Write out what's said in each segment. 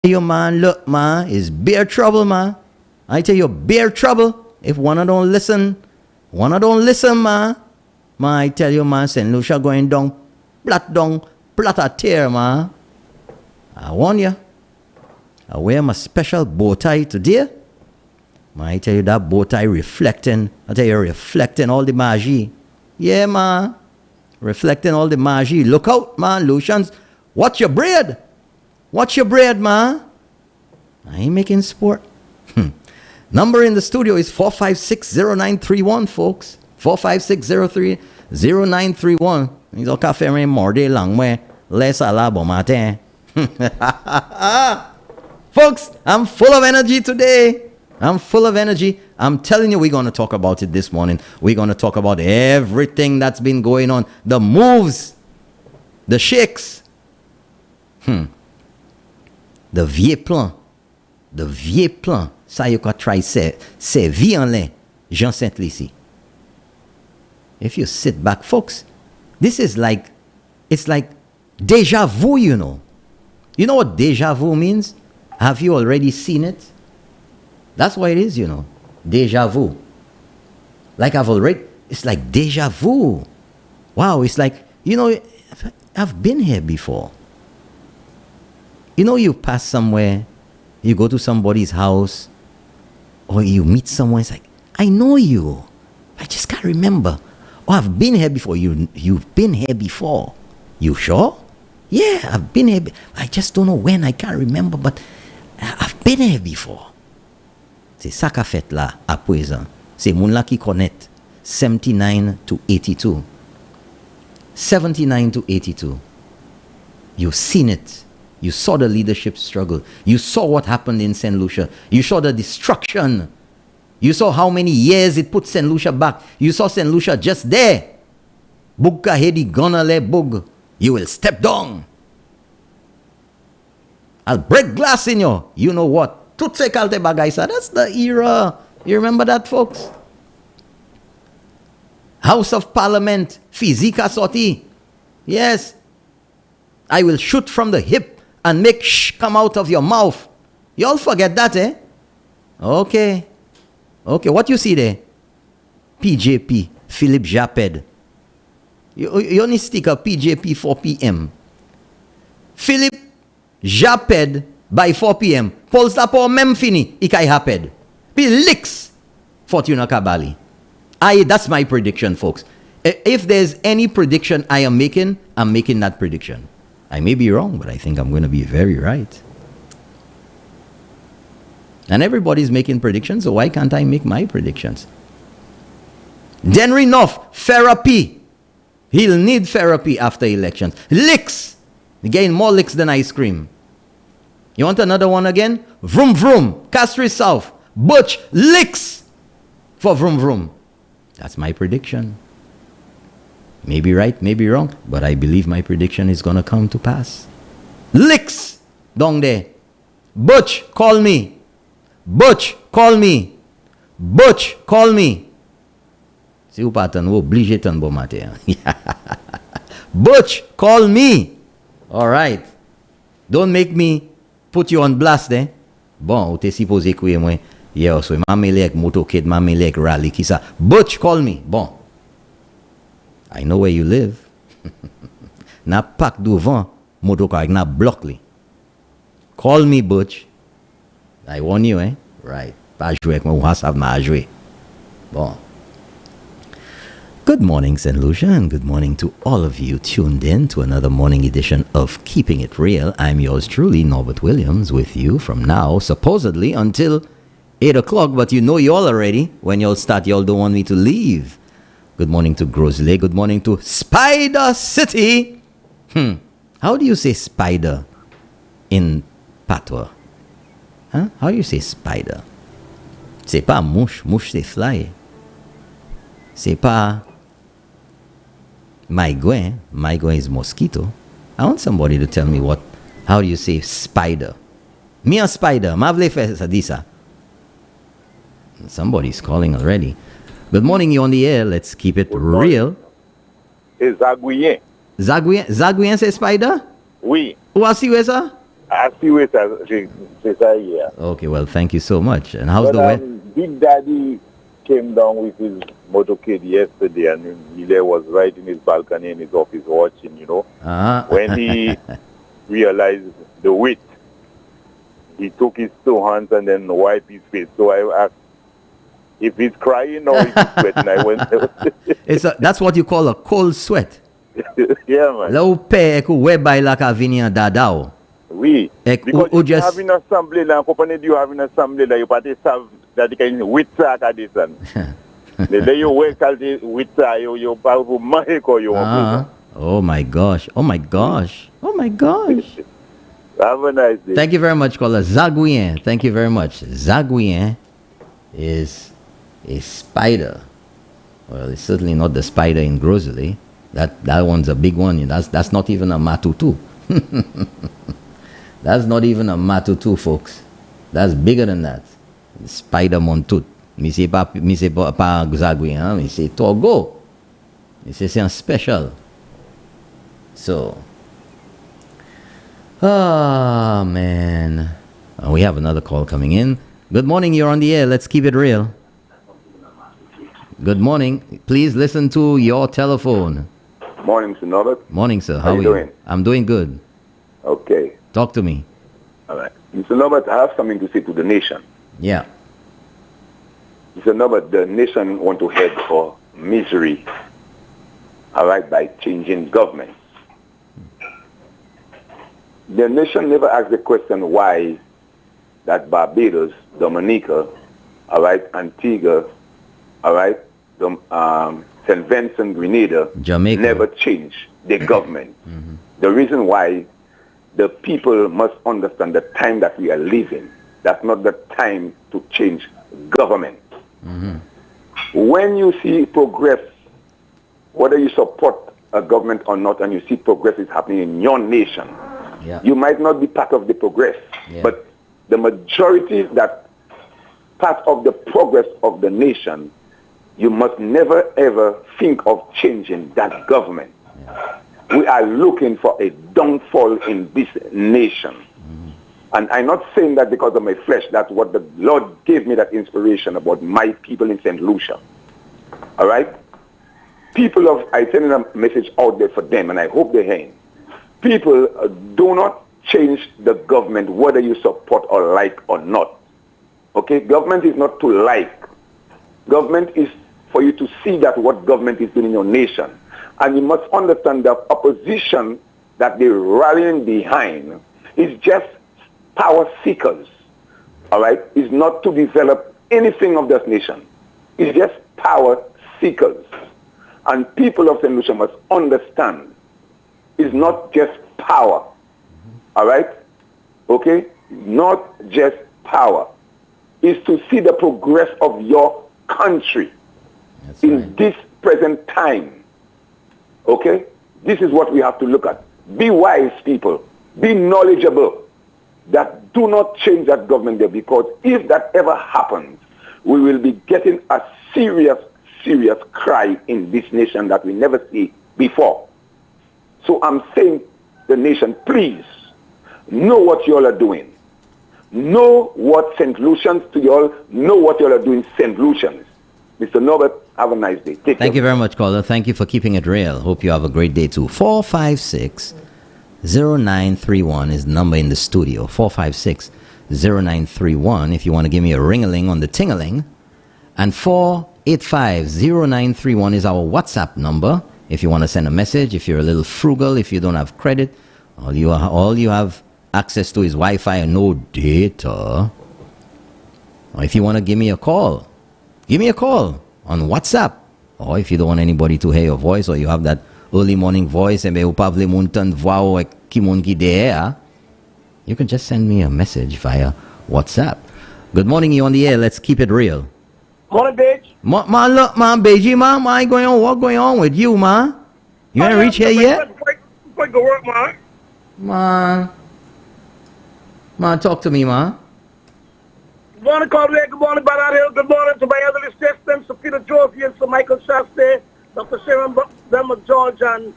You man, look man, it's bare trouble man. I tell you, bare trouble. If one don't listen man. Man, I tell you man, St. Lucia going down, plat a tear man. I warn you. I wear my special bow tie today. Man, I tell you that bow tie reflecting all the magie. Yeah man, reflecting all the magie. Look out man, Lucians. Watch your bread. Watch your bread, man. I ain't making sport. Number in the studio is 4560931, folks. 4560931. Ils ont qu'à faire un mordé lang, mais laisse à la bon matin. Folks, I'm full of energy today. I'm full of energy. I'm telling you, we're going to talk about it this morning. We're going to talk about everything that's been going on. The moves, the shakes. The vieux plan. Ça, you can try c'est vie en l'air. Jean Saint-Licy. If you sit back, folks, this is like, it's like deja vu, you know. You know what deja vu means? Have you already seen it? That's what it is, you know. Deja vu. Like it's like deja vu. Wow, it's like, you know, I've been here before. You know, you pass somewhere, you go to somebody's house, or you meet someone, it's like, I know you. I just can't remember. Oh, I've been here before. You've been here before. You sure? Yeah, I've been here. I just don't know when. I can't remember, but I've been here before. C'est ça qu'a fait là, à présent. C'est moun là qui connaît 79 to 82. 79 to 82. You've seen it. You saw the leadership struggle. You saw what happened in St. Lucia. You saw the destruction. You saw how many years it put St. Lucia back. You saw St. Lucia just there. Bug ka hedi gonna le bug. You will step down. I'll break glass in you. You know what? Tout se kalte bagay sa. That's the era. You remember that, folks? House of Parliament. Fizika sorti. Yes. I will shoot from the hip and make shh come out of your mouth. You all forget that, eh? Okay. Okay, what you see there? PJP, Philippe Japed. You only stick a PJP 4 p.m. Philippe Japed by 4 p.m. Polsta po mem fini, ikay haped. Pi licks Fortuna Cabali. That's my prediction, folks. If there's any prediction I'm making that prediction. I may be wrong, but I think I'm going to be very right. And everybody's making predictions, so why can't I make my predictions? Denry North, therapy. He'll need therapy after elections. Licks. Gain more licks than ice cream. You want another one again? Vroom vroom. Castries South. Butch licks for vroom vroom. That's my prediction. Maybe right, maybe wrong, but I believe my prediction is going to come to pass. Licks down there. Butch, call me. Butch, call me. Butch, call me. Si ou patan ou oblige tan bon matin. Butch, call me. All right. Don't make me put you on blast, eh? Bon, ou te supposé kouye mwen. Yeah, so ma melek motorcade, ma melek rally ki sa. Butch, call me. Bon. I know where you live. Na pak devant motorcar na block li. Call me, Butch. I warn you, eh? Right. Pas jouer avec moi, ou has ma jouer. Bon. Good morning, St. Lucia, and good morning to all of you tuned in to another morning edition of Keeping It Real. I'm yours truly, Norbert Williams, with you from now, supposedly, until 8 o'clock, but you know you all already. When y'all start, y'all don't want me to leave. Good morning to Grosley. Good morning to Spider City. How do you say spider in patois? Huh? How do you say spider? C'est pas mouche. Mouche, c'est fly. C'est pas maigouin. Maigouin is mosquito. I want somebody to tell me how do you say spider? Me a spider. Mavle fesa disa. Somebody's calling already. Good morning, you on the air. Let's keep it real. C'est Zagouyen. Zagouyen c'est spider? Oui. Où est-ce ça? I see it as yeah. Okay, well, thank you so much. And how's But the weather? Big Daddy came down with his motorcade yesterday, and he was right in his balcony in his office watching, When he realized the weight, he took his two hands and then wiped his face. So I asked if he's crying or if he's sweating. I went, That's what you call a cold sweat. yeah, man. Là, ou pè kou wè bay la ka vini an dadao. Oui. Ek, Because ou you just... have an assembly, la company do have an assembly, la you pati sav, that you can wit sa ka disan. Le you wait kalti wit sa, you pa ou mahe ko you want. Oh my gosh. Oh my gosh. Oh my gosh. Have a nice day. Thank you very much, caller. Zaguien. Thank you very much. Zaguien is a spider. Well, it's certainly not the spider in Grosley. That one's a big one. That's not even a matutu. That's not even a matutu, folks. That's bigger than that. Spider montut. Mi se pa Zaguien, mi se Togo. Mi se c'est un special. So, man. We have another call coming in. Good morning, you're on the air. Let's keep it real. Good morning. Please listen to your telephone. Morning, Mr. Norbert. Morning, sir. How are you doing? I'm doing good. Okay. Talk to me. All right. Mr. Norbert, I have something to say to the nation. Yeah. Mr. Norbert, the nation want to head for misery, all right, by changing government. The nation never asked the question why that Barbados, Dominica, all right, Antigua, all right, St. Vincent, Grenada, Jamaica, never changed their government. Mm-hmm. The reason why the people must understand the time that we are living. That's not the time to change government. Mm-hmm. When you see progress, whether you support a government or not, and you see progress is happening in your nation, you might not be part of the progress, but the majority that part of the progress of the nation, you must never ever think of changing that government. We are looking for a downfall in this nation. And I'm not saying that because of my flesh. That's what the Lord gave me, that inspiration about my people in St. Lucia. All right? I send a message out there for them, and I hope they hear. People do not change the government whether you support or like or not. Okay? Government is not to like. Government is for you to see that what government is doing in your nation. And you must understand that opposition that they're rallying behind is just power seekers. All right? It's not to develop anything of this nation. It's just power seekers. And people of St. Lucia must understand it's not just power. All right? Okay? Not just power. It's to see the progress of your country. That's in right. This present time. Okay? This is what we have to look at. Be wise, people. Be knowledgeable. That do not change that government there, because if that ever happens, we will be getting a serious cry in this nation that we never see before. So I'm saying the nation, please, know what you all are doing. Know what St. Lucians to you all, know what you all are doing, St. Lucians. Mr. Norbert, have a nice day. Thank you very much, caller. Thank you for keeping it real. Hope you have a great day too. 456-0931 is the number in the studio. 456-0931 if you want to give me a ring-a-ling on the ting-a-ling. And 485-0931 is our WhatsApp number. If you want to send a message, if you're a little frugal, if you don't have credit, all you have access to is Wi-Fi and no data. Or if you want to give me a call on WhatsApp. Or if you don't want anybody to hear your voice, or you have that early morning voice, you can just send me a message via WhatsApp. Good morning, you on the air. Let's keep it real. Morning, bitch. Man, look, man, Beji, man, what going on with you, man? You ain't reach here yet? Before you go work, man. Man, talk to me, man. Good morning, Caldwell. Good morning, Barnard Hill. Good morning to my elderly sisters, Sir Peter Joffrey and Sir Michael Shasta, Dr. Sharon Belma George, and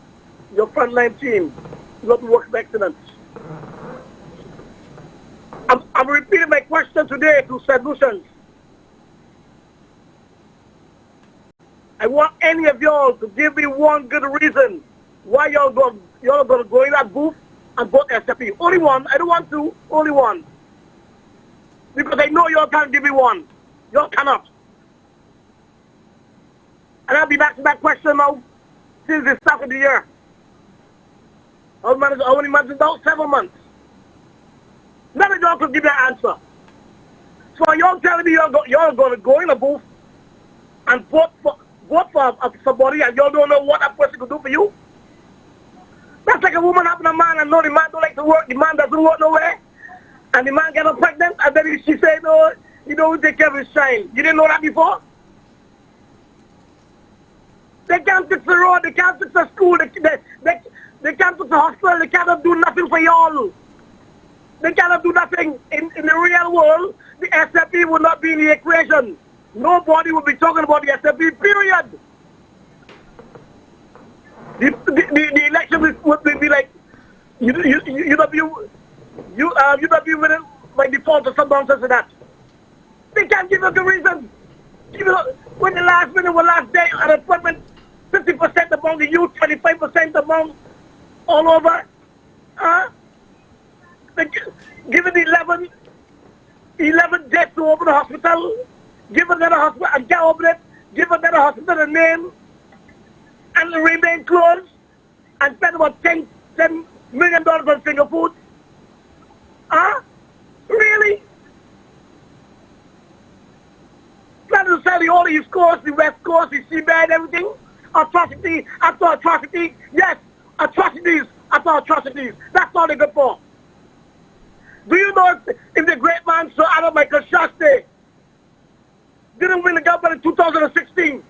your frontline team. Lot of work of excellence. I'm repeating my question today to solutions. I want any of y'all to give me one good reason why y'all going to go in that booth and vote SFP. Only one. I don't want two. Only one. Because I know y'all can't give me one. Y'all cannot. And I'll be back to that question now since the start of the year. I only managed about 7 months. None of y'all could give me an answer. So y'all telling me y'all going to go in a booth and vote for somebody and y'all don't know what that person could do for you? That's like a woman having a man and know the man don't like to work, the man doesn't work nowhere, and the man get her pregnant, and then she say, no, you don't take care of his child. You didn't know that before? They can't fix the road, they can't fix the school, they can't fix the hospital, they cannot do nothing for y'all. They cannot do nothing. In the real world, the SFP will not be in the equation. Nobody will be talking about the SFP, period. The election would be like UW winning by default or some nonsense of that. They can't give us a reason. When the last minute was last day, unemployment 50% among the youth, 25% among all over. Given 11 deaths to open the hospital, give another hospital and get open it, give another hospital a name, and remain closed, and spend about $10 million on finger food. Really? Not necessarily all the East Coast, the West Coast, the seabed, everything. Atrocity after atrocity. Yes, atrocities after atrocities. That's all they're good for. Do you know if the great man Sir Adam Michael Shaste didn't win the government in 2016?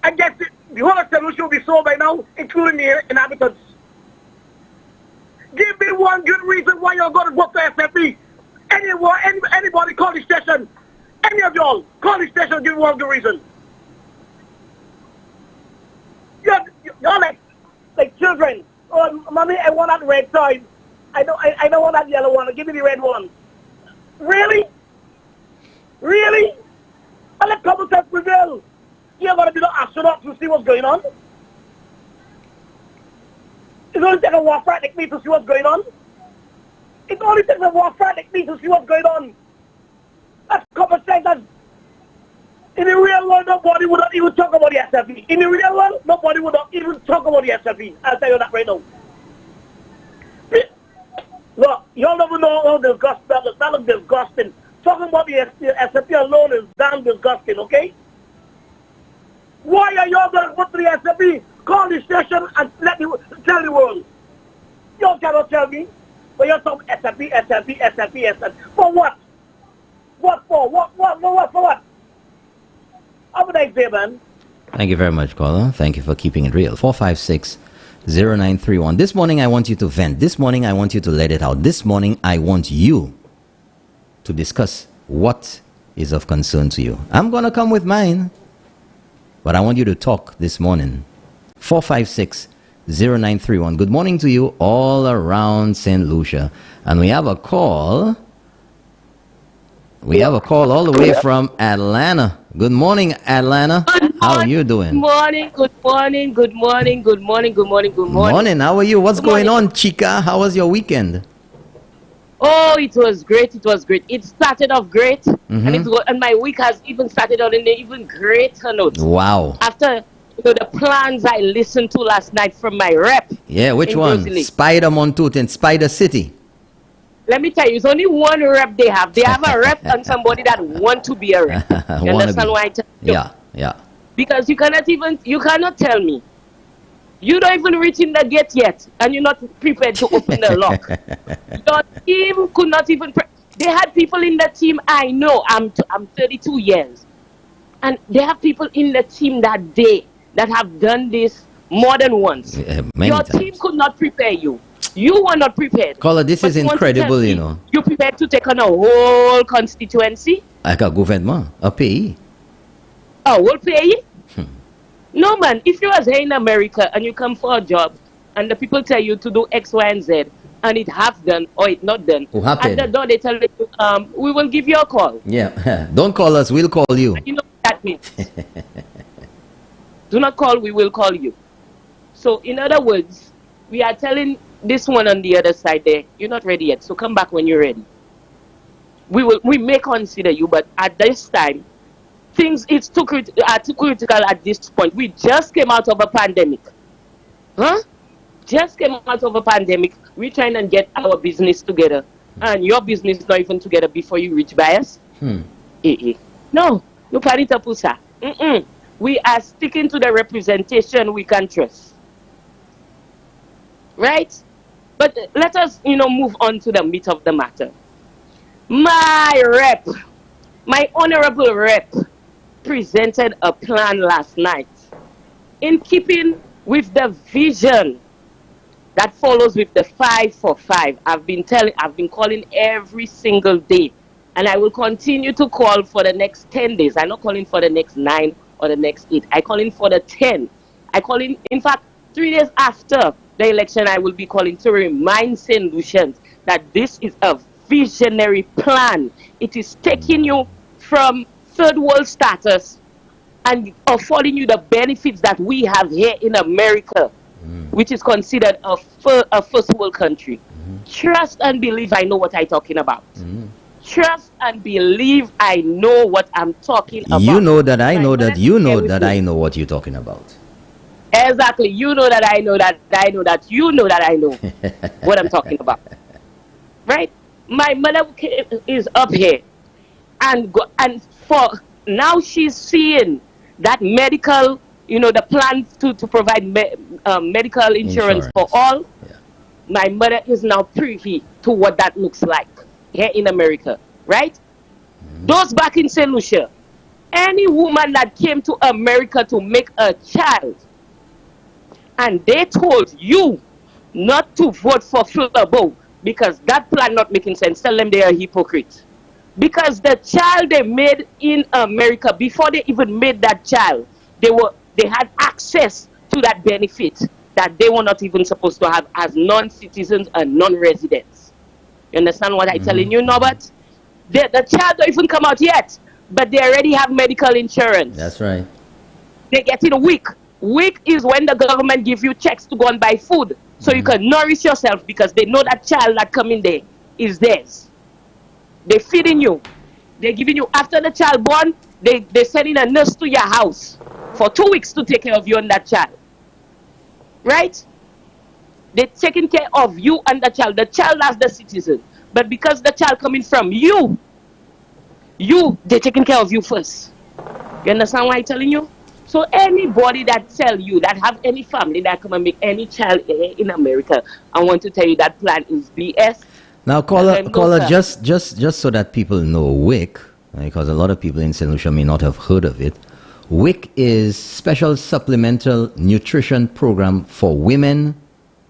I guess the whole of St. Lucia will be sold by now, including the inhabitants. Give me one good reason why you're going to vote for SFP. Anybody call the station. Any of y'all, call the station and give me one good reason. You're like children. Oh, mommy, I want that red toy. I don't want that yellow one. Give me the red one. Really? Really? I let common sense prevail. You're going to be the astronaut to see what's going on? It only takes a war fright like me to see what's going on. It only takes a war fright like me to see what's going on. That's common sense. In the real world, nobody would not even talk about the SFP. In the real world, nobody would not even talk about the SFP. I'll tell you that right now. Look, y'all never know how disgusting that looks disgusting. Talking about the SFP alone is damn disgusting, okay? Why are y'all going to go to the SFP? Call the station and tell the world. Y'all cannot tell me. But you're talking SFP. For what? What for? What for what? Have a nice day, man. Thank you very much, caller. Thank you for keeping it real. 456-0931. This morning I want you to vent. This morning I want you to let it out. This morning I want you to discuss what is of concern to you. I'm going to come with mine, but I want you to talk this morning. 456-0931. Good morning to you all around St. Lucia. And we have a call. We have a call all the way from Atlanta. Good morning, Atlanta. How are you doing? Good morning. Morning. How are you? What's going on, Chica? How was your weekend? Oh, it was great. It started off great, and my week has even started on an even greater note. Wow. After the plans I listened to last night from my rep. Yeah, which one? Spider Montoot in Spider City. Let me tell you, it's only one rep they have. They have a rep and somebody that want to be a rep. You understand why I tell you? Yeah. Because you cannot tell me. You don't even reach in the gate yet, and you're not prepared to open the lock. Your team could not even... They had people in the team, I know, I'm 32 years. And they have people in the team that have done this more than once. Your team could not prepare you. You were not prepared. Caller, this is incredible, you know. You prepared to take on a whole constituency? Like a government, a pays. A whole pays? No, man. If you was here in America and you come for a job and the people tell you to do X, Y, and Z, and it have done or it not done. At the door they tell you, we will give you a call. Yeah, don't call us, we'll call you. And you know what that means. Do not call, we will call you. So in other words, we are telling this one on the other side there, you're not ready yet, so come back when you're ready. We may consider you, but at this time, things are too critical at this point. We just came out of a pandemic. Just came out of a pandemic. We're trying to get our business together. And your business is not even together before you reach bias. No, you panita pusa. We are sticking to the representation we can trust. Right? But let us, move on to the meat of the matter. My honorable rep, presented a plan last night in keeping with the vision that follows with the 5 for 5. I've been calling every single day, and I will continue to call for the next 10 days. I'm not calling for the next 9 or the next 8. I call in for the 10. In fact, 3 days after the election, I will be calling to remind St. Lucians that this is a visionary plan. It is taking you from third world status and affording you the benefits that we have here in America, which is considered a first world country. Trust and believe I know what I'm talking about. Trust and believe I know what I'm talking about. You know that I know that you know that I know what you're talking about. Exactly. You know that I know that I know that you know that I know what I'm talking about. Right? My mother is up here, and for now she's seeing that medical, the plan to provide medical insurance for all. Yeah. My mother is now privy to what that looks like here in America, right? Those back in St. Lucia, any woman that came to America to make a child, and they told you not to vote for Flabo because that plan not making sense, tell them they are hypocrites. Because the child they made in America, before they even made that child, they had access to that benefit that they were not even supposed to have as non-citizens and non-residents. You understand what I'm telling you, Norbert? The child don't even come out yet, but they already have medical insurance. That's right. They get it a week. Week is when the government gives you checks to go and buy food, so you can nourish yourself because they know that child that come in there is theirs. They're feeding you. They're giving you, after the child born, they're sending a nurse to your house for 2 weeks to take care of you and that child. Right? They're taking care of you and the child. The child as the citizen. But because the child coming from you, they're taking care of you first. You understand what I'm telling you? So anybody that tell you, that have any family that come and make any child in America, I want to tell you that plan is BS. Now, caller, just so that people know, WIC, because a lot of people in St. Lucia may not have heard of it. WIC is Special Supplemental Nutrition Program for Women,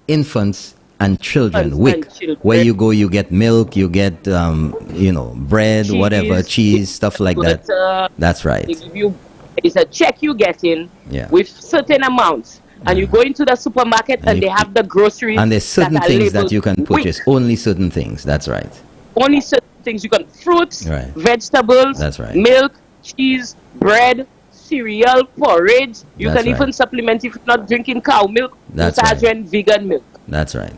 Infants, and Children. WIC, where you go, you get milk, you get, bread, cheese, cheese, stuff like that. That's right. They give you, it's a check you get in with certain amounts. And you go into the supermarket and they have the groceries. And there's certain things that you can purchase. Only certain things. That's right. Only certain things. You can fruits, vegetables, that's right, milk, cheese, bread, cereal, porridge. You can even supplement if you're not drinking cow milk. That's right. Vegan milk. That's right.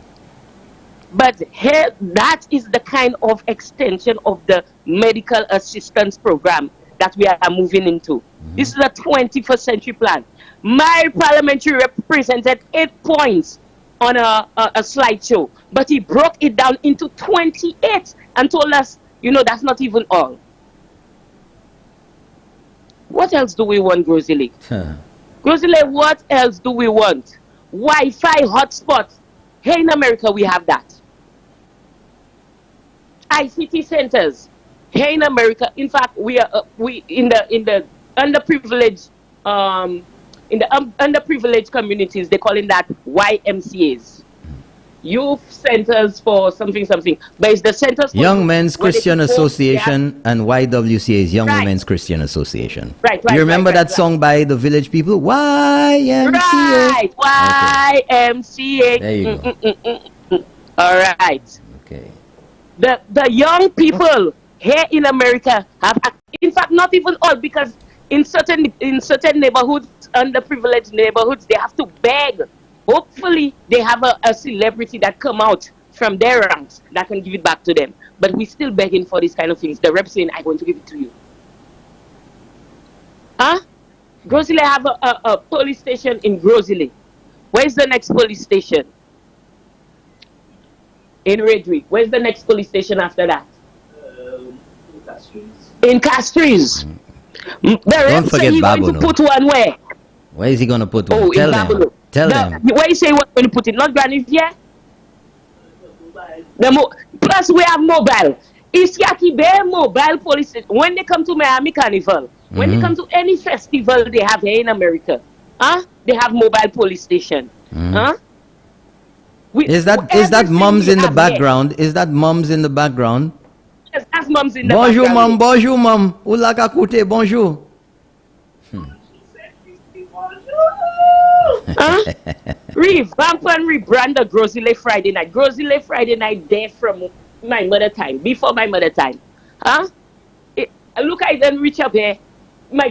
But here, that is the kind of extension of the medical assistance program that we are moving into. This is a 21st century plan. My parliamentary rep presented 8 points on a slideshow, but he broke it down into 28 and told us, that's not even all. What else do we want, Grozile? Grozile, what else do we want? Wi-Fi hotspots. Here in America, we have that. ICT centers. Here in America, in fact, we in the underprivileged underprivileged communities, they call it that YMCAs, youth centers for something, but it's the centers for Young Men's Christian Association, and YWCA is Young Women's Christian Association. Right. You remember that song by the Village People? YMCA. Right. YMCA. There you go. All right. Okay. The young people here in America have, in fact, not even all, because in certain neighborhoods, underprivileged neighborhoods, they have to beg. Hopefully, they have a celebrity that come out from their ranks that can give it back to them. But we're still begging for these kind of things. The rep saying, "I'm going to give it to you." Huh? Grosile have a police station in Grosile. Where's the next police station? In Redwick. Where's the next police station after that? In Castries. The rep say he's going to put one where? Where is he going to put one? Oh, Tell in them. Babylon. Tell them. Where you say what going to put it? Not Granivier? Plus we have mobile. Isiaki Bay mobile police station. When they come to Miami Carnival, when they come to any festival they have here in America, they have mobile police station. Is that mums in the background? Is that mums in the background? Yes, that's mums in the bonjour, background. Bonjour, mum. Oulaka koute, bonjour. Revamp and rebrand the Grosile Friday night. Grosile Friday night there from my mother time, before my mother time. Look, I then reach up here. My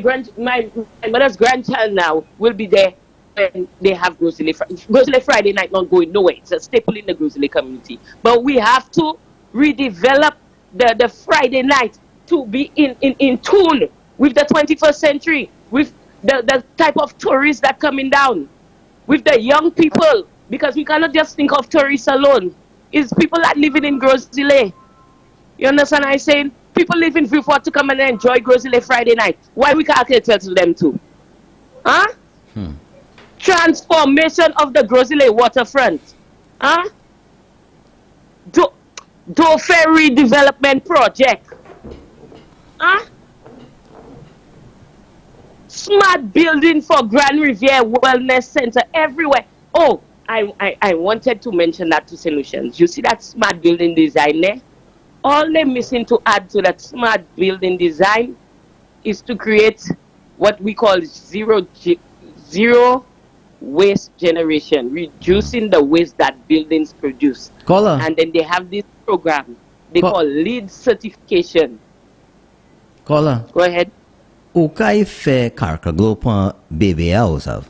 mother's grandchild now will be there when they have Grosile Friday night not going nowhere. It's a staple in the Grosile community. But we have to redevelop the Friday night to be in tune with the 21st century, with the type of tourists that coming down, with the young people, because we cannot just think of tourists alone. It's people that living in Grosile. You understand what I'm saying? People live in Vieux Fort to come and enjoy Grosile Friday night. Why we can't tell to them too? Transformation of the Grosile waterfront. Dauphin redevelopment project. Smart building for Grand Riviere Wellness Center everywhere. Oh, I wanted to mention that to Solutions. You see that smart building design there? All they're missing to add to that smart building design is to create what we call zero waste generation, reducing the waste that buildings produce. Caller. And then they have this program they call LEED certification. Caller. Go ahead. Ou ka e fe karka glo pan bebe a ou sav?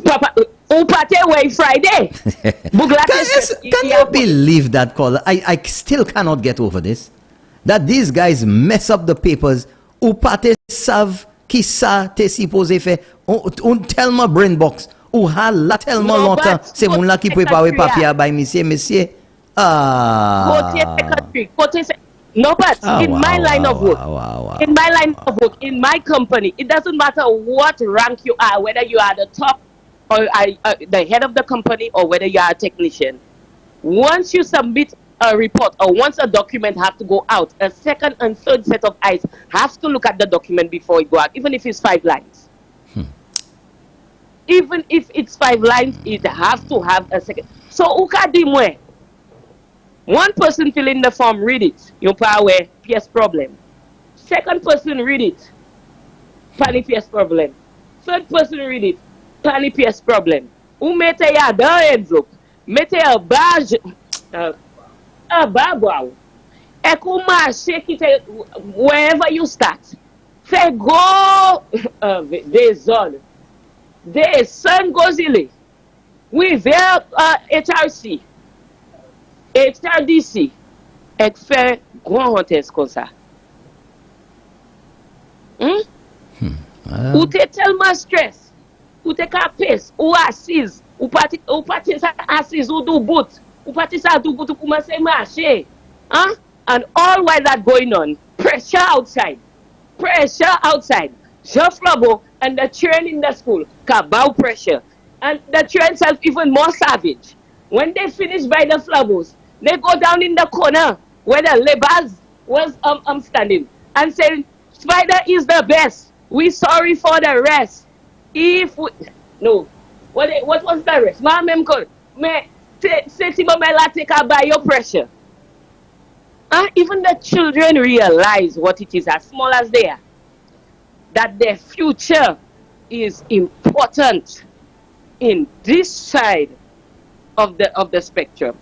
Papa, ou pate way Friday. Can you believe that, caller? I still cannot get over this. That these guys mess up the papers. Ou pate sav ki sa te suppose fe. Ou tel ma brain box. Ou ha la tel ma lontan. Se moun la ki prepare papier by monsieur. No, but in my line of work, in my company, it doesn't matter what rank you are, whether you are the top or the head of the company or whether you are a technician. Once you submit a report or once a document has to go out, a second and third set of eyes have to look at the document before it go out, even if it's 5 lines. Even if it's 5 lines, it has to have a second. So, uka di mwe. One person fill in the form, read it. You power PS problem. Second person read it. Pani PS problem. Third person read it. Pani PS problem. Ou mette ya dan envelope. Mette a badge. A bagwaw. Ek ou marche ki te wherever you start. Fe go de zone. De San Gozile. We ver HRC. HRDC, ek fè grand hontes kon sa. Ou te telman stress, ou te kapes, ou assiz, ou pati sa assiz ou do bout, ou pati sa do bout ou komanse marche. And all while that going on, pressure outside. Just Lobo and the children in the school, kabao pressure. And the children self even more savage. When they finish by the flowers, they go down in the corner where the labors was standing and saying, Spider is the best. We sorry for the rest. If we no, what was the rest? Ma même call me say ti me la take by your pressure. Even the children realize what it is, as small as they are, that their future is important in this side of the spectrum.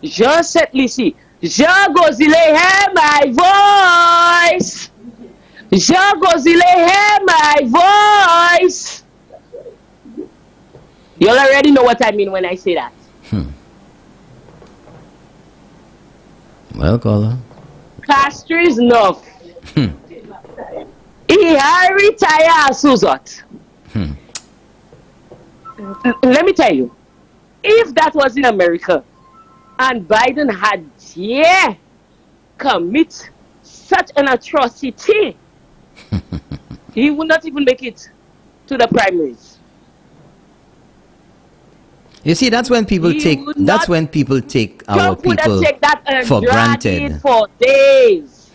Je sais ici. Je gozile hear my voice. Je gozile hear my voice. You already know what I mean when I say that. Well, caller. Castro is enough. He had retired Suzot. Let me tell you, if that was in America and Biden had commit such an atrocity, he would not even make it to the primaries. You see, that's when people take our Trump would people have take that and for dragged granted. it for days.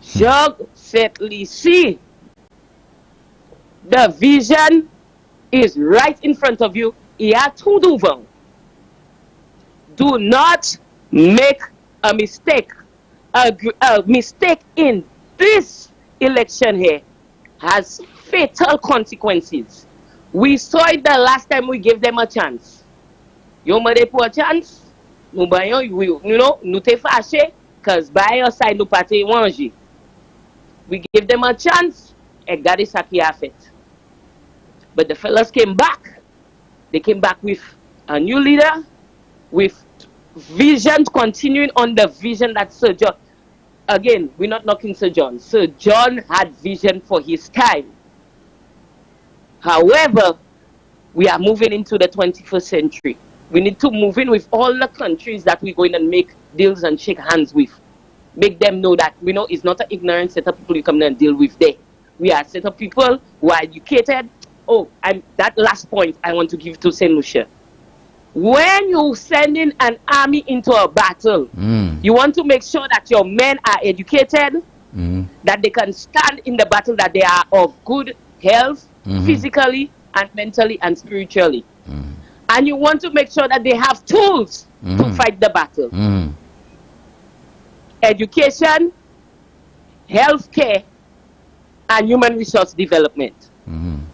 Jacques certainly see the vision is right in front of you. Il y a tout devant. Do not make a mistake. A mistake in this election here has fatal consequences. We saw it the last time we gave them a chance. You made a chance. You know, nous te fâché because by your side nous pas te manger. We gave them a chance and that is what a fait. But the fellas came back. They came back with a new leader, with vision, continuing on the vision that Sir John. Again, we're not knocking Sir John. Sir John had vision for his time. However, we are moving into the 21st century. We need to move in with all the countries that we're going to make deals and shake hands with. Make them know that, you know, it's not an ignorant set of people you come and deal with there. We are a set of people who are educated. Oh, that last point I want to give to St. Lucia. When you send in an army into a battle, you want to make sure that your men are educated, that they can stand in the battle, that they are of good health, physically and mentally and spiritually. And you want to make sure that they have tools to fight the battle. Education, healthcare, and human resource development.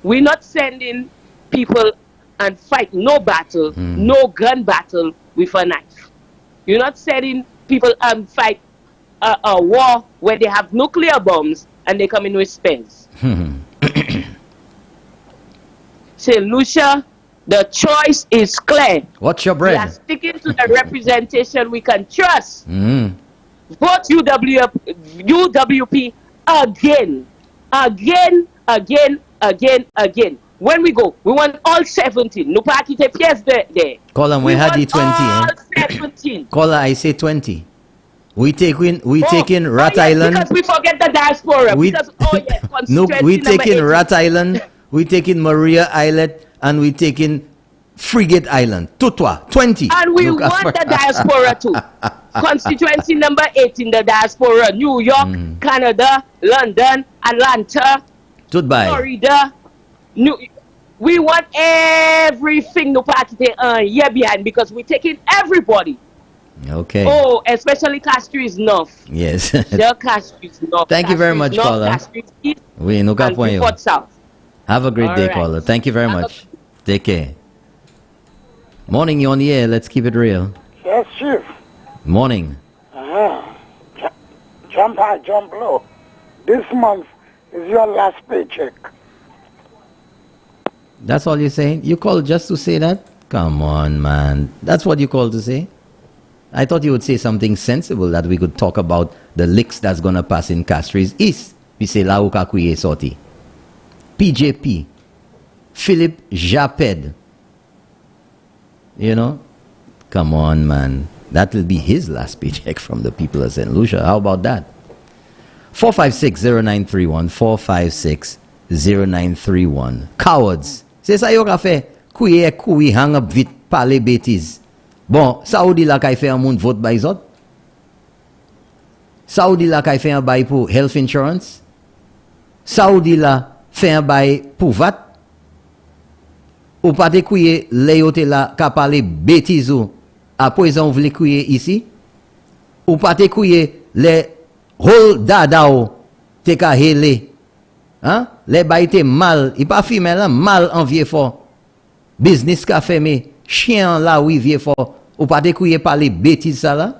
We're not sending people and fight no battle, no gun battle with a knife. You're not sending people and fight a war where they have nuclear bombs and they come in with spears. St. Lucia, the choice is clear. What's your bread? We are sticking to the representation we can trust. Vote UWP again. When we go, we want all 17. No party te pièce there. Call them, we had the 20. All 17. Call her, I say 20. We taking Rat Island. Because we forget the diaspora. No, we taking Rat Island. We taking Maria Islet, and we taking Frigate Island. Tutwa, 20. And we want the diaspora too. Constituency number 8 in the diaspora. New York, Canada, London, Atlanta, Florida. We want everything no party here behind because we're taking everybody. Okay. Oh, especially Castro is enough. Yes. Castro is enough. Thank you very much, caller. We no South. Have a great day, right. caller. Thank you very much. Take care. Morning, you on the air. Let's keep it real. Yes, Chief. Morning. Jump high, jump low. This month is your last paycheck. That's all you're saying? You called just to say that? Come on, man. That's what you called to say? I thought you would say something sensible that we could talk about the licks that's going to pass in Castries East. We say Lauka Kuye Soti. PJP. Philip Japed. You know? Come on, man. That will be his last paycheck from the people of St. Lucia. How about that? 456-0931. 456-0931. Cowards. C'est ça yo ka fait. Kouye hang up vite parler bêtises. Bon, Saoudi la kay fait un monde vote by zot. Saoudi la kay fait un bail pour health insurance. Saoudi la fait un bail pour VAT. Ou pas te kouye le yo te la ka parler bêtises ou à présent vle kouye ici. Ou pas te kouye le rôle dada ou te ka hele Hein? Les baïtés mal, il pas femelle, hein? Mal en vieux fort. Business qu'a fermé, chien là oui vieux fort. Ou pas découiller par les bêtises ça là?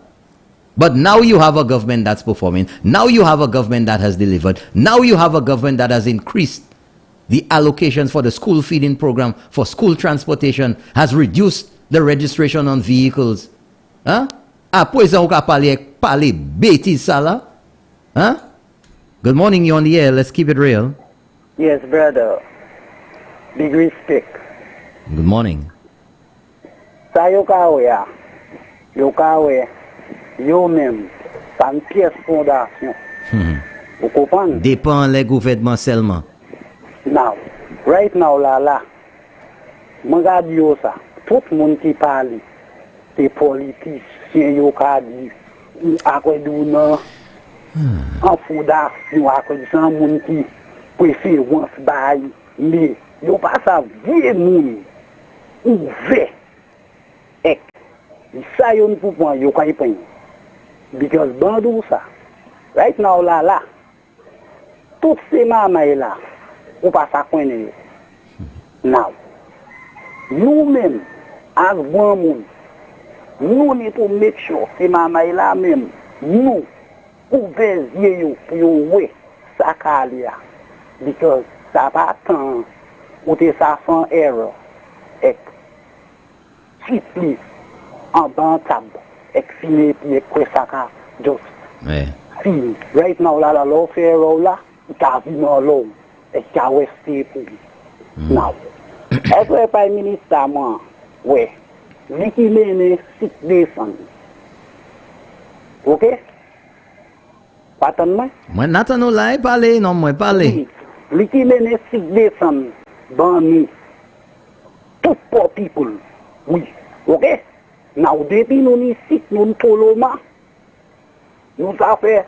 But now you have a government that's performing. Now you have a government that has delivered. Now you have a government that has increased the allocations for the school feeding program, for school transportation, has reduced the registration on vehicles. Hein? Après ça, on va parler bêtises ça là? Hein? Good morning, you're on the air. Let's keep it real. Yes, brother. Big respect. Good morning. Sa yo kawe, yo même, pas une pièce fondation. Vous comprenez? Dépend les gouvernements seulement. Now, right now, là, regarde yo ça. Tout le monde qui parle, des politiciens, yo ka di, à quoi d'où non, en fondation, à quoi de gens monde qui préfèrent once by, mais yo pas ça vieux monde ouvert. Et ça yo ne peut pas yo ka y payer. Because bandou ça. Right now là, toutes ces mamans là, on pas ça connaître. Now, nous-mêmes, as bon monde, nous need to make sure ces mamans là même, nous ouverts yeux pour ouais ça calia. Because ça pas tant ou te ça sans erreur. Et simply en bas table. Exfiné puis quoi ça ka just see right now la lo fait là ta vie non long et ta westé pour now est pas ministre moi ouais lui qui mène 6 décembre OK pas tant moi Nathan là parler non moi parler lui qui mène 6 décembre dans nous tout poor people oui OK. Now, depuis nous ici, nous Toloma, nous avons fait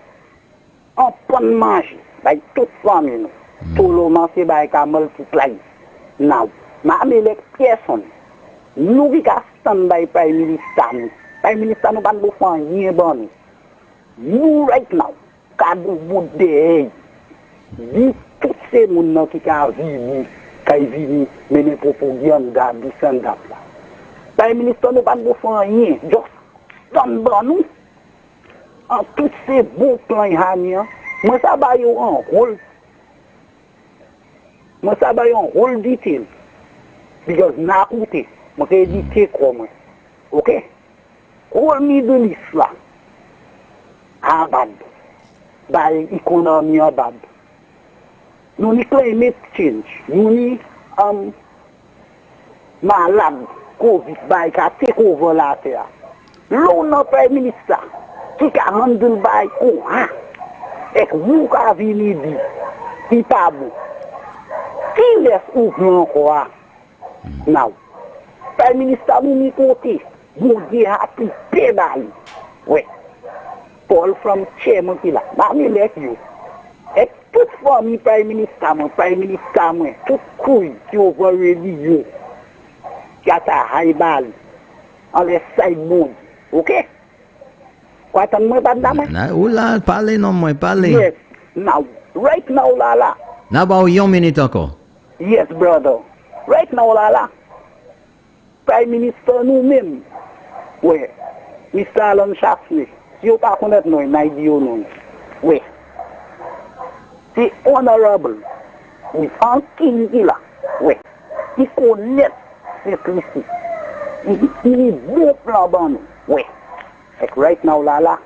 un pan de manger, by toute famille. Toloma, c'est by qu'à multiply. Now, ma les personnes, nous qui stand by Prime Minister, Prime Minister nous pas de faire rien bon. Nous, right now, quand nous bout de dit tous ces gens qui vivent, mener propagande, descendre là. Prime Minister ne va pas faire rien, juste stand dans nous. En tous ces bons plans, moi ça va y avoir un rôle. Moi ça va y avoir un rôle detail. Because n'a écouté, moi j'ai dit quoi moi. OK? Rôle Middle East là. Ah bad. By économie bad. Nous ni climate change, nous ni malade. Covid by ka take over la terre. L'on Prime Minister qui a handle by et vous ka vini di qui pas bon. Qui laisse ouvrir encore. Now, Prime Minister nous mi côté, vous dit happy pay by. Oui. Paul from chairman qui là. Ma me let you. Et toute famille Prime Minister, moi, tout couille qui over ready you. Kata haibal on les side mode. OK? Quoi t'en moi pas d'âme? Oula, parlez non moi parlez. Yes. Now, right now là. Now about 1 minute encore. Yes, brother. Right now là. Prime Minister nous-mêmes. Ouais. Mr. Alan Shafley. Si vous pas connaître nous, Nigeria non. Ouais. C'est honorable. Oui, en qui là. Ouais. Il connaît c'est ici. Il est bon plan bon. Oui. Et right now là.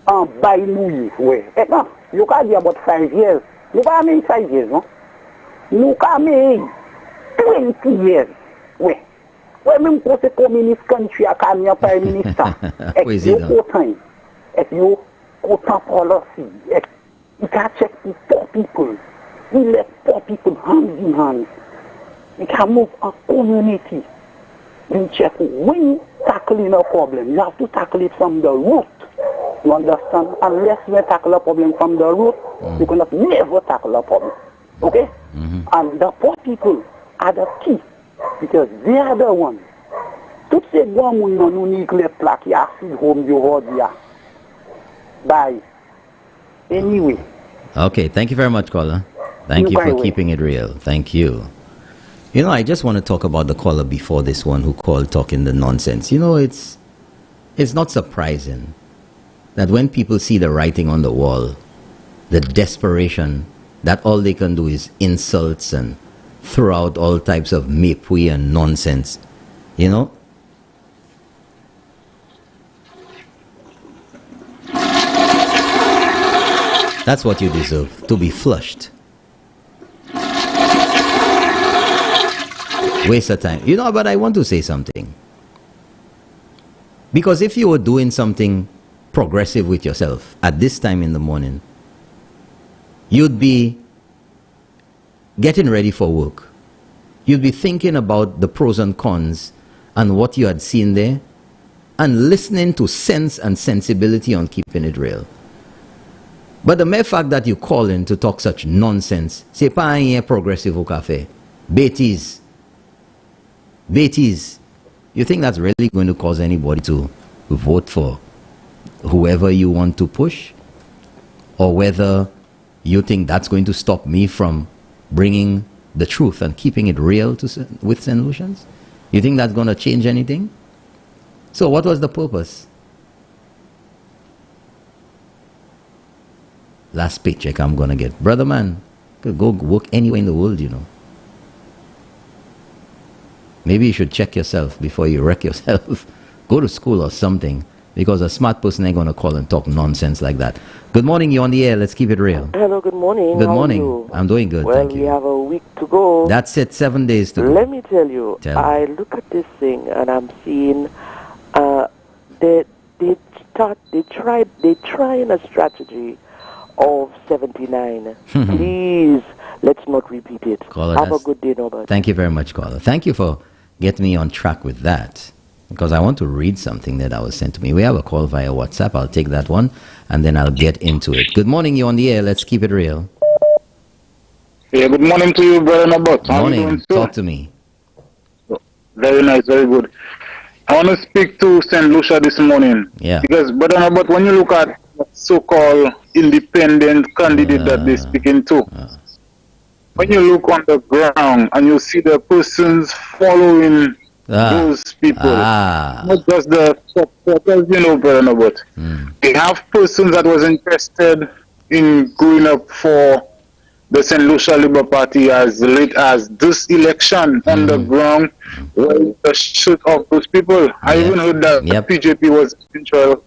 En bail mouillé. Oui. Et non, you can dire about 5 years. Nous pas même 5 years, non? Nous can même 20 years. Oui. Oui, même quand c'est communiste country à Kenya Prime Minister. Et you content. Et you content policy. Et you can check the poor people. He let poor people hand in hand. You can move a community. You check when you tackling a problem, you have to tackle it from the root. You understand? Unless you tackle a problem from the root, you cannot never tackle a problem. Okay? And the poor people are the key. Because they are the ones. Toutes ces gens qui ont une plaque, qui a fait home, you hold here. Bye. Anyway, Okay, thank you very much, caller. Thank you for keeping it real. Thank you. You know, I just want to talk about the caller before this one who called talking the nonsense. You know, it's not surprising that when people see the writing on the wall, the desperation, that all they can do is insults and throw out all types of mepui and nonsense. You know? That's what you deserve, to be flushed. Waste of time. You know, but I want to say something. Because if you were doing something progressive with yourself at this time in the morning, you'd be getting ready for work. You'd be thinking about the pros and cons and what you had seen there and listening to sense and sensibility on keeping it real. But the mere fact that you call in to talk such nonsense, c'est pas un progressive au café. Bêtise. Bêtise. You think that's really going to cause anybody to vote for whoever you want to push? Or whether you think that's going to stop me from bringing the truth and keeping it real with St. Lucians? You think that's going to change anything? So what was the purpose? Last paycheck I'm going to get. Brother man, could go work anywhere in the world, you know. Maybe you should check yourself before you wreck yourself. Go to school or something, because a smart person ain't going to call and talk nonsense like that. Good morning, you're on the air. Let's keep it real. Hello, good morning. Good How morning. Are you? I'm doing good, well, thank you. We have a week to go. That's it, 7 days to go. Let me tell you, I look at this thing and I'm seeing they trying a strategy of 79. Please, let's not repeat it. Caller, have a good day, Norbert. Thank you very much, caller. Thank you for getting me on track with that, because I want to read something that was sent to me. We have a call via WhatsApp. I'll take that one, and then I'll get into it. Good morning, you're on the air. Let's keep it real. Yeah, good morning to you, Brother Norbert. Morning. Talk to me. Very nice, very good. I want to speak to St. Lucia this morning. Yeah. Because, Brother Norbert, when you look at the so-called independent candidate that they're speaking to, when you look on the ground and you see the persons following those people, not just the supporters, you know, Brother Norbert. They have persons that was interested in going up for the St. Lucia Labour Party as late as this election on the ground, where the shoot of those people. I even heard that the PJP was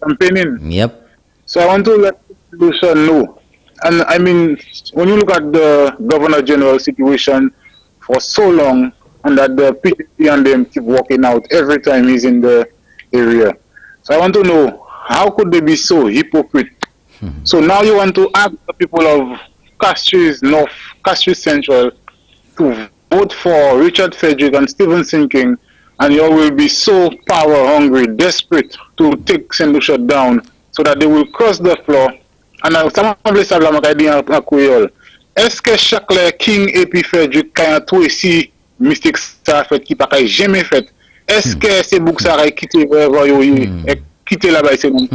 campaigning. Yep. So I want to let Lucia know. And I mean, when you look at the Governor General situation for so long, and that the PJP and them keep walking out every time he's in the area. So I want to know, how could they be so hypocrite? So now you want to ask the people of Castries North, Castries Central to vote for Richard Frederick and Stephen Sinking, and you will be so power hungry, desperate to take St. Lucia down, so that they will cross the floor. And some of the sabla makay din a Creole. Est-ce que chaque King AP Frederick kaya tout ici mystique ça fait qui pas kay jamais fait? Est-ce que c'est book ça kay quitter wherever you quitter là-bas c'est bon?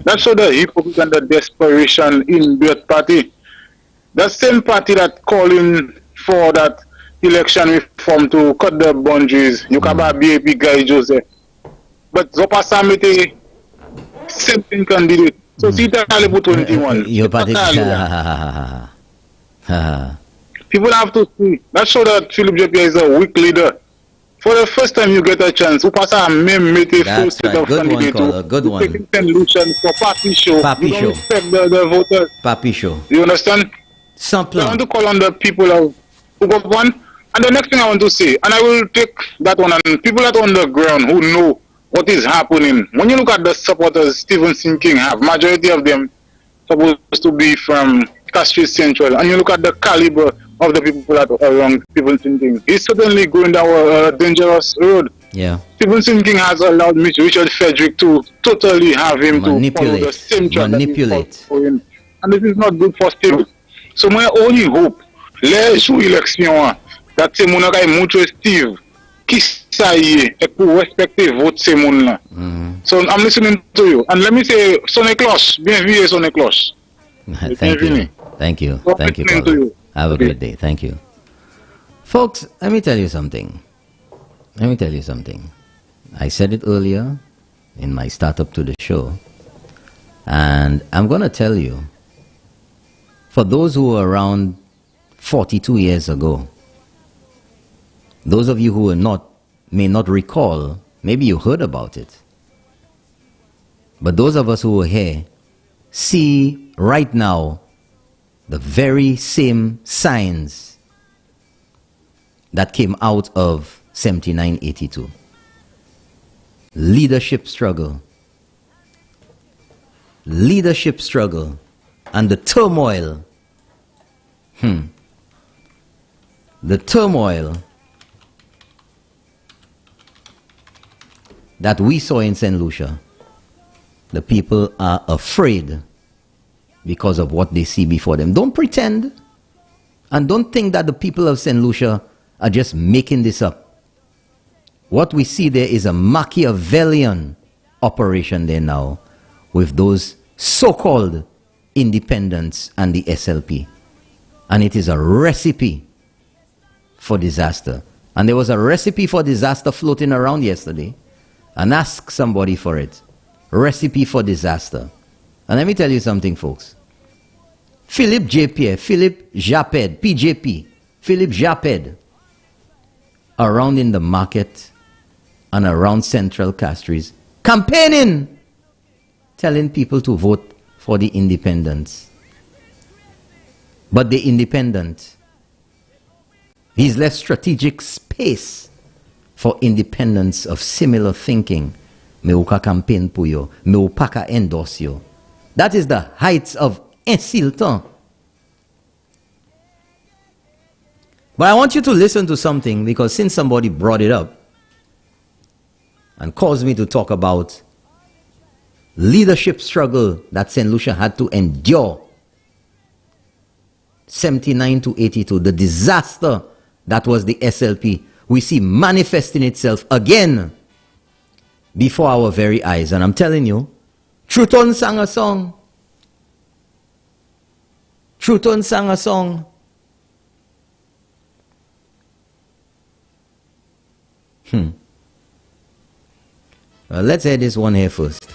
That show the hypocrisy and the desperation in that party. The same party that calling for that election reform to cut the boundaries. You can buy BAP guy Joseph. But Zopasa mette same candidate. So see that I put 21. People have to see. That shows that Philip Jepia is a weak leader. For the first time you get a chance, Upasa même mette full set of candidates. Good one. Taking solution for party show. Papi you show. Don't respect the voters. Papi show. You understand? Simple. I want to call on the people of Ugopan. And the next thing I want to say, and I will take that one, and people that are on the ground who know what is happening. When you look at the supporters Stephen Sinking have, majority of them supposed to be from Castries Central, and you look at the caliber of the people that are around Stephen Sinking, he's certainly going down a dangerous road. Yeah. Stephen Sinking has allowed Mr. Richard Frederick to totally have him to follow the same track for him. And this is not good for Steve. So my only hope, les jours élection, that c'est mon kay montre Steve qui ça y est et pour respecter vote ces moun là. So I'm listening to you. And let me say, sonne cloche, bienvenue sonne cloche. Thank you. Thank you. Thank you, caller. Have a great day. Thank you. Folks, let me tell you something. I said it earlier in my startup to the show, and I'm going to tell you, for those who were around 42 years ago, those of you who may not recall, maybe you heard about it, but those of us who were here see right now the very same signs that came out of 79-82. Leadership struggle, and the turmoil, that we saw in St. Lucia. The people are afraid because of what they see before them. Don't pretend, and don't think that the people of St. Lucia are just making this up. What we see there is a Machiavellian operation there now with those so-called independents and the SLP. And it is a recipe for disaster. And there was a recipe for disaster floating around yesterday. And ask somebody for it. Recipe for disaster. And let me tell you something, folks. Philippe Japed, PJP, Philippe Japed, around in the market and around Central Castries, campaigning, telling people to vote for the independents. But the independent, he's left strategic space for independents of similar thinking. Me uka campaign pour yo, me upaka endorse yo. That is the heights of insultant. But I want you to listen to something, because since somebody brought it up and caused me to talk about leadership struggle that St. Lucia had to endure, 79-82, the disaster that was the SLP, we see manifesting itself again before our very eyes. And I'm telling you, Truton sang a song. Truton sang a song. Well, let's hear this one here first.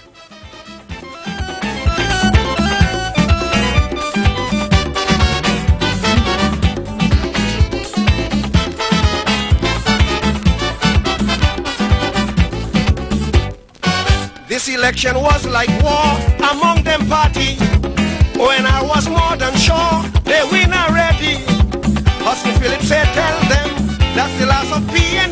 This election was like war among them party. When I was more than sure they win already. Husky Phillips said, tell them that's the last of P&M.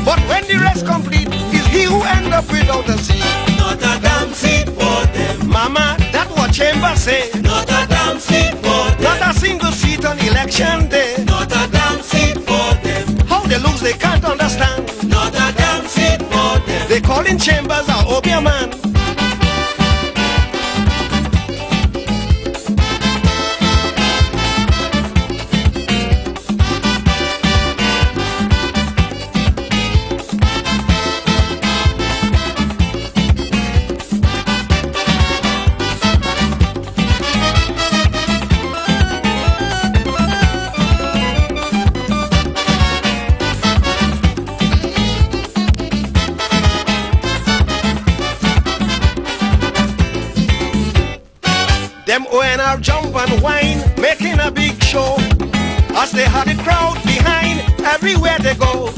But when the rest complete, is he who end up without a seat. Not a damn seat for them. Mama, that's what Chambers say. Not a damn seat for them. Not a single seat on election day. Not a damn seat for them. How they lose they can't understand. Not a damn seat for them. They call in Chambers a Obia man. Them ONR jump and whine, making a big show, as they had a crowd behind everywhere they go.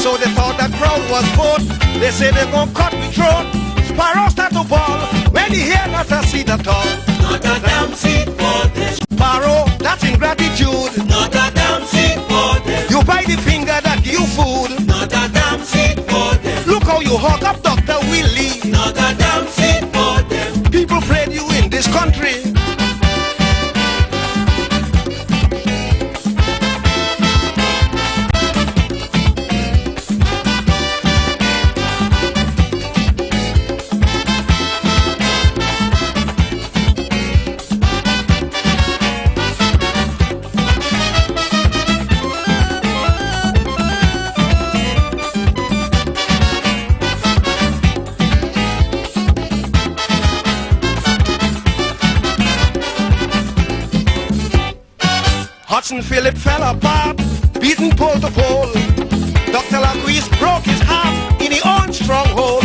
So they thought that crowd was bored. They say they're gonna cut the throat. Sparrow start to ball when he hear not a seat at all. Not a damn seat for them. Sparrow, that's ingratitude. Not a damn seat for them. You buy the finger that give you food. Not a damn seat for them. Look how you hug up Dr. Willie. Not a damn seat for them. People played you in this country. Watson Philip fell apart, beaten pole to pole. Dr. Laguise broke his heart in his own stronghold.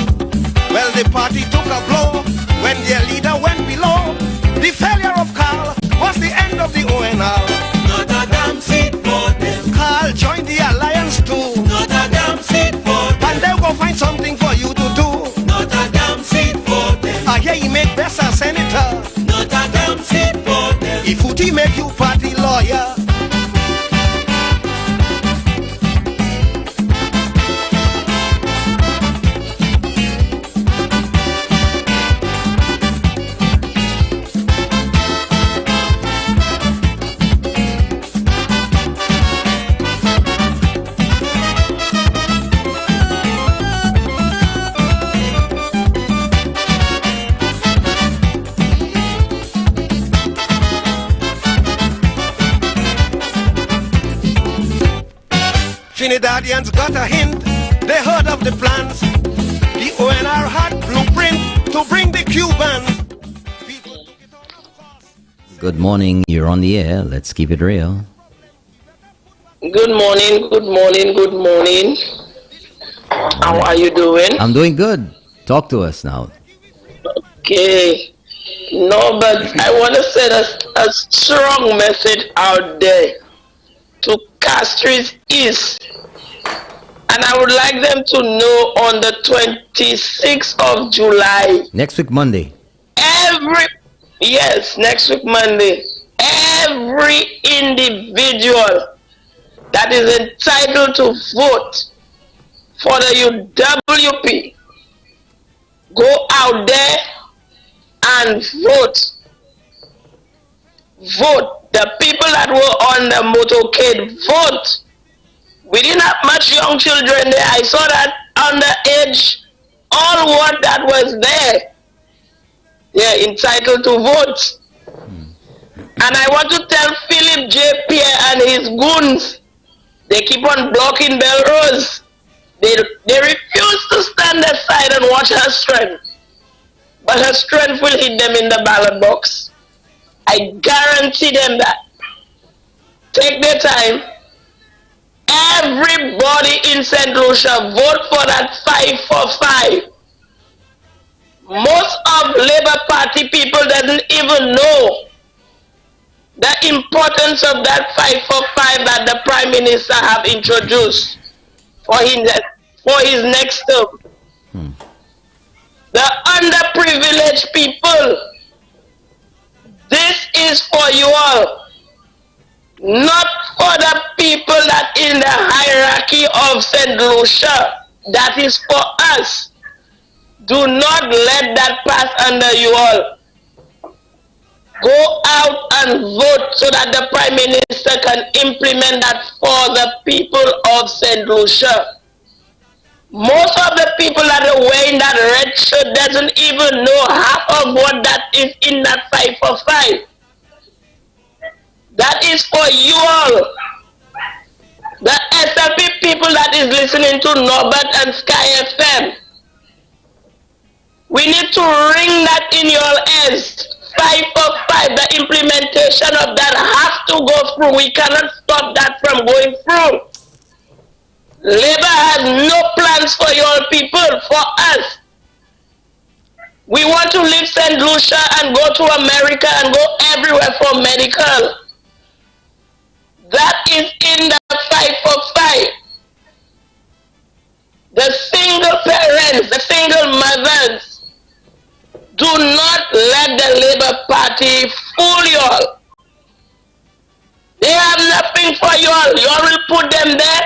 Well, the party took a blow when their leader went below. The failure of Carl was the end of the ONR. Not a damn seat for them. Carl joined the alliance too. Not a damn seat for them. And they'll go find something for you to do. Not a damn seat for them. I hear he make Bessa senator. Not a damn seat for them. If Footy make you party lawyer. Trinidadians got a hint, they heard of the plans. The ONR had blueprint to bring the Cubans. Good morning, you're on the air. Let's keep it real. Good morning, good morning, good morning. How are you doing? I'm doing good. Talk to us now. Okay. No, but I want to send a strong message out there to Castries East. And I would like them to know on the 26th of July. Next week, Monday. Next week, Monday. Every individual that is entitled to vote for the UWP, go out there and vote. Vote. The people that were on the motorcade, vote. We didn't have much young children there. I saw that underage, all what that was there. They're entitled to vote. And I want to tell Philip J. Pierre and his goons, they keep on blocking Belrose. They refuse to stand aside and watch her strength. But her strength will hit them in the ballot box. I guarantee them that. Take their time. Everybody in St. Lucia vote for that 5 for 5. Most of Labour Party people doesn't even know the importance of that 5 for 5 that the Prime Minister have introduced for his next term. The underprivileged people, this is for you all. Not for the people that in the hierarchy of St. Lucia. That is for us. Do not let that pass under you all. Go out and vote so that the Prime Minister can implement that for the people of St. Lucia. Most of the people that are wearing that red shirt doesn't even know half of what that is in that 5 for 5. That is for you all. The SLP people that is listening to Norbert and Sky FM. We need to ring that in your ears. 5 for 5, the implementation of that has to go through. We cannot stop that from going through. Labour has no plans for your people, for us. We want to leave St. Lucia and go to America and go everywhere for medical. That is in the 5 for 5. The single parents, the single mothers, do not let the Labour Party fool you all. They have nothing for you all. You all will put them there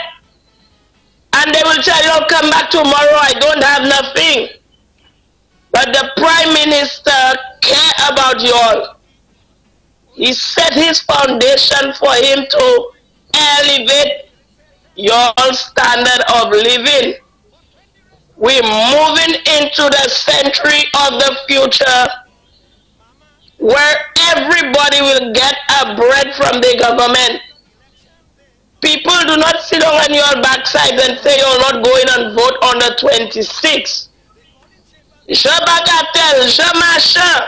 and they will tell you, I'll come back tomorrow, I don't have nothing. But the Prime Minister cares about you all. He set his foundation for him to elevate your standard of living. We're moving into the century of the future where everybody will get a bread from the government. People do not sit on your backside and say you're not going and vote on the 26th. Je bagatelle, je machin,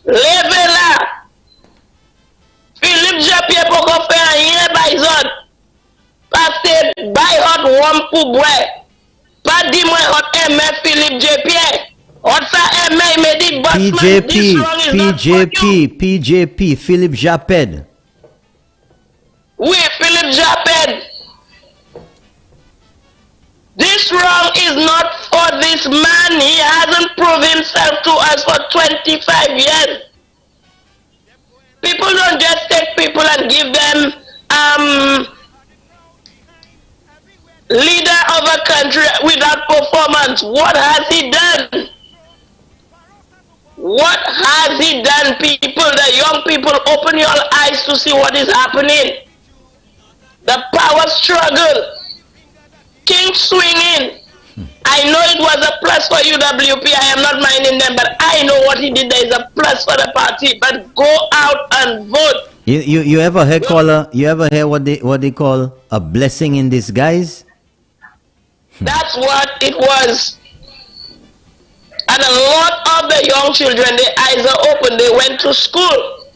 levez là. Philippe J. Pierre pour qu'on fait bay hot warm pou boy. Pas di moi hot aimé Philippe J. Pierre. Hot sa aimé me di bossman this wrong is not for you. PJP, Philippe Japed. Oui, Philippe Japed. This wrong is not for this man. He hasn't proved himself to us for 25 years. People don't just take people and give them leader of a country without performance. What has he done? What has he done, people? The young people, open your eyes to see what is happening. The power struggle. King swinging. I know it was a plus for UWP. I am not minding them, but I know what he did. There is a plus for the party. But go out and vote. You ever hear caller? You ever hear what they call a blessing in disguise? That's what it was. And a lot of the young children, their eyes are open. They went to school.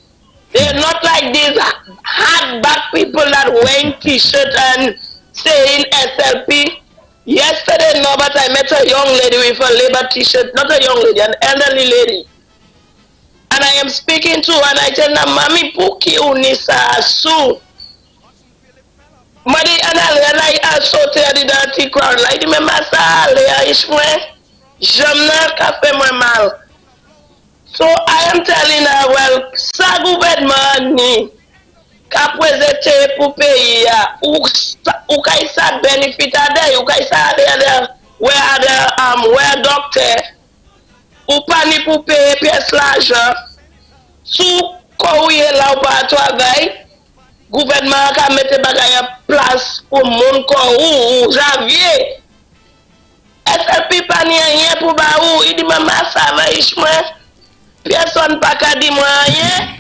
They're not like these hard-back people that wearing t-shirt and saying SLP. Yesterday, Norbert, I met a young lady with a Labour t-shirt. Not a young lady, an elderly lady. And I am speaking to her and I tell her, Mami Puki Unisa Su. Madi analyze asote a di dirty crowd. Like me masa le ishwe. Jamna kafe mwe mal. So I am telling her, well, sa gouvernement ni kapwezete pou peyi ya. Ou kay sa benefit ade, ou kay sa ade where doctor. Ou pani pou peye pièce l'argent. Sou kouye la ou pa travay. Gouvernement ka mette bagay en place pour moun kon ou janvier. SLP pa ni rien pour ba ou, il dit maman ça va ishman. Personne pa ka di moi rien.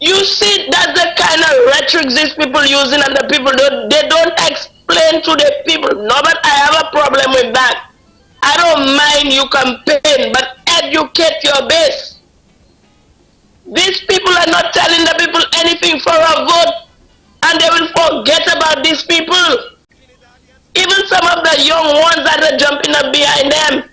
You see, that's the kind of rhetoric these people using, and the people they don't explain to the people. No, but I have a problem with that. I don't mind you campaign, but educate your base. These people are not telling the people anything for a vote, and they will forget about these people. Even some of the young ones that are jumping up behind them.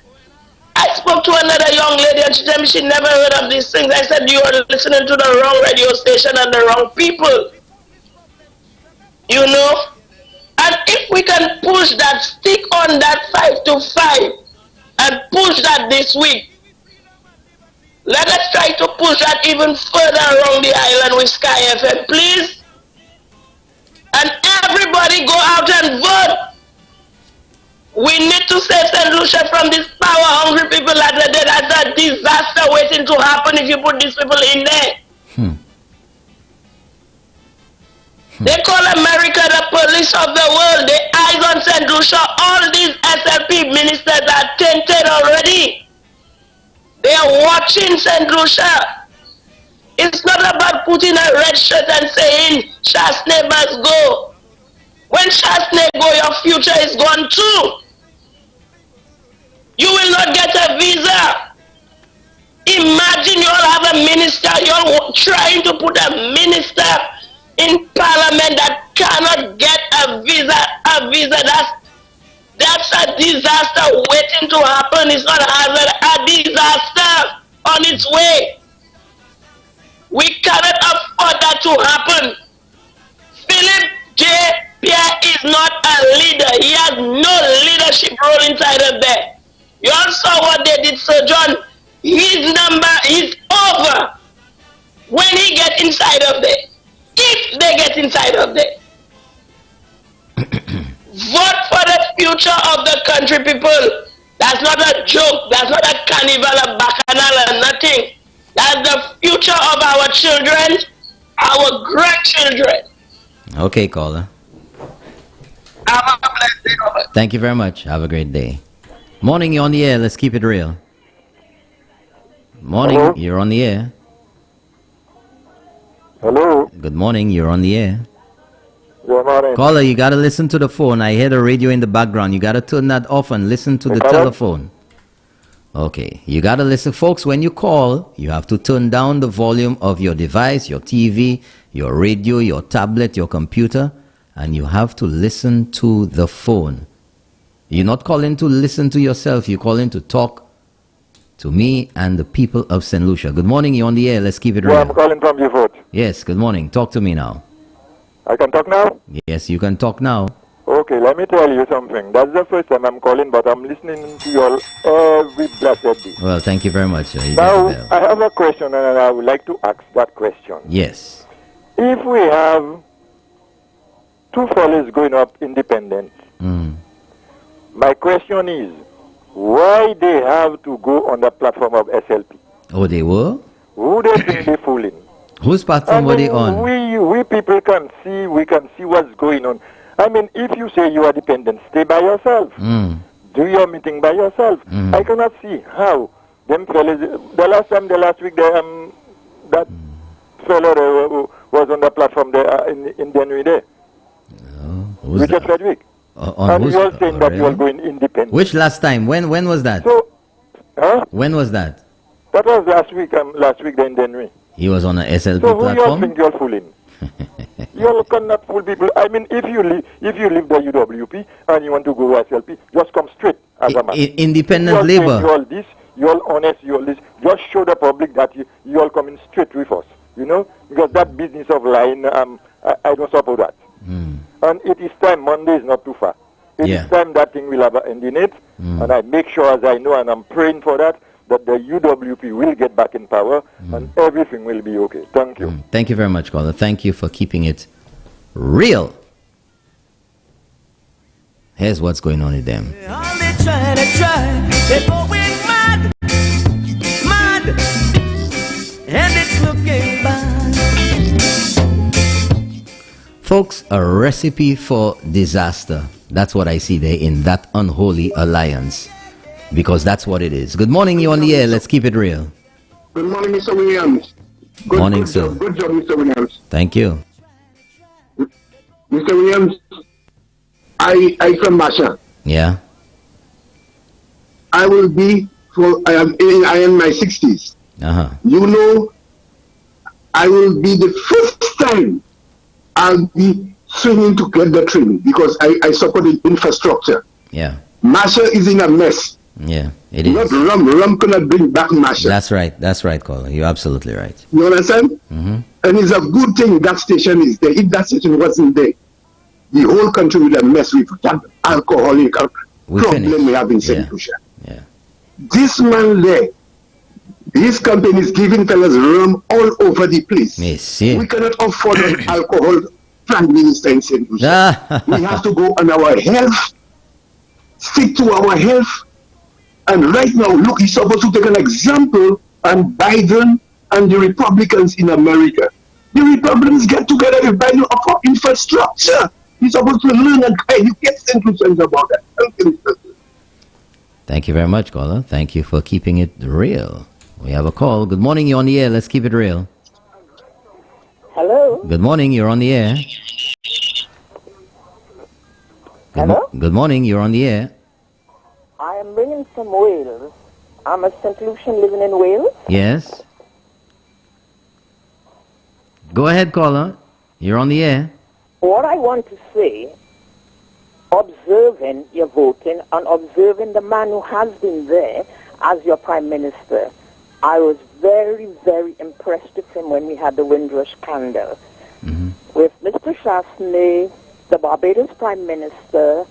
I spoke to another young lady and she told me she never heard of these things. I said, you are listening to the wrong radio station and the wrong people. You know? And if we can push that, stick on that 5 to 5 and push that this week. Let us try to push that even further around the island with Sky FM, please. And everybody go out and vote. We need to save St. Lucia from these power-hungry people that are there. That's a disaster waiting to happen if you put these people in there. They call America the police of the world. The eyes on St. Lucia. All these SLP ministers are tainted already. They are watching St. Lucia. It's not about putting a red shirt and saying, Shasne must go. When Shasne go, your future is gone too. You will not get a visa. Imagine you all have a minister, you're trying to put a minister in parliament that cannot get a visa. That's a disaster waiting to happen. It's not a disaster on its way. We cannot afford that to happen. Philip J. Pierre is not a leader. He has no leadership role inside of there. You all saw what they did, Sir John. His number is over when he gets inside of there. If they get inside of there. Vote for the future of the country, people. That's not a joke. That's not a carnival, a bacchanal, or nothing. That's the future of our children, our grandchildren. Okay, caller. Have a blessed day, Robert. Thank you very much. Have a great day. Morning, you're on the air. Let's keep it real. Morning, hello? You're on the air. Hello. Good morning, you're on the air. Good morning. Caller, you gotta listen to the phone. I hear the radio in the background. You gotta turn that off and listen to the telephone. Okay, you gotta listen. Folks, when you call, you have to turn down the volume of your device, your TV, your radio, your tablet, your computer, and you have to listen to the phone. You're not calling to listen to yourself. You're calling to talk to me and the people of St. Lucia. Good morning. You're on the air. Let's keep it real. Well, I'm calling from Beaufort. Yes, good morning. Talk to me now. I can talk now? Yes, you can talk now. Okay, let me tell you something. That's the first time I'm calling, but I'm listening to you all every blessed day. Well, thank you very much. Now, I have a question, and I would like to ask that question. Yes. If we have two fellas going up independent, my question is, why they have to go on the platform of SLP? Oh, they were? Who they think they fooling? Whose platform were they on? We people can see what's going on. I mean, if you say you are dependent, stay by yourself. Do your meeting by yourself. I cannot see how them fellas, the last week, that fellow was on the platform there in January there. Richard Frederick. And you are saying that you are going independent. Which last time? When was that? So, when was that? That was last week there in January. He was on a SLP so platform? So who you think you're fooling? You cannot fool people. I mean, if you leave the UWP and you want to go to SLP, just come straight as a man. Independent labor. You all this, you all honest, you all this. Just show the public that you all coming straight with us. You know, because that business of lying, I don't support that. And it is time. Monday is not too far. It is time that thing will have an end in it. And I make sure, as I know, and I'm praying for that the UWP will get back in power and everything will be okay. Thank you. Thank you very much, caller. Thank you for keeping it real. Here's what's going on with them. They're going mad, and it's looking bad. Folks, a recipe for disaster. That's what I see there in that unholy alliance. Because that's what it is. Good morning, you on the air. Let's keep it real. Good morning, Mr. Williams. Morning, sir. Good job, Mr. Williams. Thank you. Mr. Williams, I from Masha. Yeah. I am in my 60s. You know, I will be the first time I'll be swinging to get the train because I support the infrastructure. Yeah. Masha is in a mess. Yeah, it is. Not Rum cannot bring back Masha. That's right, caller. You're absolutely right. You understand? And it's a good thing that station is there. If that station wasn't there, the whole country would have messed with that alcoholic problem we have in St. Lucia. Yeah. This man there, his company is giving fellas rum all over the place. Yes, we cannot afford an alcohol prime minister in St. Lucia. We have to go on our health, stick to our health. And right now, look, he's supposed to take an example on Biden and the Republicans in America. The Republicans get together with Biden for infrastructure. He's supposed to learn and educate St. Lucians about that. Thank you very much, caller. Thank you for keeping it real. We have a call. Good morning, you're on the air. Let's keep it real. Hello? Good morning, you're on the air. Hello? Good morning, you're on the air. I am ringing from Wales. I'm a St. Lucian living in Wales. Yes. Go ahead, caller. You're on the air. What I want to say, observing your voting and observing the man who has been there as your Prime Minister, I was very, very impressed with him when we had the Windrush scandal. With Mr. Chasney, the Barbados Prime Minister,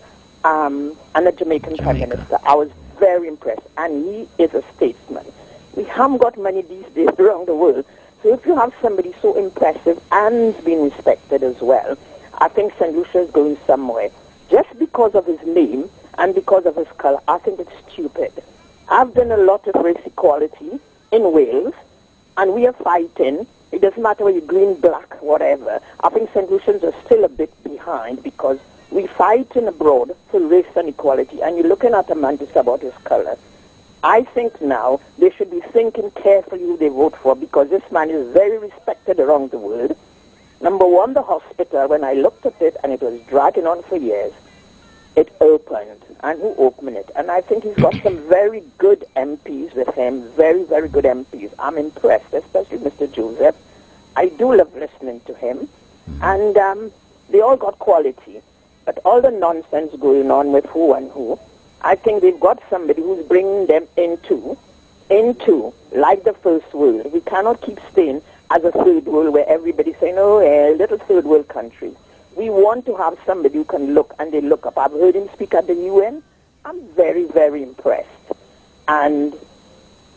and the Jamaican Prime Minister. I was very impressed. And he is a statesman. We haven't got many these days around the world. So if you have somebody so impressive and being respected as well, I think St. Lucia is going somewhere. Just because of his name and because of his color, I think it's stupid. I've done a lot of race equality in Wales, and we are fighting. It doesn't matter whether you're green, black, whatever. I think St. Lucians are still a bit behind because we fight in abroad for race and equality, and you're looking at a man just about his color. I think now they should be thinking carefully who they vote for because this man is very respected around the world. Number one, the hospital, when I looked at it and it was dragging on for years, it opened. And who opened it? And I think he's got some very good MPs with him, very, very good MPs. I'm impressed, especially Mr. Joseph. I do love listening to him. And They all got quality. But all the nonsense going on with who and who, I think they've got somebody who's bringing them into like the first world. We cannot keep staying as a third world where everybody's saying, oh, little third world country. We want to have somebody who can look, and they look up. I've heard him speak at the UN. I'm very, very impressed. And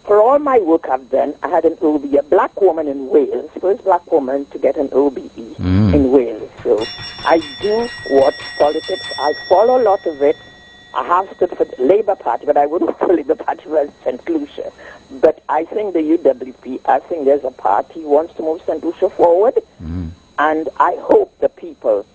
for all my work I've done, I had an OBE, a black woman in Wales, first black woman to get an OBE in Wales. So I do watch politics. I follow a lot of it. I have stood for the Labour Party, but I wouldn't call it the party for St. Lucia. But I think the UWP, I think there's a party who wants to move St. Lucia forward. And I hope the people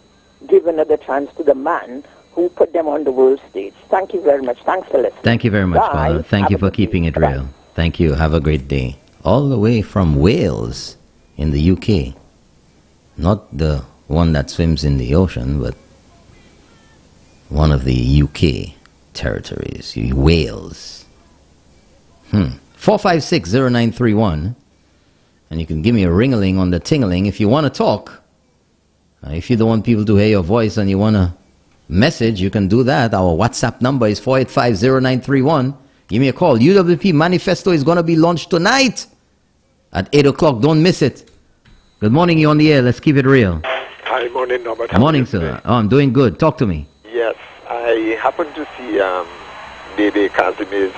give another chance to the man who put them on the world stage. Thank you very much. Thanks for listening. Thank you very much, Paula. Thank you for keeping it real. Thank you. Have a great day. All the way from Wales in the UK. Not the one that swims in the ocean, but one of the UK territories, Wales. 4560931. And you can give me a ring-a-ling on the ting-a-ling if you want to talk. If you don't want people to hear your voice and you want to message, you can do that. Our WhatsApp number is 4850931. Give me a call. UWP Manifesto is going to be launched tonight at 8 o'clock. Don't miss it. Good morning. You're on the air. Let's keep it real. Hi, morning, Norbert. Morning, sir. Oh, I'm doing good. Talk to me. Yes, I happened to see Dede Casimir's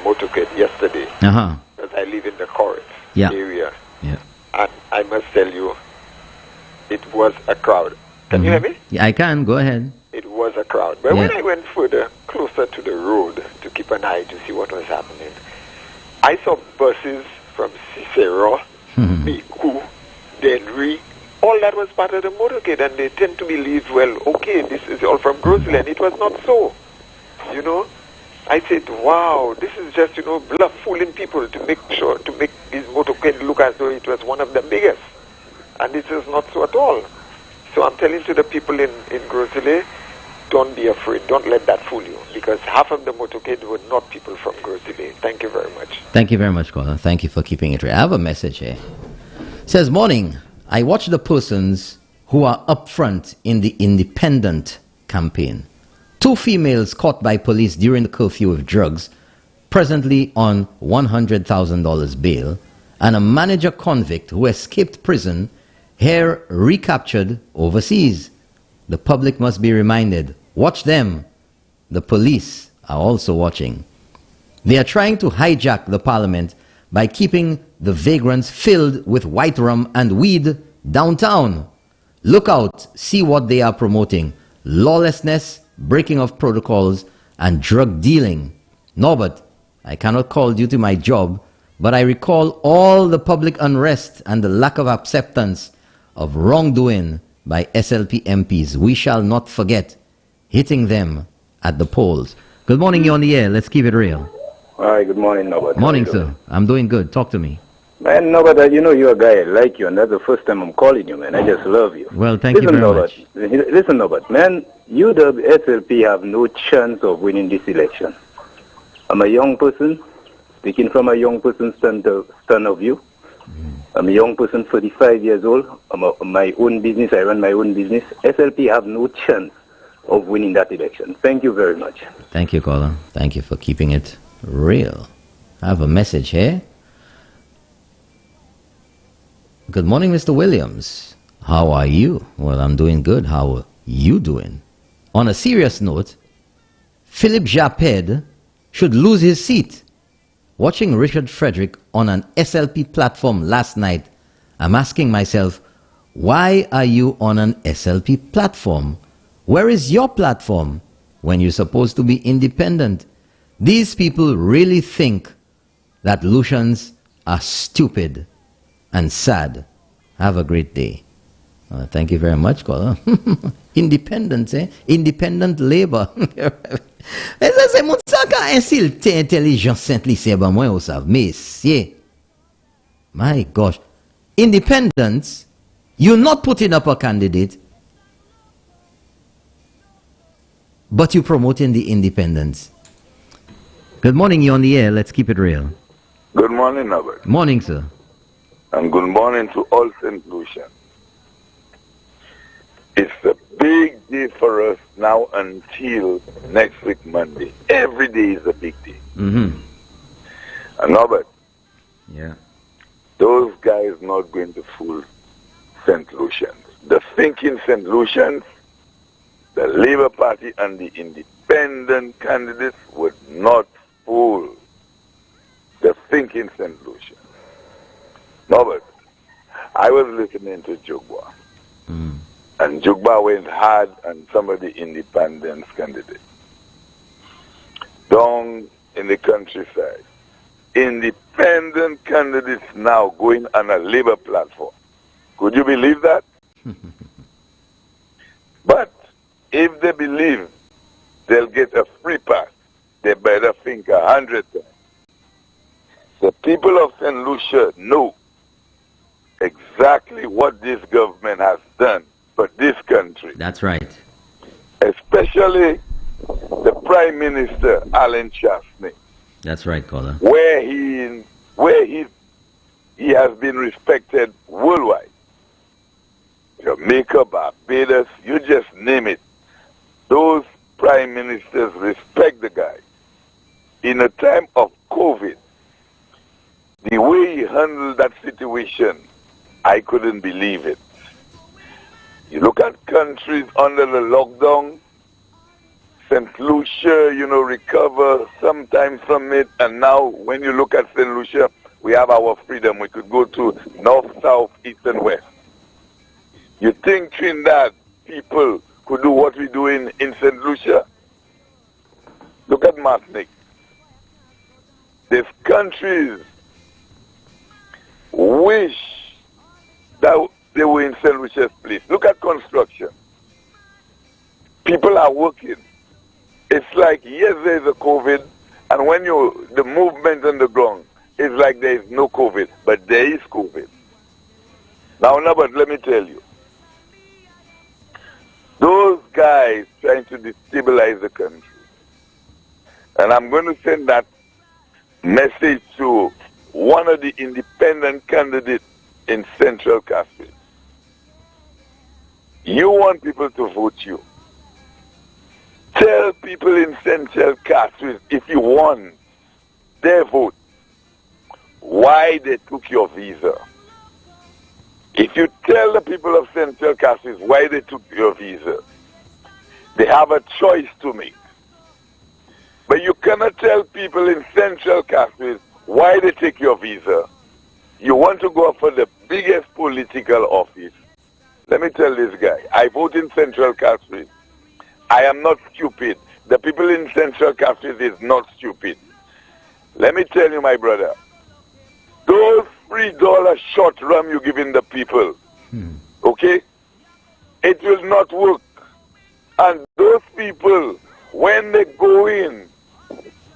motorcade yesterday. Because I live in the Court area. Yeah. And I must tell you, it was a crowd. Can you hear me? Yeah, I can. Go ahead. It was a crowd. But when I went further, closer to the road to keep an eye to see what was happening, I saw buses from Cicero, Miku, Denry, all that was part of the motorcade, and they tend to believe, well, okay, this is all from Grosley, and it was not so. You know? I said, wow, this is just, bluff fooling people to make this motorcade look as though it was one of the biggest. And this is not so at all. So I'm telling to the people in Grosley, don't be afraid. Don't let that fool you. Because half of the motorcade were not people from Grosley. Thank you very much. Thank you very much, caller. Thank you for keeping it real. I have a message here. It says, morning. I watch the persons who are up front in the independent campaign. 2 females caught by police during the curfew with drugs, presently on $100,000 bail, and a manager convict who escaped prison, here recaptured overseas. The public must be reminded, watch them. The police are also watching. They are trying to hijack the parliament by keeping the vagrants filled with white rum and weed downtown. Look out, see what they are promoting. Lawlessness, breaking of protocols, and drug dealing. Norbert, I cannot call due to my job, but I recall all the public unrest and the lack of acceptance of wrongdoing by SLP MPs. We shall not forget hitting them at the polls. Good morning, you're on the air. Let's keep it real. Hi, good morning, Norbert. Morning, sir. I'm doing good. Talk to me. Man, Norbert, you're a guy, I like you, and that's the first time I'm calling you, man. I just love you. Well, thank you very much. Listen, Norbert, man, you, the SLP, have no chance of winning this election. I'm a young person, speaking from a young person's stand of view. I'm a young person, 35 years old. My own business, I run my own business. SLP have no chance of winning that election. Thank you very much. Thank you, caller. Thank you for keeping it real. I have a message here. Good morning, Mr. Williams. How are you? Well, I'm doing good. How are you doing? On a serious note, Philip Japed should lose his seat. Watching Richard Frederick on an SLP platform last night, I'm asking myself, why are you on an SLP platform? Where is your platform when you're supposed to be independent? These people really think that Lucians are stupid and sad. Have a great day. Thank you very much, caller. Independence, eh? Independent labor. C'est mon ça qui a insulté intelligence Saint-Lycée, ben moi, vous savez, messieurs. My gosh. Independence, you're not putting up a candidate, but you're promoting the independence. Good morning, you're on the air. Let's keep it real. Good morning, Norbert. Morning, sir. And good morning to all St. Lucians. It's a big day for us now until next week, Monday. Every day is a big day. Mm-hmm. And Robert, yeah, those guys not going to fool St. Lucians. The thinking St. Lucians, the Labour Party and the independent candidates would not fool the thinking St. Lucians. Robert, I was listening to Jugba. And Jugba went hard on some of the independence candidates. Down in the countryside, independent candidates now going on a Labour platform. Could you believe that? But if they believe they'll get a free pass, they better think 100 times. The people of St. Lucia know exactly what this government has done for this country. That's right. Especially the Prime Minister, Alan Chastanet. That's right, caller. Where he has been respected worldwide. Jamaica, Barbados, you just name it. Those prime ministers respect the guy. In a time of COVID, the way he handled that situation, I couldn't believe it. You look at countries under the lockdown, St. Lucia, recover sometimes from it. And now when you look at St. Lucia, we have our freedom. We could go to north, south, east, and west. You think Trinidad people could do what we do in St. Lucia? Look at Martinique. These countries wish that they were in St. Lucia's place. Look at construction. People are working. It's like, yes, there's a COVID, and when the movement on the ground, it's like there is no COVID, but there is COVID. Now, but let me tell you, those guys trying to destabilize the country, and I'm going to send that message to one of the independent candidates in Central Castle. You want people to vote you. Tell people in Central Castle, if you want their vote, why they took your visa. If you tell the people of Central Castle why they took your visa, they have a choice to make. But you cannot tell people in Central Castle why they take your visa. You want to go for the biggest political office. Let me tell this guy, I vote in Central Castle. I am not stupid. The people in Central Castle is not stupid. Let me tell you, my brother, those $3 short rum you're giving the people, okay, it will not work. And those people, when they go in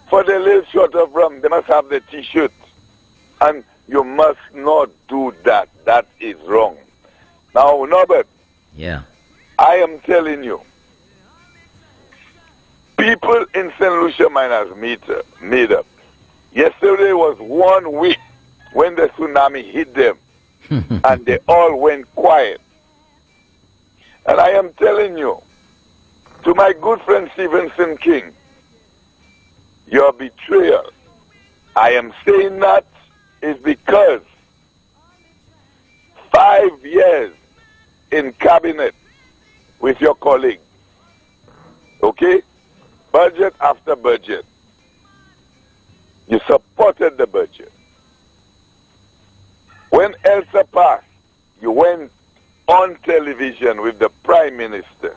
for the little shot of rum, they must have the T-shirt. And you must not do that. That is wrong. Now, Norbert, yeah, I am telling you, people in St. Lucia mind has made up. Yesterday was 1 week when the tsunami hit them, and they all went quiet. And I am telling you, to my good friend Stephenson King, your betrayal, I am saying that is because 5 years in cabinet with your colleague, okay, budget after budget, you supported the budget. When Elsa passed, you went on television with the Prime Minister.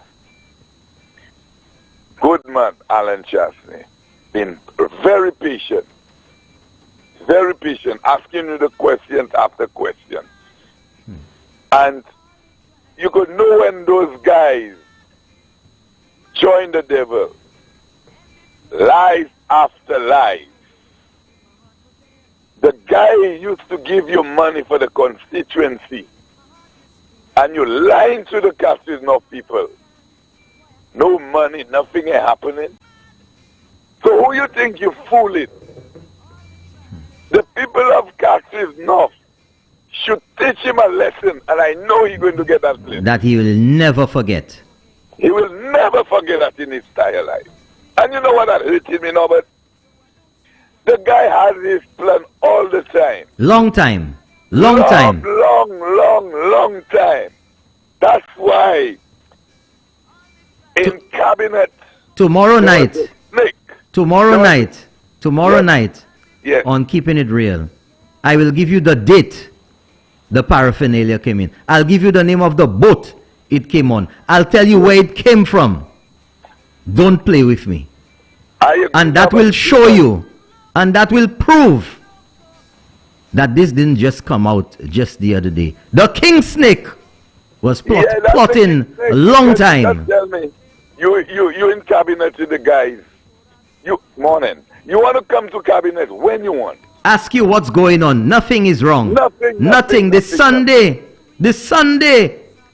Good man, Alan Chastanet, been very patient, asking you the questions after question. And you could know when those guys joined the devil, lies after lies. The guy used to give you money for the constituency, and you lying to the Castle North people. No money, nothing is happening. So who you think you fooling? The people of Castle North should think teach him a lesson, and I know he's going to get that lesson. That he will never forget. He will never forget that in his entire life. And you know what that hurt him, but the guy had this plan all the time. Long time. Long time. That's why in cabinet tomorrow night. Yes. On Keeping It Real, I will give you the date the paraphernalia came in. I'll give you the name of the boat it came on. I'll tell you where it came from. Don't play with me. And that will show you, and that will prove that this didn't just come out just the other day. The king snake was plotting a long time. Just tell me, you in cabinet with the guys. Morning. You want to come to cabinet when you want. Ask you what's going on. Nothing is wrong. Nothing. This Sunday,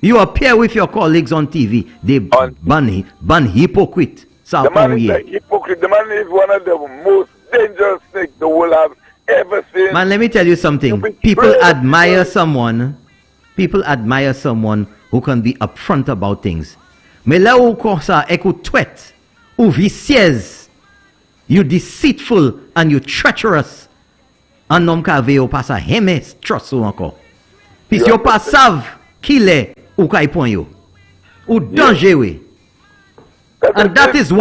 you appear with your colleagues on TV. They ban hypocrite. The man is a hypocrite. The man is one of the most dangerous snakes the world has ever seen. Man, let me tell you something. People admire someone who can be upfront about things. Mais là où ça écoute tweet, ou vicieuse, you deceitful and you treacherous. Un homme qui avait au pas ça aimer trust ou encore. Puis yo pas savent qui est ou kai point yo. Ou danger oui. And that is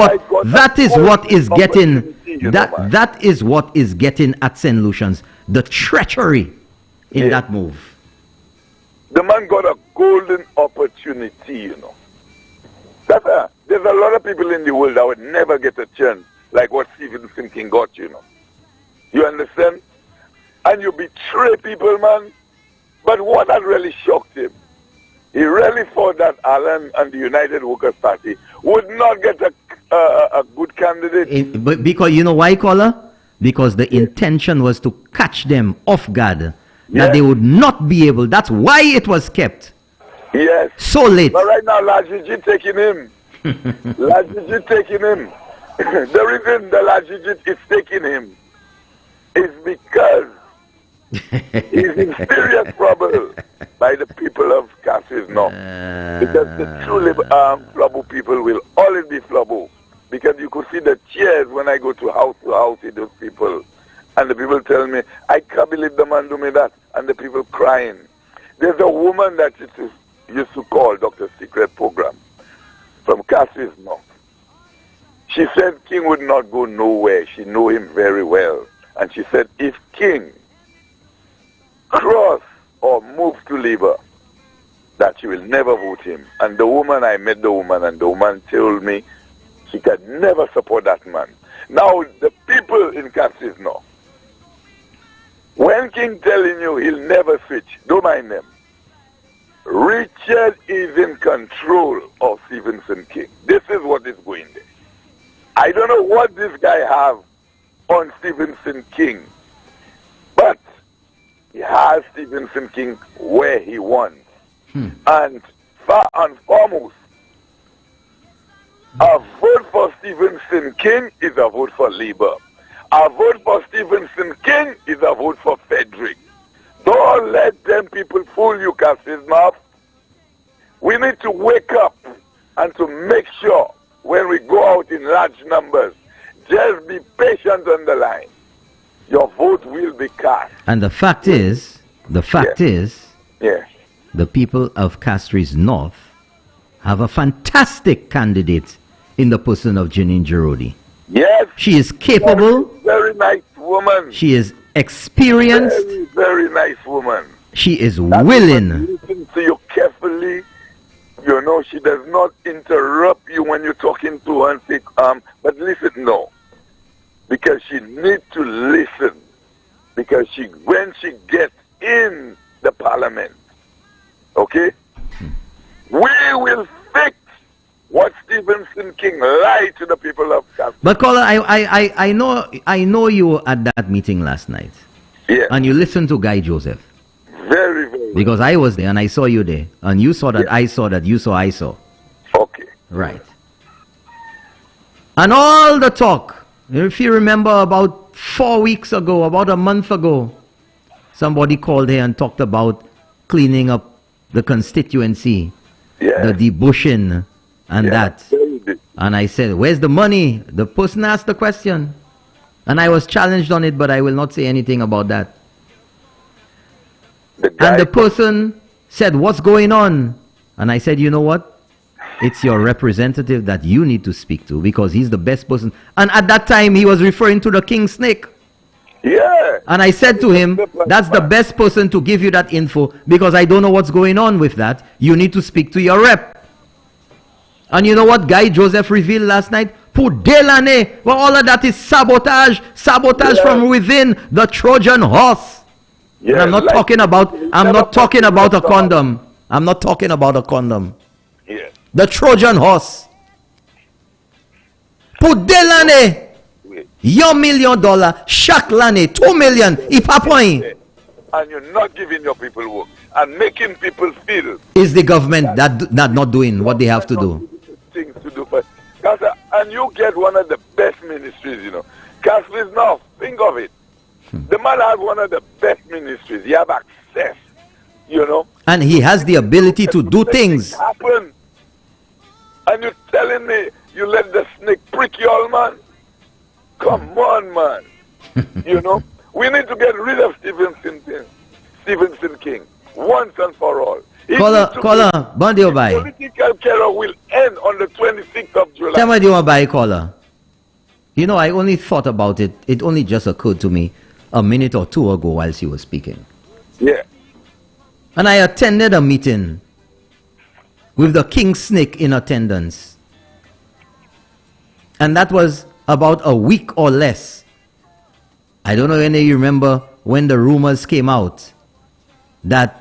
what is getting at St. Lucian's, the treachery in that move. The man got a golden opportunity, There's a lot of people in the world that would never get a chance like what Stephen King got, You understand? And you betray people, man. But what had really shocked him, he really thought that Alan and the United Workers' Party would not get a good candidate. But because you know why, caller? Because the intention was to catch them off guard. That they would not be able. That's why it was kept. Yes. So late. But right now, Lajiji taking him. The reason the Lajiji is taking him is because he's in serious trouble by the people of Castries North. Because the true Flabo people will always be Flabo. Because you could see the cheers when I go to house with those people. And the people tell me, I can't believe the man do me that. And the people crying. There's a woman that used to call Dr. Secret Program from Castries North. She said King would not go nowhere. She knew him very well. And she said, if King cross or move to Labour, that she will never vote him. And I met the woman, and the woman told me she could never support that man. Now, the people in Castries North, when King telling you he'll never switch, don't mind them. Richard is in control of Stephenson King. This is what is going there. I don't know what this guy have on Stephenson King, but he has Stephenson King where he wants. And far and foremost, a vote for Stephenson King is a vote for Labour. A vote for Stephenson King is a vote for Frederick. Don't let them people fool you, Castries North. We need to wake up and to make sure when we go out in large numbers, just be patient on the line. Your vote will be cast. And the fact is, the people of Castries North have a fantastic candidate in the person of Janine Girodi. Yes. She is capable. Very nice woman. She is experienced. Very, very nice woman. She is willing. Listen to you carefully. She does not interrupt you when you're talking to her and say, but listen, no. Because she needs to listen. Because when she gets in the parliament, okay, we will fix what Stephenson King lied to the people of Castries. But caller, I know you were at that meeting last night. Yeah. And you listened to Guy Joseph. Very, very. Because I was there and I saw you there. And you saw that, I saw that, you saw, I saw. Okay. Right. And all the talk, if you remember about 4 weeks ago, about a month ago, somebody called here and talked about cleaning up the constituency, the debushing and that. And I said, where's the money? The person asked the question. And I was challenged on it, but I will not say anything about that. And the person said, what's going on? And I said, you know what? It's your representative that you need to speak to, because he's the best person. And at that time, he was referring to the king snake. Yeah. And I said to him, that's the best person to give you that info, because I don't know what's going on with that. You need to speak to your rep. And you know what Guy Joseph revealed last night? Put Delane. Well, all of that is sabotage. Sabotage from within the Trojan horse. And I'm not talking about a condom. I'm not talking about a condom. Yeah. The Trojan horse. Put Delane. $1 million. Shaq Lane. 2 million. Ipapoin. And you're not giving your people work and making people feel. Is the government that not doing what they have to do? Things to do, but and you get one of the best ministries, you know. Castries North, think of it. The man has one of the best ministries. He have access, you know. And he has the ability to do things. Happen. And you're telling me you let the snake prick you all, man? Come on, man. You know, we need to get rid of Stephenson King once and for all. Caller, Bondi Obai. Political terror will end on the 26th of July. Tell me, do you want to buy caller? You know, I only thought about it. It only just occurred to me a minute or two ago while she was speaking. Yeah. And I attended a meeting with the king snake in attendance. And that was about a week or less. I don't know if any of you remember when the rumors came out that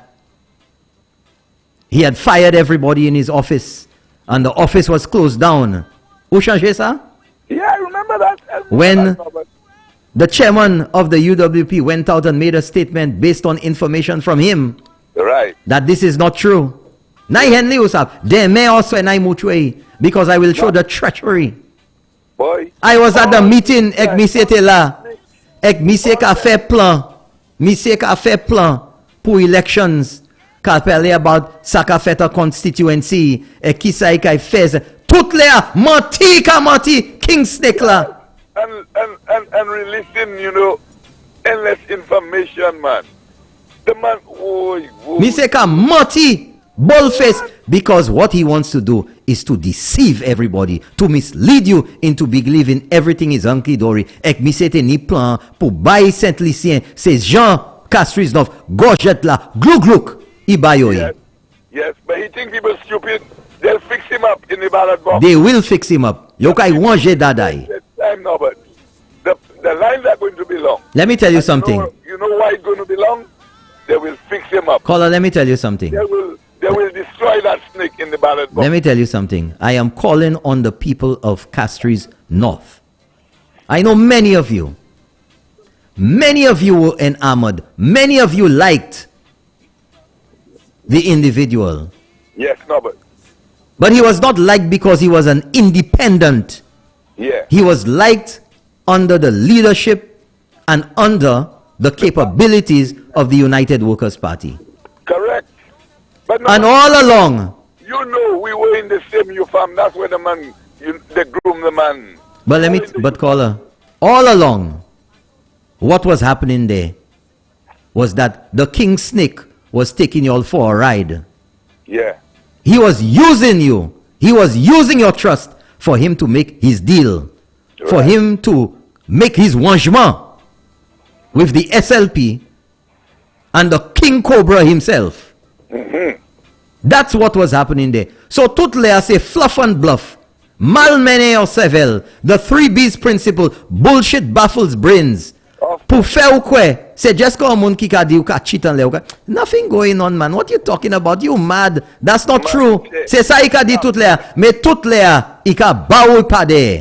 he had fired everybody in his office and the office was closed down. Usha, yeah, I remember that. When the chairman of the UWP went out and made a statement based on information from him. Right. That this is not true. They may also because I will show the treachery. Boy. I was at the meeting ek mise ka fait plan pour elections. Parler about Sakafeta constituency et qui ça y fait toutes les menti king snake là and releasing, you know, endless information, man. The man Mise ka menti bullface, because what he wants to do is to deceive everybody, to mislead you into believing everything is hunky dory. Ek mise te ni plan pour bailler Saint-Lucien, c'est Jean Castries North gorget là glou Yes, but he thinks people stupid. They'll fix him up in the ballot box. They will fix him up. Yokai wanje dadai. Time now, but the lines are going to be long. Let me tell you something. You know why it's going to be long? They will fix him up. Caller, let me tell you something. They will destroy that snake in the ballot box. Let me tell you something. I am calling on the people of Castries North. I know many of you were enamored. Many of you liked the individual. Yes, Norbert. But he was not liked because he was an independent. Yeah. He was liked under the leadership and under the capabilities of the United Workers' Party. Correct. But no, and all along. You know, we were in the same uniform. That's where the man, they groomed the man. But caller, all along, what was happening there was that the king snake was taking you all for a ride. Yeah. He was using you. He was using your trust for him to make his deal. Right. For him to make his wangement with the SLP and the King Cobra himself. Mm-hmm. That's what was happening there. So tout le say fluff and bluff. Malmené or sevel. The 3B's principle. Bullshit baffles brains. Pour faire ou quoi? C'est just comme un qui a dit ou ka cheat en le. Nothing going on, man. What you talking about? You mad? That's not true. C'est ça il a dit tout le. Mais tout le il a ba ou pas de.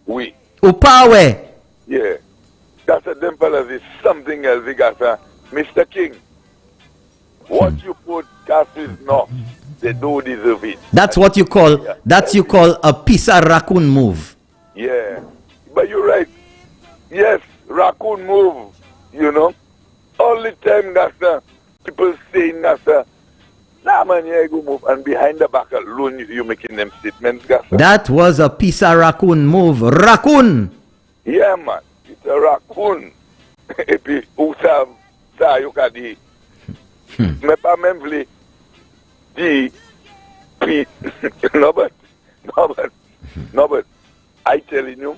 Oui. Ou pas ouais. Yeah. That's a dimple as is something else. Mr. King, what you put Castries North, they don't deserve it. That's what you call you call a pisa raccoon move. Yeah. But you're right. Yes. Raccoon move, you know. Only time that people saying that, nah man, you go move, and behind the back alone, you making them statements, Gasa. That was a piece of raccoon move. Raccoon! Yeah, man. It's a raccoon. Et puis, où ça, you can dire. Mais pas même vle dire, puis, no, but, I telling you,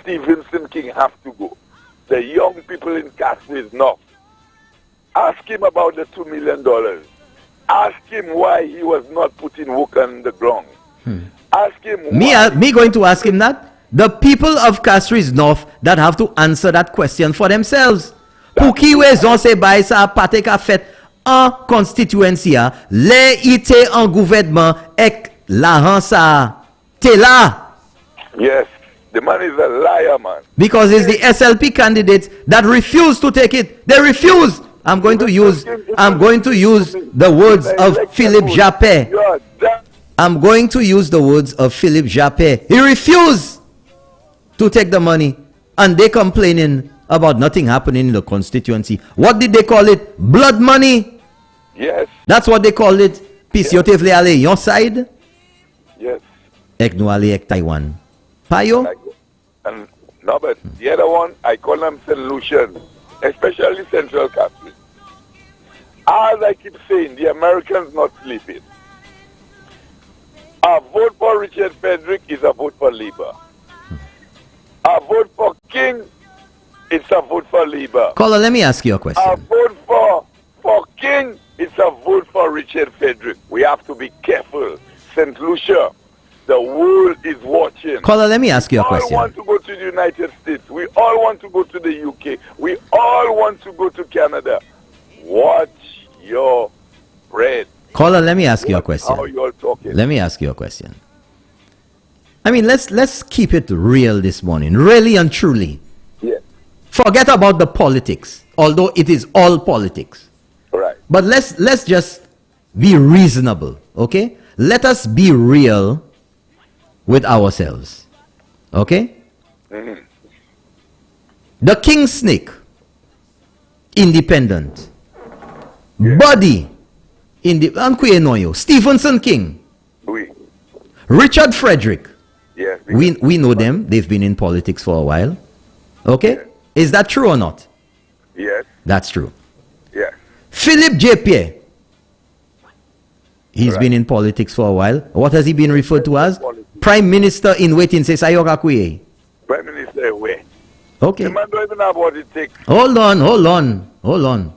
Stevenson King have to go. The young people in Castries North, ask him about the $2 million. Ask him why he was not putting work on the ground. Ask him why. Me going to ask him that? The people of Castries North that have to answer that question for themselves. Pour qui raison c'est bail ça pate qu'a fait en constituency les ité en gouvernement ek l'argent ça t'es là. Yes, the man is a liar, man. Because it's the SLP candidates that refuse to take it. They refuse. I'm going to use the words of Philippe Japet. I'm going to use the words of Philippe Japet. He refused to take the money, and they complaining about nothing happening in the constituency. What did they call it? Blood money. Yes. That's what they called it. Peace, you te vle ale yon side? Yes. Ek nou ale ek Taiwan. Payo? And no, but the other one, I call them St. Lucian, especially Central Castries. As I keep saying, the Americans not sleeping. A vote for Richard Frederick is a vote for Labour. A vote for King, it's a vote for Labour. Caller, let me ask you a question. A vote for King, it's a vote for Richard Frederick. We have to be careful. St. Lucia, the world is watching. Caller, let me ask you a question. We all want to go to the United States. We all want to go to the UK. We all want to go to Canada. Watch your bread. Caller, let me ask you a question. How you all talking? Let me ask you a question. I mean, let's keep it real this morning, really and truly. Yeah. Forget about the politics, although it is all politics. Right. But let's just be reasonable, okay? Let us be real with ourselves, okay? Mm-hmm. The King Snake, independent. Body, Stephenson King. Oui. Richard Frederick. Yes. We know them. They've been in politics for a while. Okay? Yes. Is that true or not? Yes. That's true. Yes. Philippe Japet. He's been in politics for a while. What has he been referred to as? Prime Minister in waiting, says Sayoka Kuye. Prime Minister away. Okay. The man don't even know what it takes. Hold on.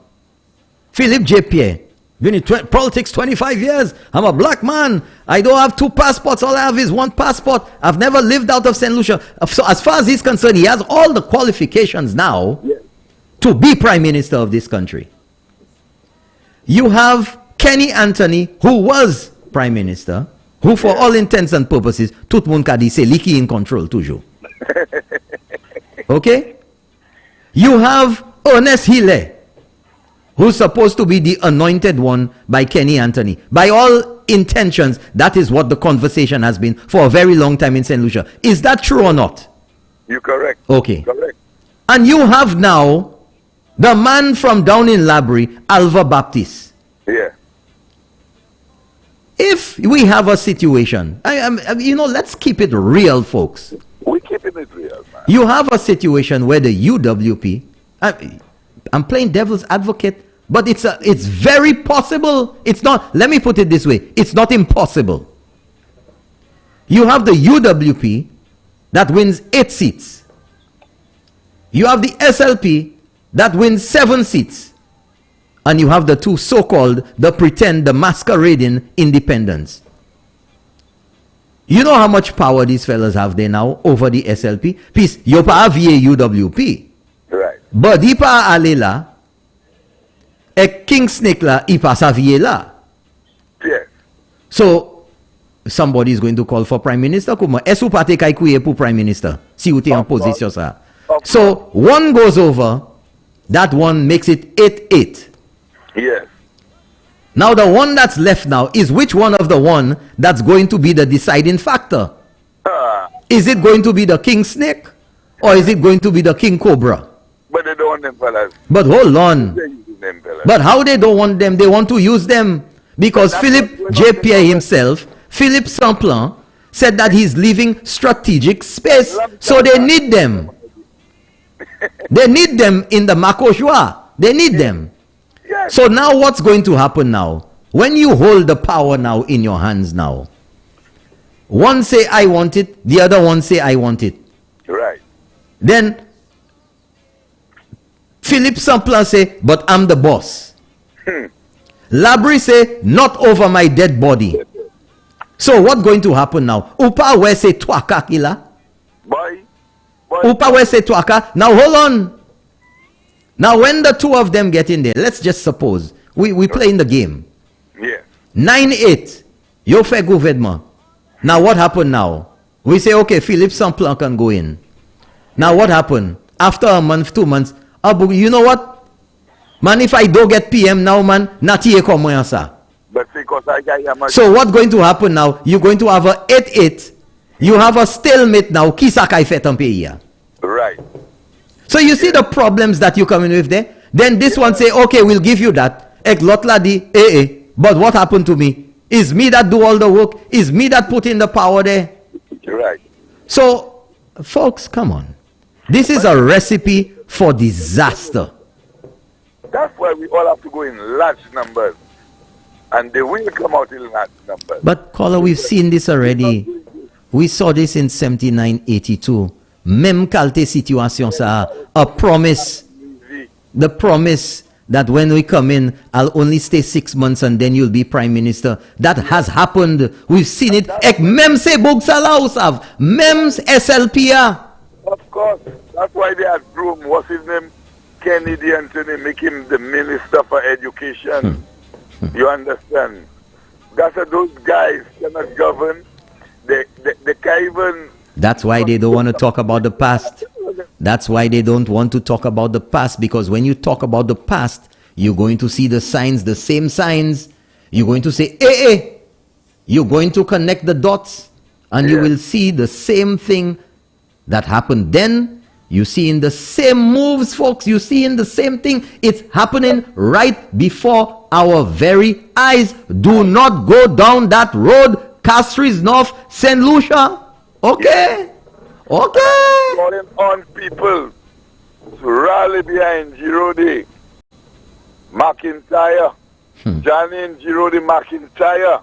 Philippe Japet. Been in politics 25 years. I'm a black man. I don't have 2 passports. All I have is 1 passport. I've never lived out of St. Lucia. So as far as he's concerned, he has all the qualifications now to be Prime Minister of this country. You have Kenny Anthony, who was Prime Minister, who for all intents and purposes, tout moun ka di se li ki in control toujours. Okay? You have Ernest Hille, who's supposed to be the anointed one by Kenny Anthony. By all intentions, that is what the conversation has been for a very long time in St. Lucia. Is that true or not? You're correct. Okay. Correct. And you have now the man from down in Labrie, Alva Baptiste. Yeah. If we have a situation, let's keep it real, folks. We're keeping it real, man. You have a situation where the UWP, I'm playing devil's advocate, but it's very possible. It's not, let me put it this way, it's not impossible. You have the UWP that wins 8 seats. You have the SLP that wins 7 seats. And you have the 2 so-called, the masquerading independents. You know how much power these fellas have there now over the SLP? Peace, you have UWP. Right. But ipa alela, a King Snake la, ipa saviye la. Yes. So, somebody is going to call for Prime Minister. Kuma, esu pate kai kuye pour Prime Minister. Si ou te en position sa. So, one goes over, that one makes it 8-8. Yes. Now the one that's left now is which one of the one that's going to be the deciding factor? Is it going to be the King Snake or is it going to be the King Cobra? But they don't want them fellas. But hold on. want them, fella. But how they don't want them? They want to use them. Because Philippe J. Pierre himself, Philippe Samplan, said that he's leaving strategic space. So they need them. They need them in the Makoshwa. They need them. Yes. So now what's going to happen now? When you hold the power now in your hands now, one say I want it, the other one say I want it. Right. Then Philippe Samplan say, but I'm the boss. Labri say, not over my dead body. So what's going to happen now? Upa we say twaka kila. Boy. Upa we say twaka. Now hold on. Now when the two of them get in there, let's just suppose we play in the game. Yeah. 9-8. Yo fait gouvernement. Now what happened now? We say, okay, Philippe Samplan can go in. Now what happened? After a month, 2 months, you know what? Man, if I don't get PM now, man, nati come sa. But because I got So what's going to happen now? You're going to have a 8-8. You have a stalemate now. Kisa kai fait un pays. Right. So you see the problems that you come in with there? Then this one say, okay, we'll give you that. Ek lot la di, but what happened to me? Is me that do all the work? Is me that put in the power there? Right. So, folks, come on. This is a recipe for disaster. That's why we all have to go in large numbers. And they will come out in large numbers. But, caller, we've seen this already. We saw this in 79-82. Même kalte situation sa, a promise. The promise that when we come in, I'll only stay 6 months and then you'll be prime minister. That has happened. We've seen it. Ek mem se bog sala usav. Mems SLPA. Of course. That's why they had groom, what's his name? Kennedy Anthony, make him the minister for education. You understand? That's why those guys cannot govern. They can't even... That's why they don't want to talk about the past. That's why they don't want to talk about the past, because when you talk about the past, you're going to see the signs, the same signs. You're going to say, You're going to connect the dots, and you will see the same thing that happened then. You see in the same moves, folks. You see in the same thing. It's happening right before our very eyes. Do not go down that road, Castries North, St. Lucia. Okay? Okay. Calling on people to rally behind Girodi McIntyre. Johnny and Girodi McIntyre.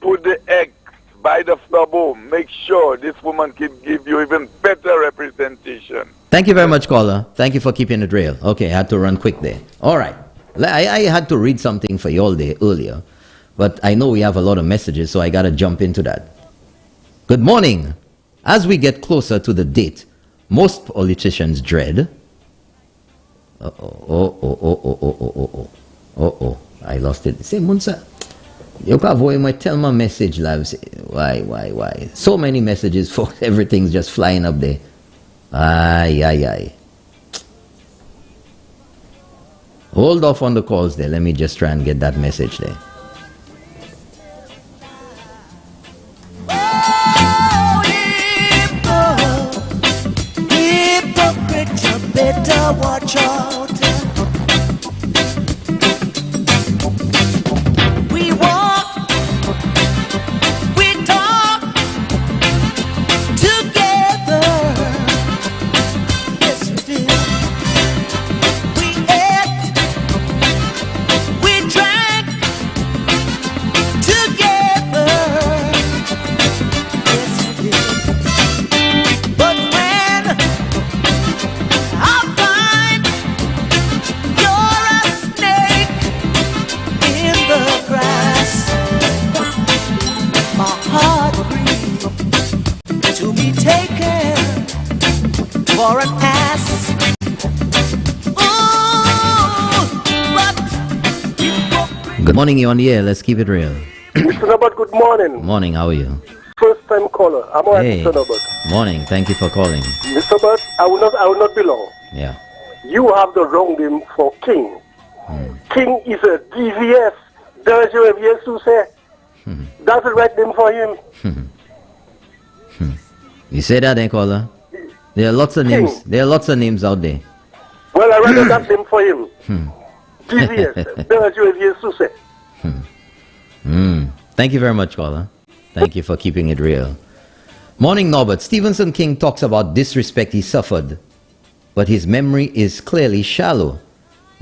Put the eggs by the flabo. Make sure this woman can give you even better representation. Thank you very much, caller. Thank you for keeping it real. Okay, I had to run quick there. All right. I had to read something for you all day earlier, but I know we have a lot of messages, so I got to jump into that. Good morning. As we get closer to the date, most politicians dread. I lost it. Say, Munsa, you can tell my message, lives. Why? So many messages, folks. Everything's just flying up there. Aye. Hold off on the calls there. Let me just try and get that message there. Better watch out. We walk, we talk together. Yes, we did. We ate, we drank together. Yes, we did. But when I find you're a snake in the grass, my heart grieves to be taken for an ass. Good morning, you're on the air. Let's keep it real. Mr. Norbert, good morning. Morning, how are you? First time caller. I'm alright, Hey. Mr. Norbert. Morning, thank you for calling. Mr. Norbert, I will not be long. Yeah. You have the wrong name for King. King is a DVS. There's your VS to say. That's the right name for him. You say that, caller? There are lots of names. There are lots of names out there. Well, I rather that name for him. DVS, Deja Suse. Thank you very much, caller. Thank you for keeping it real. Morning, Norbert. Stephenson King talks about disrespect he suffered, but his memory is clearly shallow.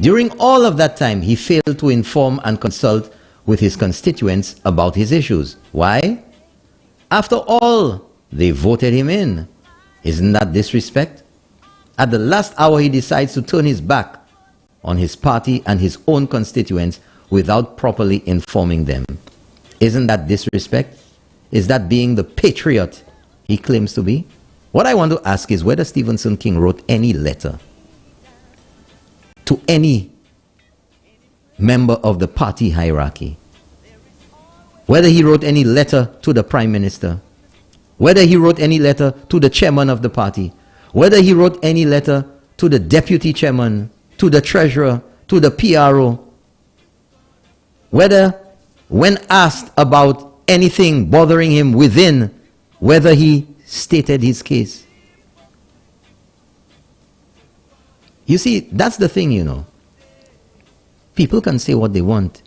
During all of that time, he failed to inform and consult with his constituents about his issues. Why? After all, they voted him in. Isn't that disrespect? At the last hour, he decides to turn his back on his party and his own constituents without properly informing them. Isn't that disrespect? Is that being the patriot he claims to be? What I want to ask is whether Stephenson King wrote any letter to any member of the party hierarchy. Whether he wrote any letter to the Prime Minister. Whether he wrote any letter to the chairman of the party. Whether he wrote any letter to the deputy chairman, to the treasurer, to the PRO. Whether, when asked about anything bothering him within, whether he stated his case. You see, that's the thing, you know. People can say what they want.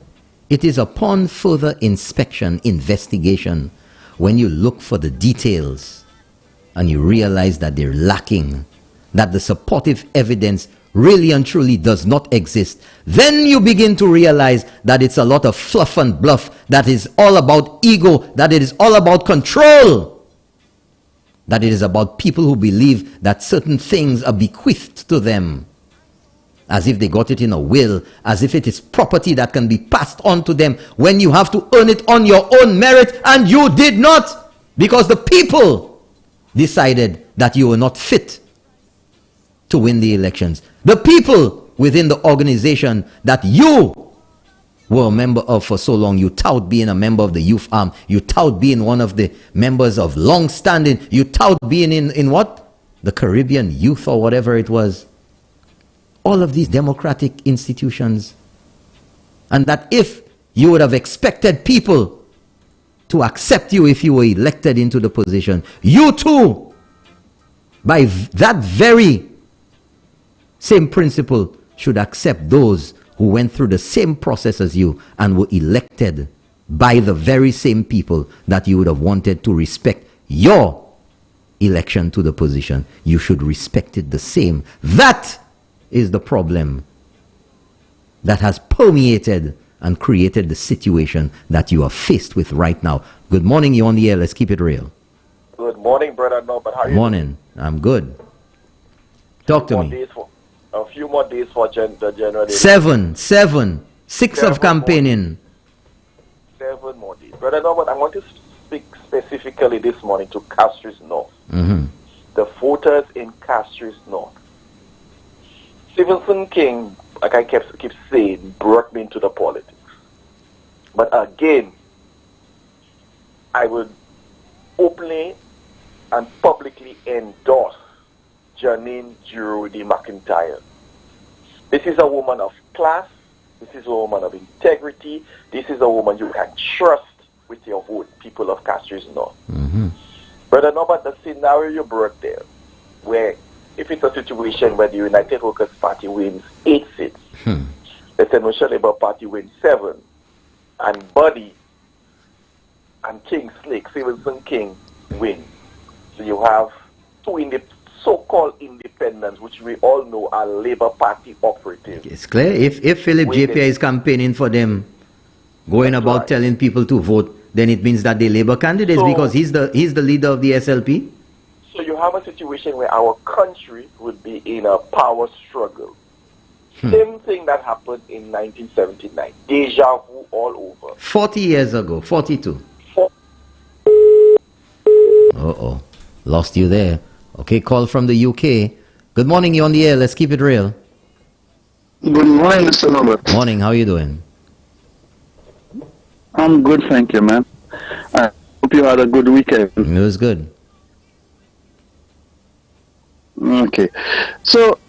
It is upon further inspection, investigation, when you look for the details and you realize that they're lacking, that the supportive evidence really and truly does not exist, then you begin to realize that it's a lot of fluff and bluff, that is all about ego, that it is all about control, that it is about people who believe that certain things are bequeathed to them, as if they got it in a will, as if it is property that can be passed on to them when you have to earn it on your own merit, and you did not, because the people decided that you were not fit to win the elections. The people within the organization that you were a member of for so long, you tout being a member of the youth arm, you tout being one of the members of long standing, you tout being in what? The Caribbean Youth or whatever it was. All of these democratic institutions. And that if you would have expected people to accept you if you were elected into the position, you too, by that very same principle, should accept those who went through the same process as you and were elected by the very same people that you would have wanted to respect your election to the position. You should respect it the same. That is the problem that has permeated and created the situation that you are faced with right now. Good morning, you're on the air. Let's keep it real. Good morning, Brother Norbert. How are you? Morning. I'm good. Talk to me. A few more days for the general election. 6 of campaigning. 7 more days. Brother Norbert, I want to speak specifically this morning to Castries North. The voters in Castries North. Stephenson King, like I keep saying, brought me into the politics. But again, I would openly and publicly endorse Janine Giroudi McIntyre. This is a woman of class. This is a woman of integrity. This is a woman you can trust with your vote, people of Castries North. Brother Norbert, the scenario you brought there, where if it's a situation where the United Workers' Party wins 8 seats, the Senatorial Labour Party wins 7, and Buddy and King Slick, Stephenson King, win. So you have 2 so-called independents, which we all know are Labour Party operatives. It's clear. If Philip JPA is campaigning for them, going about telling people to vote, then it means that they're Labour candidates, because he's the leader of the SLP. So you have a situation where our country would be in a power struggle. Same thing that happened in 1979. Deja vu all over. 40 years ago. 42. Uh-oh. Lost you there. Okay, call from the UK. Good morning, you're on the air. Let's keep it real. Good morning, Mr. Norbert. Morning, how are you doing? I'm good, thank you, man. I hope you had a good weekend. It was good. Okay. So,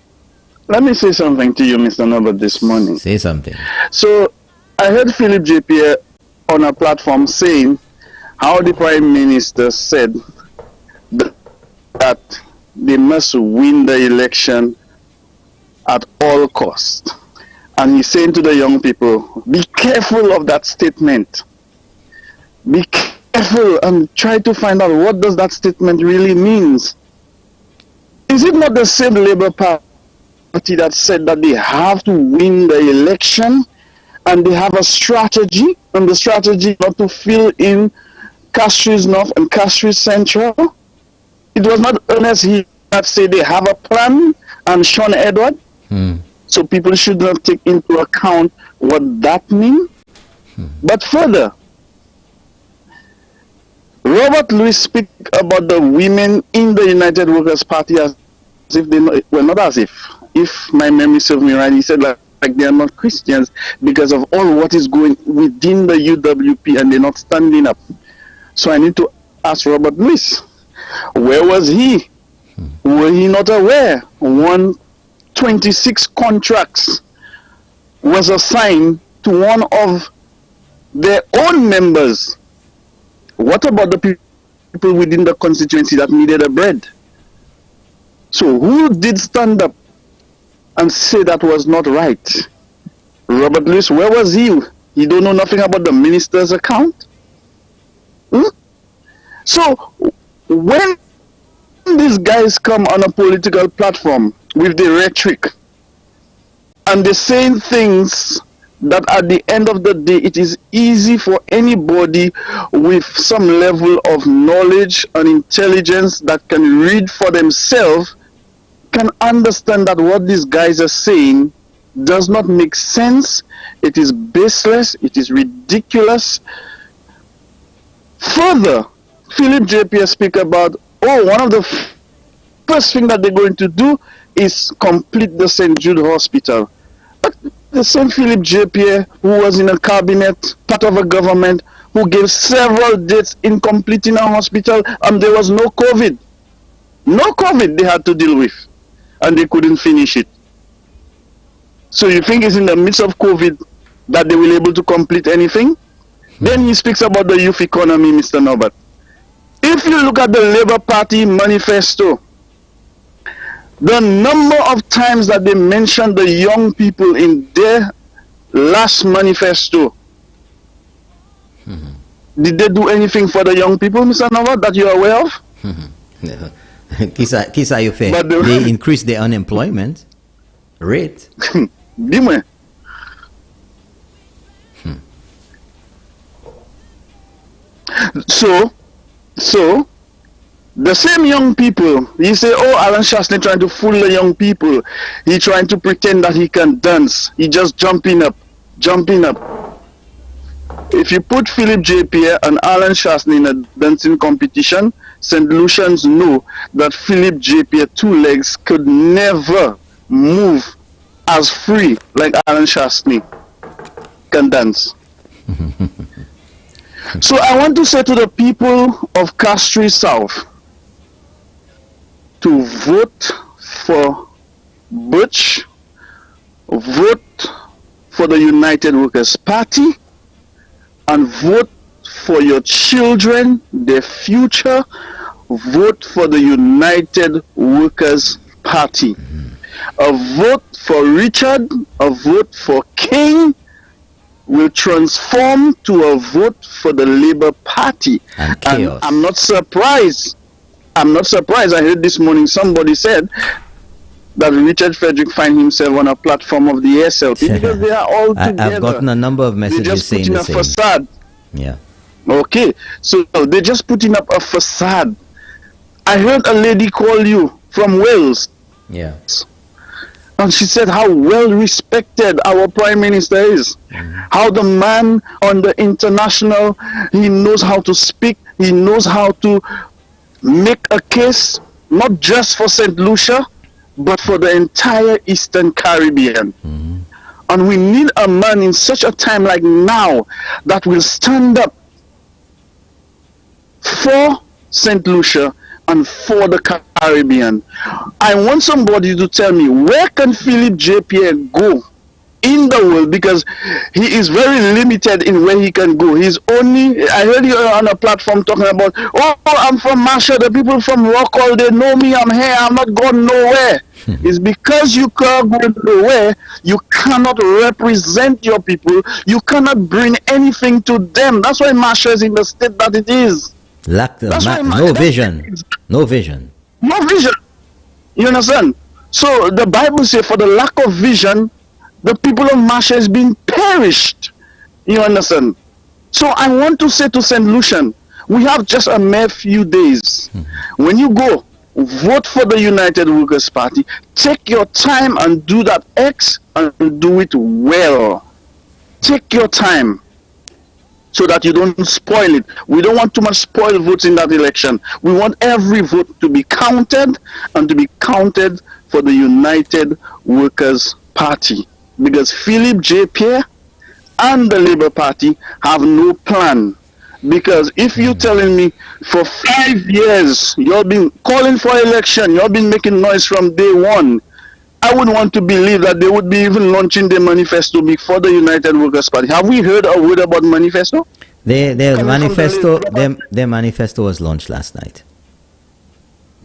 let me say something to you, Mr. Norbert, this morning. Say something. So, I heard Philip JPA on a platform saying how the Prime Minister said that they must win the election at all costs. And he's saying to the young people, be careful of that statement. Be careful and try to find out what does that statement really means. Is it not the same Labour Party that said that they have to win the election and they have a strategy, and the strategy not to fill in Castries North and Castries Central? It was not Ernest Hill that said they have a plan and Sean Edward. So people should not take into account what that means. But further, Robert Lewis speak about the women in the United Workers' Party as if they know, well, not as if my memory serves me right, he said like they are not Christians because of all what is going within the UWP and they're not standing up. So I need to ask Robert Lewis, where was he? Were he not aware 126 contracts was assigned to one of their own members? What about the people within the constituency that needed a bread? So who did stand up and say that was not right? Robert Lewis, where was he? He don't know nothing about the minister's account? So when these guys come on a political platform with the rhetoric and they're saying things that at the end of the day it is easy for anybody with some level of knowledge and intelligence that can read for themselves can understand that what these guys are saying does not make sense. It is baseless, it is ridiculous. Further, Philip JPA speak about, one of the first thing that they're going to do is complete the St. Jude Hospital. But the same Philip JPA, who was in a cabinet, part of a government, who gave several dates in completing a hospital, and there was no COVID. No COVID they had to deal with, and they couldn't finish it. So you think it's in the midst of COVID that they will be able to complete anything? Then he speaks about the youth economy, Mr. Norbert. If you look at the Labour Party manifesto, the number of times that they mention the young people in their last manifesto, did they do anything for the young people, Mr. Norbert, that you're aware of? Kisa, you fair. They increased the unemployment rate. Dis-moi. So, the same young people, you say, Alan Shastley trying to fool the young people. He trying to pretend that he can dance. He just jumping up. If you put Philip JPA and Alan Shastley in a dancing competition, St. Lucians know that Philip JPA two legs could never move as free like Alan Shastley can dance. So I want to say to the people of Castries South to vote for Butch, vote for the United Workers' Party, and vote for your children, their future. Vote for the United Workers' Party. A vote for Richard, a vote for King will transform to a vote for the Labour Party. And I'm not surprised. I heard this morning somebody said that Richard Frederick find himself on a platform of the SLP because they are all together. I've gotten a number of messages saying the same. They're just putting a facade. Yeah. Okay, so they're just putting up a facade. I heard a lady call you from Wales. Yeah. And she said how well respected our Prime Minister is. How the man on the international, he knows how to speak, he knows how to make a case, not just for St. Lucia, but for the entire Eastern Caribbean. And we need a man in such a time like now that will stand up for St. Lucia and for the Caribbean. I want somebody to tell me, where can Philip JPA go in the world, because he is very limited in where he can go. He's only, I heard you on a platform talking about, oh, I'm from Masha, the people from Rockall, they know me, I'm here, I'm not going nowhere. It's because you can't go nowhere, you cannot represent your people, you cannot bring anything to them. That's why Masha is in the state that it is. No vision. No vision. No vision. You understand? So the Bible says, for the lack of vision, the people of Masha has been perished. You understand? So I want to say to St. Lucian, we have just a mere few days. When you go, vote for the United Workers' Party. Take your time and do that X and do it well. Take your time so that you don't spoil it. We don't want too much spoiled votes in that election. We want every vote to be counted and to be counted for the United Workers' Party. Because Philip J. Pierre and the Labour Party have no plan. Because if you're telling me for 5 years you've been calling for election, you've been making noise from day one, I would want to believe that they would be even launching the manifesto before the United Workers' Party. Have we heard a word about manifesto? Their manifesto was launched last night.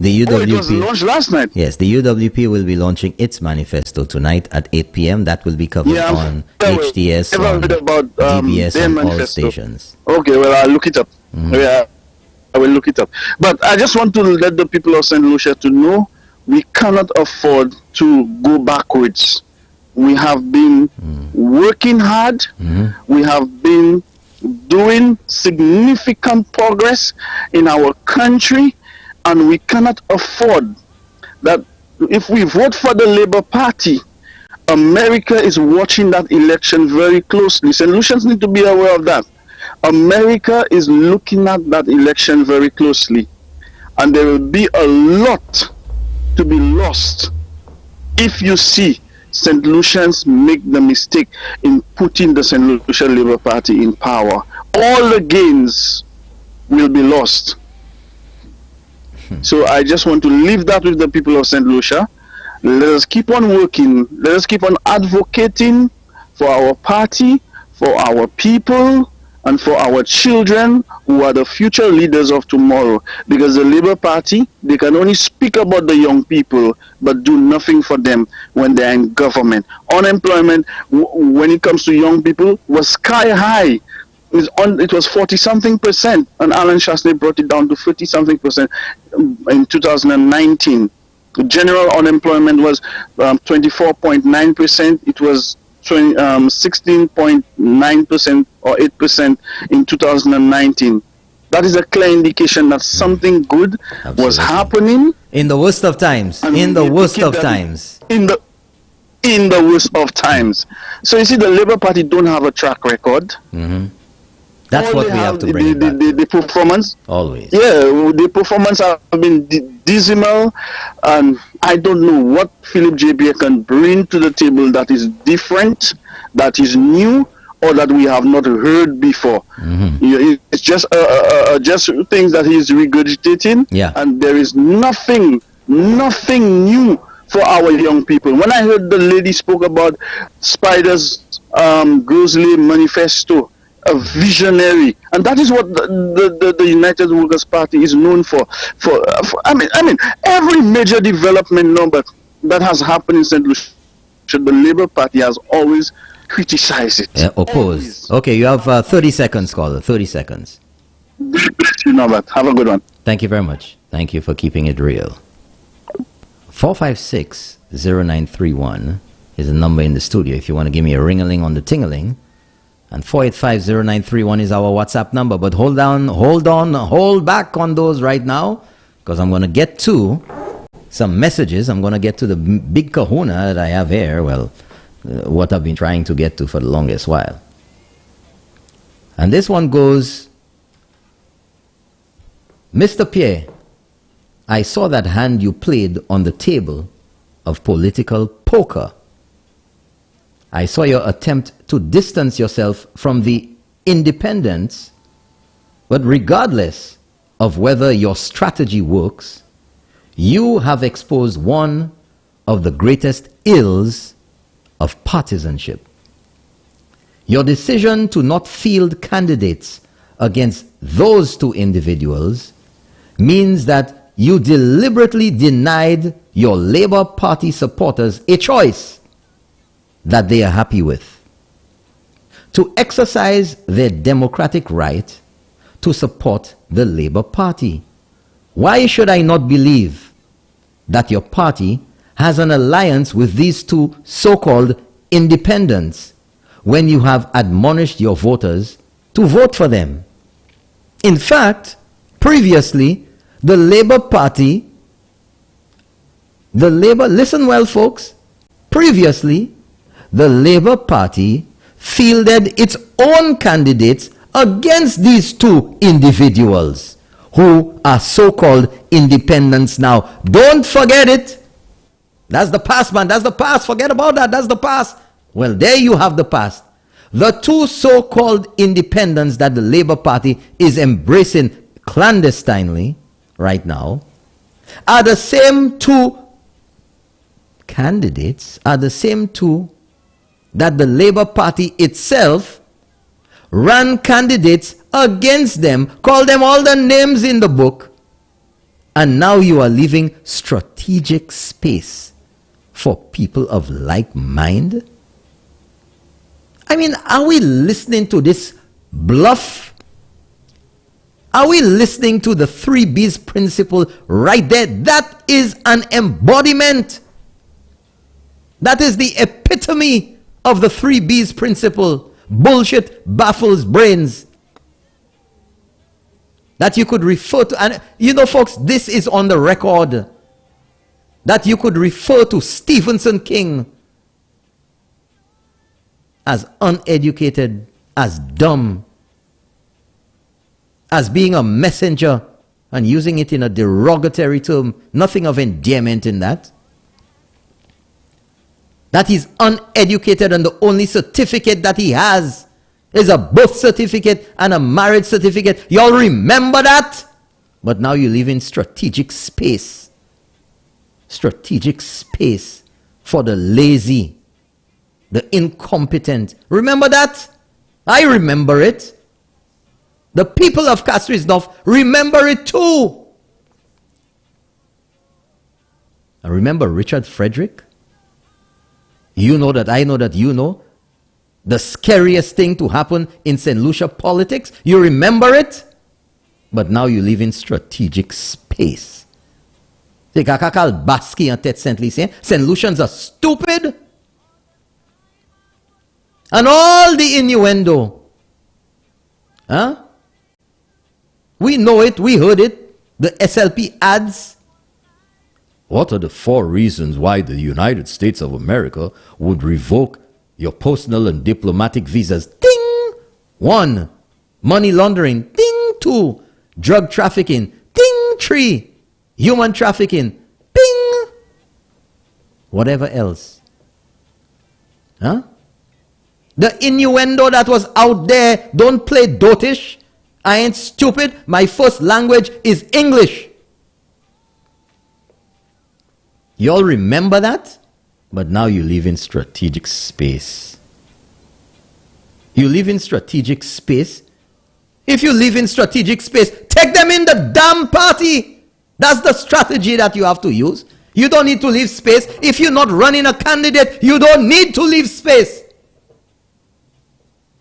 The UWP, it was launched last night? Yes, the UWP will be launching its manifesto tonight at 8 p.m. That will be covered on HTS, on DBS, and all stations. Okay, well, I'll look it up. Yeah, I will look it up. But I just want to let the people of St. Lucia to know we cannot afford to go backwards. We have been working hard. We have been doing significant progress in our country, and we cannot afford that. If we vote for the Labour Party, America is watching that election very closely. St. Lucians need to be aware of that. America is looking at that election very closely, and there will be a lot to be lost if you see St. Lucians make the mistake in putting the St. Lucia Labour Party in power. All the gains will be lost. So I just want to leave that with the people of St. Lucia. Let us keep on working. Let us keep on advocating for our party, for our people, and for our children who are the future leaders of tomorrow. Because the Labour Party, they can only speak about the young people, but do nothing for them when they are in government. Unemployment, when it comes to young people, was sky high. It was 40-something%, and Alan Shastney brought it down to 30-something% in 2019. The general unemployment was 24.9%. It was 16.9% or 8% in 2019. That is a clear indication that something good was happening. In the worst of times. In the worst of times. In the worst of times. So you see, the Labour Party don't have a track record. That's what we have to bring back. The performance. Always. Yeah, the performance have been dismal, and I don't know what Philip J. Pierre can bring to the table that is different, that is new, or that we have not heard before. It's just things that he's regurgitating, and there is nothing new for our young people. When I heard the lady spoke about Spider's Grosley manifesto, a visionary, and that is what the United Workers' Party is known for. I mean, every major development number that has happened in St. Lucia, the Labour Party has always criticized it. Opposed. Okay, you have 30 seconds, caller. 30 seconds. You know that. Have a good one. Thank you very much. Thank you for keeping it real. 456-0931 is the number in the studio if you want to give me a ring-a-ling on the ting-a-ling. And 485-0931 is our WhatsApp number. But hold back on those right now, because I'm going to get to some messages. I'm going to get to the big kahuna that I have here. Well, what I've been trying to get to for the longest while. And this one goes, Mr. Pierre, I saw that hand you played on the table of political poker. I saw your attempt to distance yourself from the independents, but regardless of whether your strategy works, you have exposed one of the greatest ills of partisanship. Your decision to not field candidates against those two individuals means that you deliberately denied your Labour Party supporters a choice that they are happy with, to exercise their democratic right to support the Labour Party. Why should I not believe that your party has an alliance with these two so-called independents when you have admonished your voters to vote for them? In fact, previously, the Labour Party, listen well folks, previously, the Labour Party fielded its own candidates against these two individuals who are so-called independents now. Don't forget it. That's the past, man. That's the past. Forget about that. That's the past. Well, there you have the past. The two so-called independents that the Labour Party is embracing clandestinely right now are the same two candidates, are the same two that the Labour Party itself ran candidates against them, called them all the names in the book, and now you are leaving strategic space for people of like mind? I mean, are we listening to this bluff? Are we listening to the 3Bs principle right there? That is an embodiment. That is the epitome of the 3Bs principle. Bullshit baffles brains. That you could refer to, and you know folks, this is on the record, that you could refer to Stephenson King as uneducated, as dumb, as being a messenger, and using it in a derogatory term. Nothing of endearment in that. That he's uneducated and the only certificate that he has is a birth certificate and a marriage certificate. Y'all remember that? But now you live in strategic space. Strategic space for the lazy, the incompetent. Remember that? I remember it. The people of Castries North remember it too. I remember Richard Frederick. You know that I know that you know. The scariest thing to happen in St. Lucia politics. You remember it? But now you live in strategic space. C'est kakakal baski en tête Saint-Lucien. St. Lucians are stupid. And all the innuendo. Huh? We know it. We heard it. The SLP ads. What are the 4 reasons why the United States of America would revoke your personal and diplomatic visas? Ding! 1. Money laundering. Ding! 2. Drug trafficking. Ding! 3. Human trafficking. Bing! Whatever else. Huh? The innuendo that was out there, don't play dotish. I ain't stupid. My first language is English. You all remember that? But now you live in strategic space. You live in strategic space. If you live in strategic space, take them in the damn party. That's the strategy that you have to use. You don't need to leave space. If you're not running a candidate, you don't need to leave space.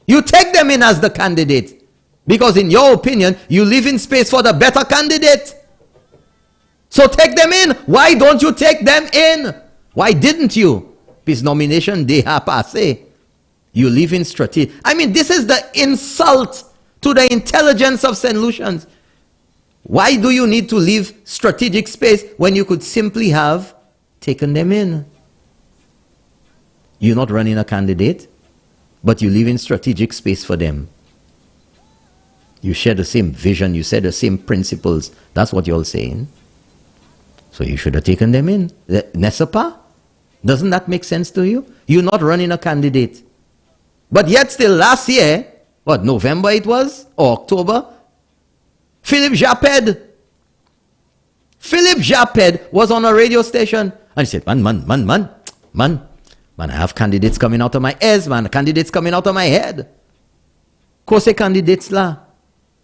You take them in as the candidate. Because in your opinion, you leave in space for the better candidate. So take them in. Why don't you take them in? Why didn't you? His nomination day ha passé. You live in strategy. I mean, this is the insult to the intelligence of St. Lucians. Why do you need to leave strategic space when you could simply have taken them in? You're not running a candidate, but you live in strategic space for them. You share the same vision, you share the same principles. That's what you're all saying. So you should have taken them in. N'est-ce pas? Doesn't that make sense to you? You're not running a candidate. But yet still last year, what, November it was? Or October? Philippe Japed was on a radio station and he said, man, Man, I have candidates coming out of my ears, man. Candidates coming out of my head. Kose candidates la.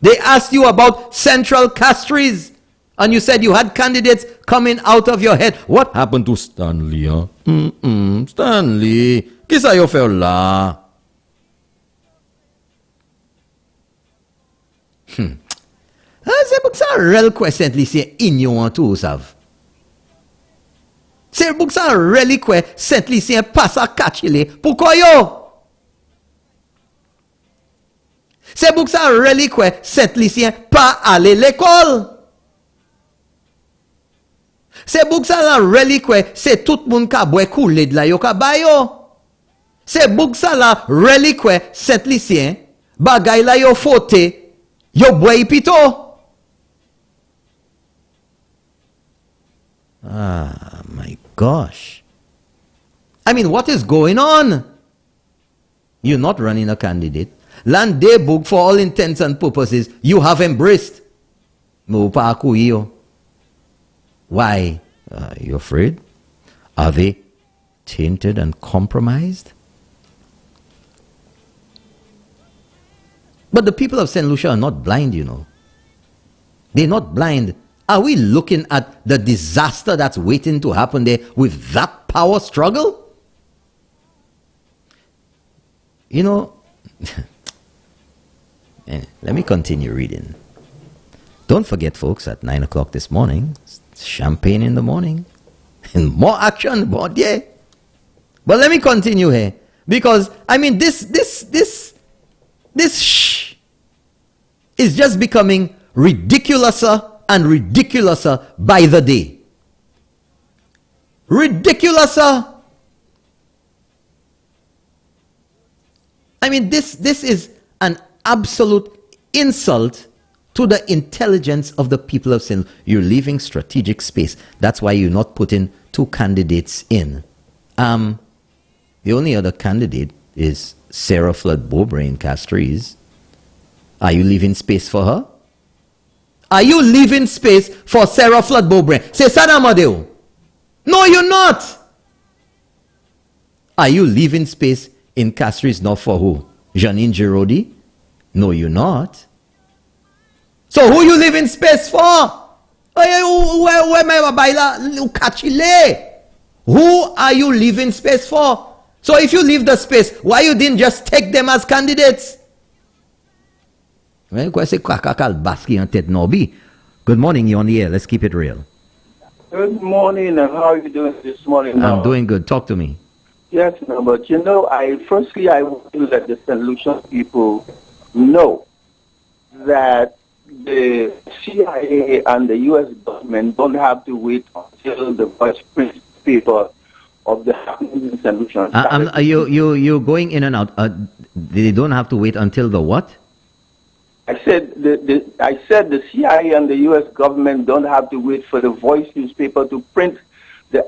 They asked you about Central Castries. And you said you had candidates coming out of your head. What happened to Stanley, huh? Stanley. Kisa yo fe la. Se bouk sa rel kwe St. Lucien inyo an tou sav. Se bouk sa rel kwe St. Lucien pasa kachile pou koyo. Se bouk sa rel kwe St. Lucien pa ale l'école. Se bouk sa la relikwe, se tout moun ka bwe koule de la yo ka bayo. Se bouk sa la relikwe, St. Lucien, bagay la yo fote, yo bwe ipito. Ah, my gosh. I mean, what is going on? You're not running a candidate. Land de book, for all intents and purposes, you have embraced. Mupa akuyo. Why? You afraid? Are they tainted and compromised? But the people of St. Lucia are not blind, you know. They're not blind. Are we looking at the disaster that's waiting to happen there with that power struggle? You know, let me continue reading. Don't forget, folks, at 9 o'clock this morning, champagne in the morning, and more action, more yeah. But let me continue here, because I mean this shh is just becoming ridiculouser and ridiculouser by the day. Ridiculouser. I mean this is an absolute insult to the intelligence of the people of St. You're leaving strategic space. That's why you're not putting two candidates in. The only other candidate is Sarah Flood Bowbrain in Castries. Are you leaving space for her? Are you leaving space for Sarah Flood Bowbrain? Say Sada Amadeo. No, you're not. Are you leaving space in Castries North for who? Janine Girodi? No, you're not. So who you leaving space for? Who are you leaving space for? So if you leave the space, why you didn't just take them as candidates? Good morning, you're on the air. Let's keep it real. Good morning, and how are you doing this morning? I'm doing good. Talk to me. Yes, no, but you know, I want to let the St. Lucia people know that the CIA and the U.S. government don't have to wait until the first print paper of the happenings in St. Lucia. You're going in and out. They don't have to wait until the what? I said the CIA and the U.S. government don't have to wait for the Voice newspaper to print the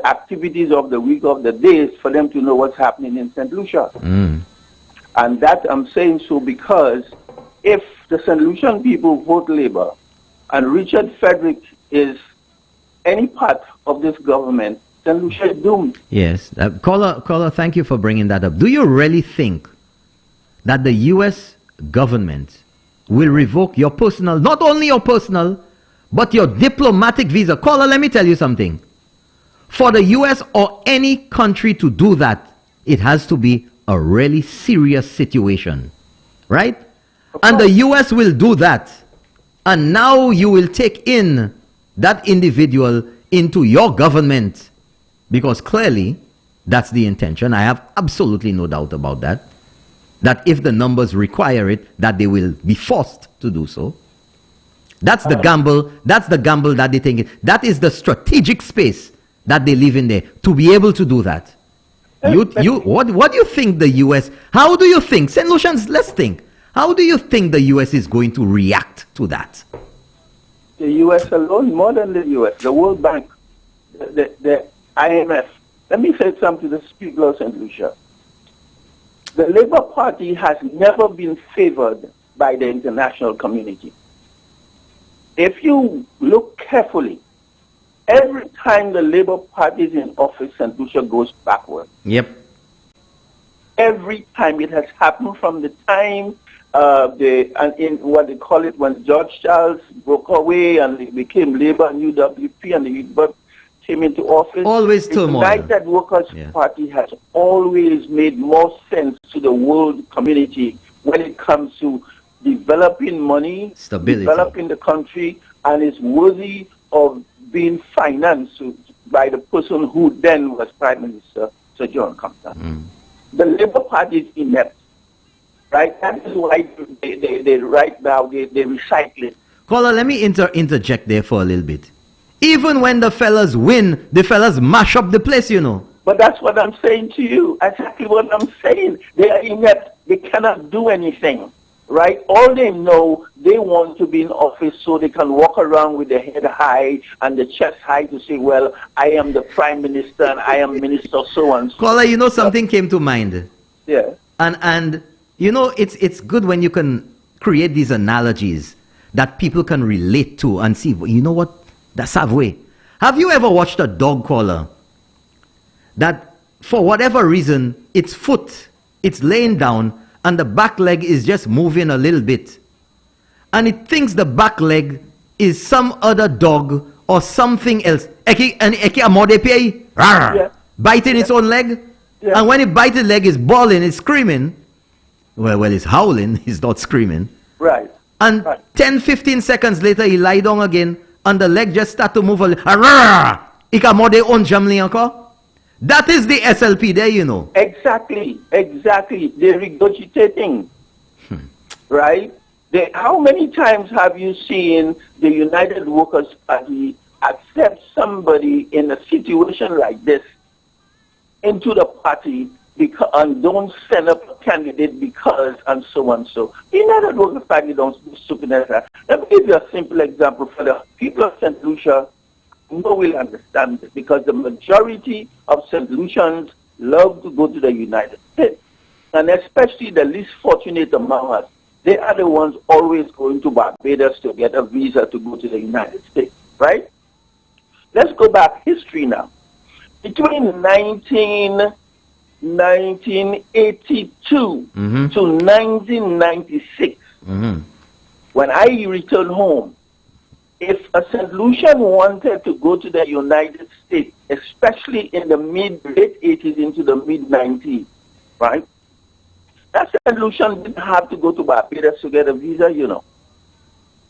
activities of the week of the days for them to know what's happening in St. Lucia. And that I'm saying so because if the St. Lucian people vote Labour and Richard Frederick is any part of this government, St. Lucia is doomed. Yes. Caller, thank you for bringing that up. Do you really think that the U.S. government will revoke your personal, not only your personal, but your diplomatic visa? Caller, let me tell you something. For the U.S. or any country to do that, it has to be a really serious situation. Right? And the U.S. will do that. And now you will take in that individual into your government. Because clearly, that's the intention. I have absolutely no doubt about that. That if the numbers require it, that they will be forced to do so. That's the gamble. That's the gamble that they think. That is the strategic space that they live in there to be able to do that. What do you think the U.S. How do you think, St. Lucians? Let's think. How do you think the U.S. is going to react to that? The U.S. alone, more than the U.S., the World Bank, the IMF. Let me say something to the people of St. Lucia. The Labour Party has never been favored by the international community. If you look carefully Every time the Labour Party is in office, St. Lucia goes backward. Yep. Every time. It has happened from the time in what they call it, when George Charles broke away and it became Labour and UWP and the came into office. Always turmoil. The United Workers Party has always made more sense to the world community when it comes to developing money, stability, developing the country, and is worthy of being financed by the person who then was Prime Minister, Sir John Compton. The Labour Party is inept, right? That is why they right now, they recycle it. Caller, let me interject there for a little bit. Even when the fellas win, the fellas mash up the place, you know. But that's what I'm saying to you. Exactly what I'm saying. They are inept. They cannot do anything, right? All they know, they want to be in office so they can walk around with their head high and the chest high to say, well, I am the Prime Minister and I am Minister so-and-so. Caller, you know, something came to mind. Yeah. And you know, it's good when you can create these analogies that people can relate to and see, you know what? That's halfway. Have you ever watched a dog, Caller, that for whatever reason, its foot, it's laying down and the back leg is just moving a little bit, and it thinks the back leg is some other dog or something else. Biting its own leg, and when it bites the leg, it's bawling, it's screaming. Well, it's howling, it's not screaming. Right. And 10-15 seconds later, he lie down again, and the leg just start to move a little. That is the SLP there, you know. Exactly. They're regurgitating, right? How many times have you seen the United Workers Party accept somebody in a situation like this into the party and don't send up a candidate because and so and so? The United Workers Party don't do stupid as that. Let me give you a simple example for the people of St. Lucia. No will understand it because the majority of St. Lucians love to go to the United States, and especially the least fortunate among us. They are the ones always going to Barbados to get a visa to go to the United States, right? Let's go back history now. Between 1982 to 1996, when I returned home, if a St. Lucian wanted to go to the United States, especially in the late 80s into the mid-90s, right? That St. Lucian didn't have to go to Barbados to get a visa, you know.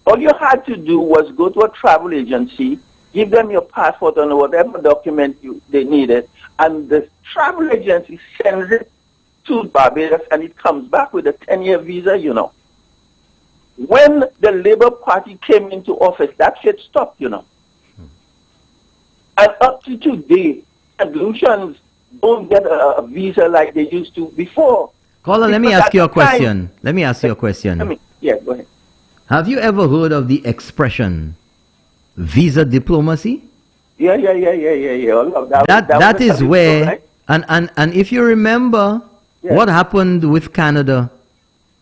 All you had to do was go to a travel agency, give them your passport and whatever document they needed, and the travel agency sends it to Barbados and it comes back with a 10-year visa, you know. When the Labour Party came into office, that shit stopped, you know. And up to today, St. Lucians don't get a visa like they used to before. Caller, let me ask you a question. Let me ask you a question. Yeah, go ahead. Have you ever heard of the expression visa diplomacy? Yeah. That is where, right? and if you remember what happened with Canada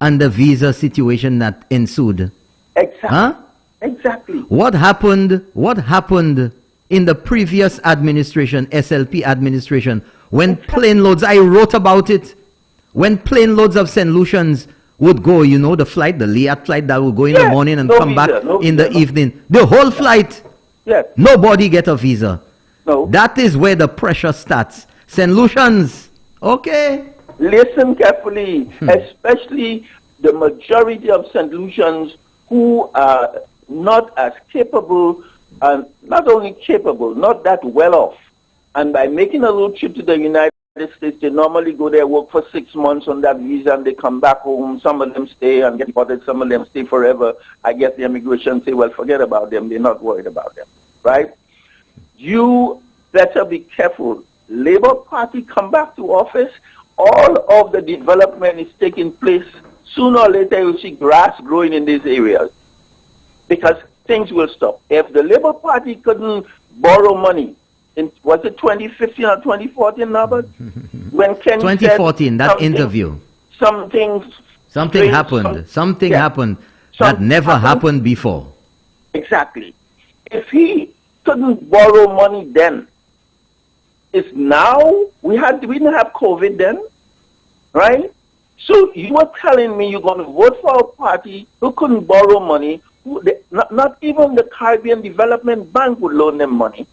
and the visa situation that ensued. Exactly. Huh? Exactly. What happened in the previous administration, SLP administration, when plane loads, I wrote about it, when plane loads of St. Lucians would go, you know, the Liat flight that would go in the morning and come back in the evening. The whole flight. Yes. Nobody get a visa. No. That is where the pressure starts. St. Lucians, okay. Listen carefully, especially the majority of St. Lucians who are not as capable, and not only capable, not that well off. And by making a little trip to the United States, they normally go there, work for 6 months on that visa, and they come back home. Some of them stay and get deported, some of them stay forever. I guess the immigration say, well, forget about them. They're not worried about them, right? You better be careful. Labour Party come back to office, all of the development is taking place. Sooner or later, you'll see grass growing in these areas because things will stop. If the Labour Party couldn't borrow money, was it 2015 or 2014, Norbert? When Kenny 2014, that interview. Something happened. Something happened that never happened before. Exactly. If he couldn't borrow money then. It's now, we didn't have COVID then, right? So you are telling me you're going to vote for a party who couldn't borrow money, not even the Caribbean Development Bank would loan them money.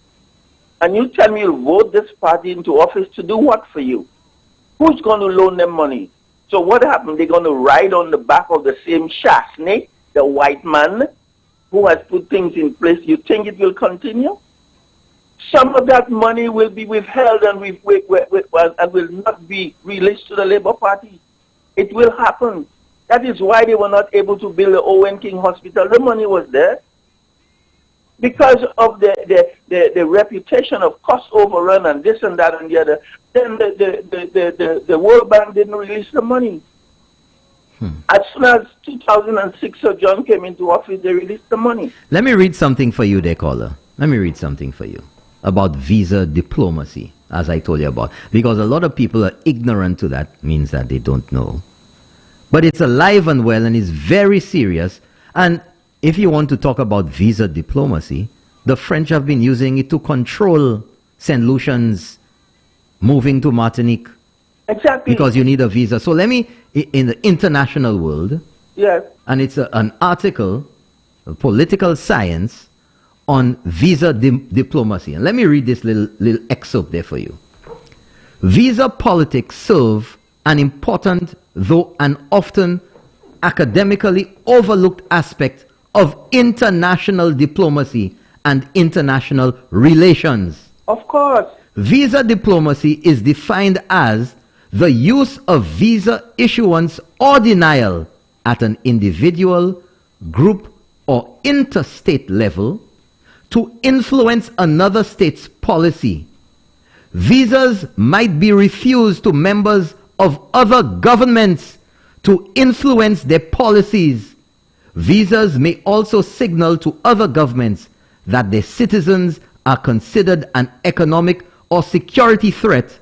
And you tell me you'll vote this party into office to do what for you? Who's going to loan them money? So what happened? They're going to ride on the back of the same Shasney, the white man, who has put things in place. You think it will continue? Some of that money will be withheld and will not be released to the Labour Party. It will happen. That is why they were not able to build the Owen King Hospital. The money was there. Because of the reputation of cost overrun and this and that and the other, then the World Bank didn't release the money. As soon as 2006, Sir John came into office, they released the money. Let me read something for you there, caller. Let me read something for you about visa diplomacy, as I told you about. Because a lot of people are ignorant to that, means that they don't know. But it's alive and well and it's very serious. And if you want to talk about visa diplomacy, the French have been using it to control St. Lucians moving to Martinique. Exactly. Because you need a visa. So let me, in the international world, yes, and it's an article, Political Science, on visa diplomacy. And let me read this little excerpt there for you. Visa politics serve an important, though an often academically overlooked aspect of international diplomacy and international relations. Of course. Visa diplomacy is defined as the use of visa issuance or denial at an individual, group, or interstate level to influence another state's policy. Visas might be refused to members of other governments to influence their policies. Visas may also signal to other governments that their citizens are considered an economic or security threat,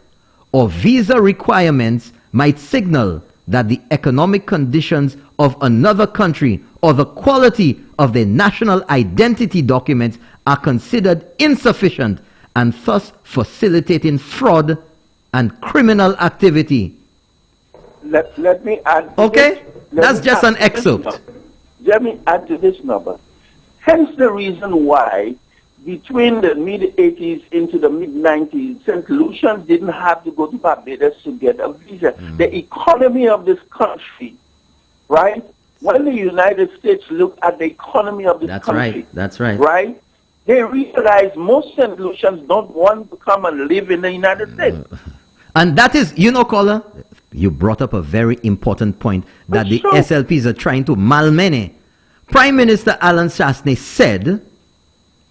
or visa requirements might signal that the economic conditions of another country or the quality of their national identity documents are considered insufficient and thus facilitating fraud and criminal activity. Let me add to okay? This. That's just an excerpt. Let me add to this number. Hence the reason why between the mid-80s into the mid-90s, St. Lucians didn't have to go to Barbados to get a visa. The economy of this country, right? When the United States looked at the economy of this country, that's right. Right? They realized most St. Lucians don't want to come and live in the United States. And that is, you know, caller, you brought up a very important point that the SLPs are trying to malmene. Prime Minister Alan Shasney said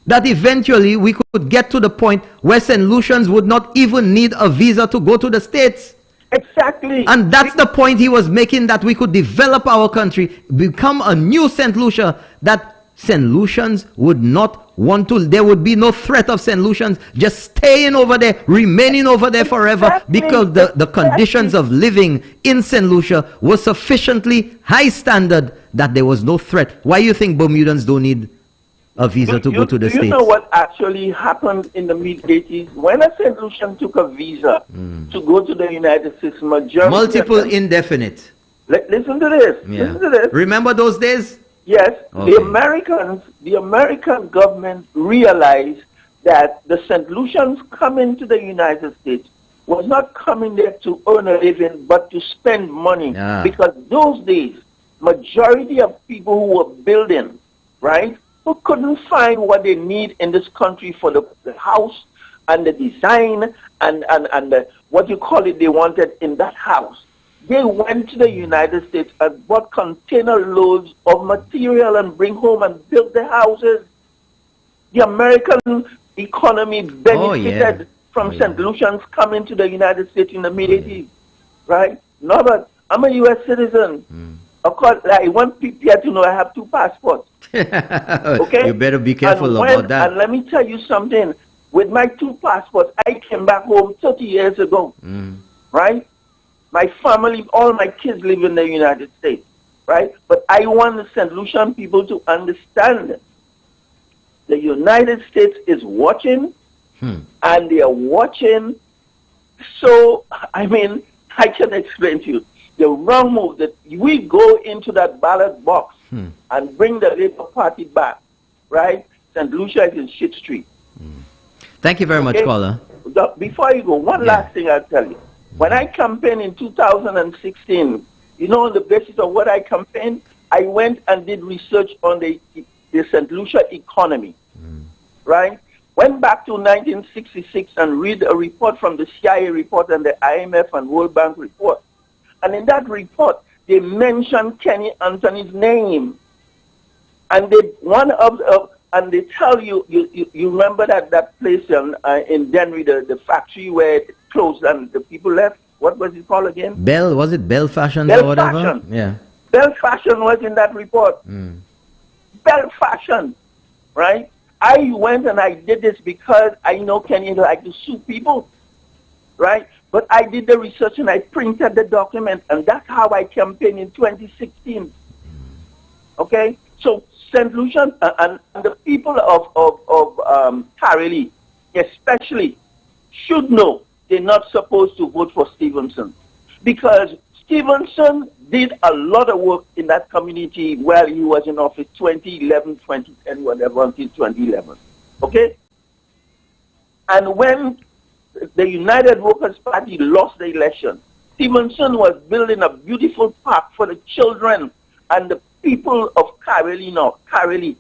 that eventually we could get to the point where St. Lucians would not even need a visa to go to the States. Exactly. And that's the point he was making, that we could develop our country, become a new St. Lucia, that St. Lucians would not want to, there would be no threat of St. Lucians just staying over there, remaining over there forever, because the conditions of living in St. Lucia were sufficiently high standard that there was no threat. Why do you think Bermudans don't need a visa to go to the States? You know what actually happened in the mid-80s? When a St. Lucian took a visa to go to the United States, majority multiple indefinite. Listen to this. Yeah. Listen to this. Remember those days? Yes. Okay. The American government realized that the St. Lucians coming to the United States was not coming there to earn a living, but to spend money. Yeah. Because those days, majority of people who were building, right, who couldn't find what they need in this country for the house and the design and what you call it they wanted in that house. They went to the United States and bought container loads of material and bring home and build the houses. The American economy benefited from St. Lucians coming to the United States in the mid-80s, right? No, but I'm a U.S. citizen. Of course, I want people to know I have 2 passports. Okay? You better be careful about that. And let me tell you something. With my 2 passports, I came back home 30 years ago, right? My family, all my kids live in the United States, right? But I want the St. Lucian people to understand The United States is watching, and they are watching. So, I mean, I can explain to you the wrong move that we go into that ballot box and bring the Labour Party back, right? St. Lucia is in shit street. Thank you very much, caller. Before you go, one last thing I'll tell you. When I campaigned in 2016, you know, on the basis of what I campaigned, I went and did research on the St. Lucia economy, right? Went back to 1966 and read a report from the CIA report and the IMF and World Bank report. And in that report, they mentioned Kenny Anthony's name. And and they tell you, you remember that place in Denver, the factory where it closed and the people left? What was it called again? Was it Bell Fashion Bell or whatever? Fashion. Yeah. Bell Fashion was in that report. Bell Fashion, right? I went and I did this because I know Kenny like to sue people, right? But I did the research and I printed the document, and that's how I campaigned in 2016. Okay? So St. Lucia and the people of Kareli especially should know they're not supposed to vote for Stevenson, because Stevenson did a lot of work in that community while he was in office 2011, 2010, whatever, until 2011. Okay? And when the United Workers' Party lost the election, Stevenson was building a beautiful park for the children and the people of Kareli.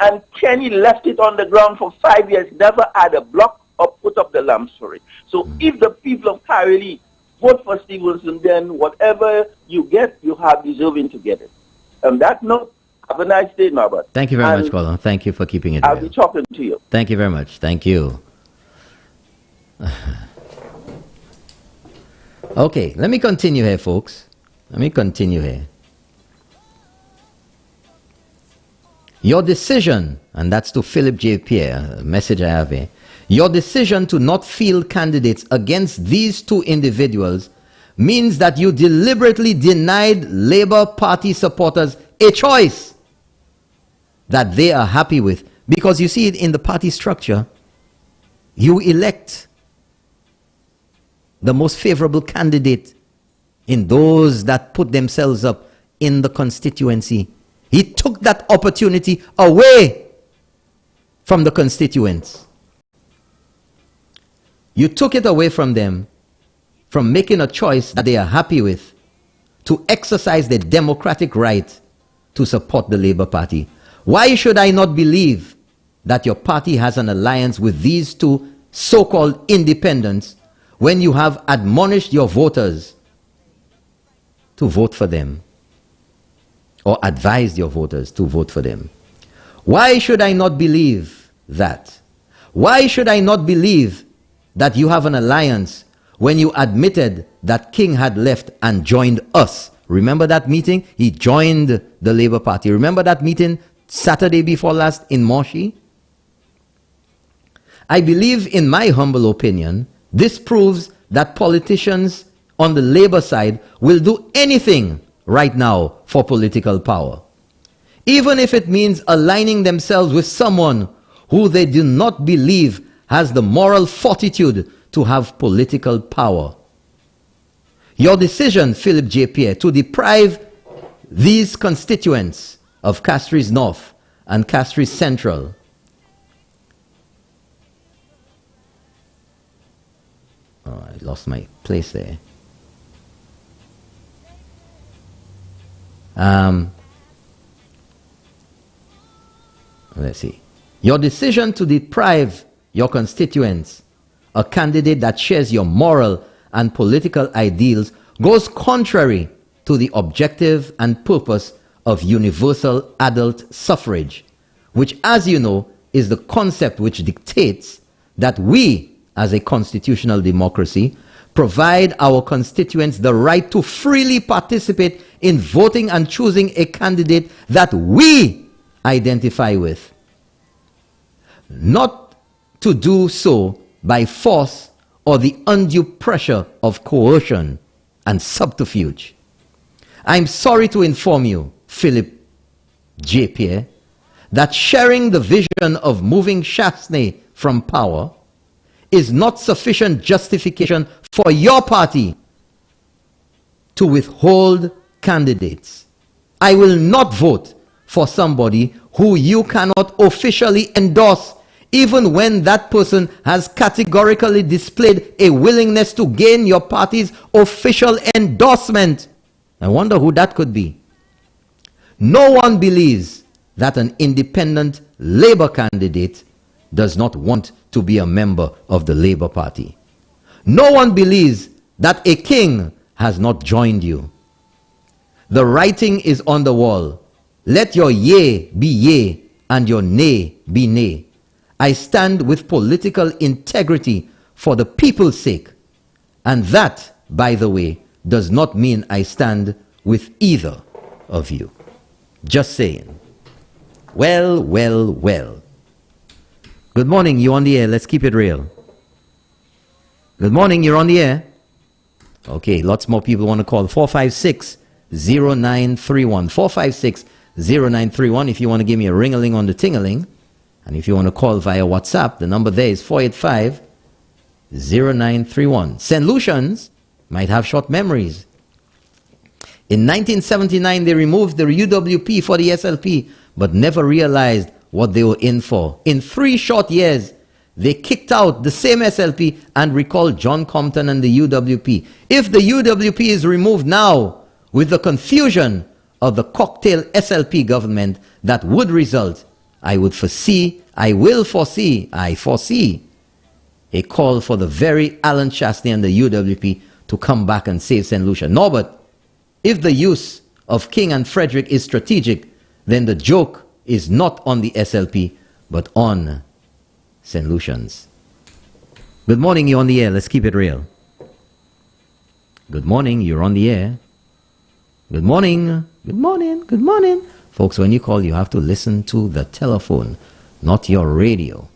And Kenny left it on the ground for 5 years, never had a block or put up the lamps for it. So if the people of Kareli vote for Stevenson, then whatever you get, you have deserving to get it. On that note, have a nice day, Norbert. Thank you very much, caller. Thank you for keeping it I'll real. be talking to you. Thank you very much. Thank you. Okay, let me continue here, folks. Let me continue here. Your decision, and that's to Philip J. Pierre, a message I have here. Your decision to not field candidates against these two individuals means that you deliberately denied Labour Party supporters a choice that they are happy with. Because you see it in the party structure, you elect the most favorable candidate in those that put themselves up in the constituency. He took that opportunity away from the constituents. You took it away from them, from making a choice that they are happy with, to exercise their democratic right to support the Labour Party. Why should I not believe that your party has an alliance with these two so-called independents when you have admonished your voters to vote for them, or advised your voters to vote for them? Why should I not believe that? Why should I not believe that you have an alliance when you admitted that King had left and joined us? Remember that meeting? He joined the Labour Party. Remember that meeting Saturday before last in Moshi? I believe, in my humble opinion, this proves that politicians on the Labour side will do anything right now for political power, even if it means aligning themselves with someone who they do not believe has the moral fortitude to have political power. Your decision, Philip J. Pierre, to deprive these constituents of Castries North and Castries Central I lost my place there. Let's see. Your decision to deprive your constituents a candidate that shares your moral and political ideals goes contrary to the objective and purpose of universal adult suffrage, which, as you know, is the concept which dictates that we, as a constitutional democracy, provide our constituents the right to freely participate in voting and choosing a candidate that we identify with, not to do so by force or the undue pressure of coercion and subterfuge. I'm sorry to inform you, Philip J. Pierre, that sharing the vision of moving Chasney from power is not sufficient justification for your party to withhold candidates. I will not vote for somebody who you cannot officially endorse, even when that person has categorically displayed a willingness to gain your party's official endorsement. I wonder who that could be. No one believes that an independent Labour candidate does not want to be a member of the Labour Party. No one believes that a king has not joined you. The writing is on the wall. Let your yea be yea and your nay be nay. I stand with political integrity for the people's sake. And that, by the way, does not mean I stand with either of you. Just saying. Well, well, well. Good morning, you on the air. Let's keep it real. Good morning, you're on the air. Okay, lots more people want to call. 456-0931. 456-0931 if you want to give me a ring-a-ling on the ting-a-ling. And if you want to call via WhatsApp, the number there is 485-0931. St. Lucians might have short memories. In 1979, they removed the UWP for the SLP, but never realized what they were in for. In 3 short years, they kicked out the same SLP and recalled John Compton and the UWP. If the UWP is removed now, with the confusion of the cocktail SLP government that would result, I foresee a call for the very Alan Chasney and the UWP to come back and save St. Lucia. Norbert, if the use of King and Frederick is strategic, then the joke is not on the SLP, but on St. Lucians. Good morning, you're on the air. Let's keep it real. Good morning, you're on the air. Good morning. Good morning. Good morning. Folks, when you call, you have to listen to the telephone, not your radio.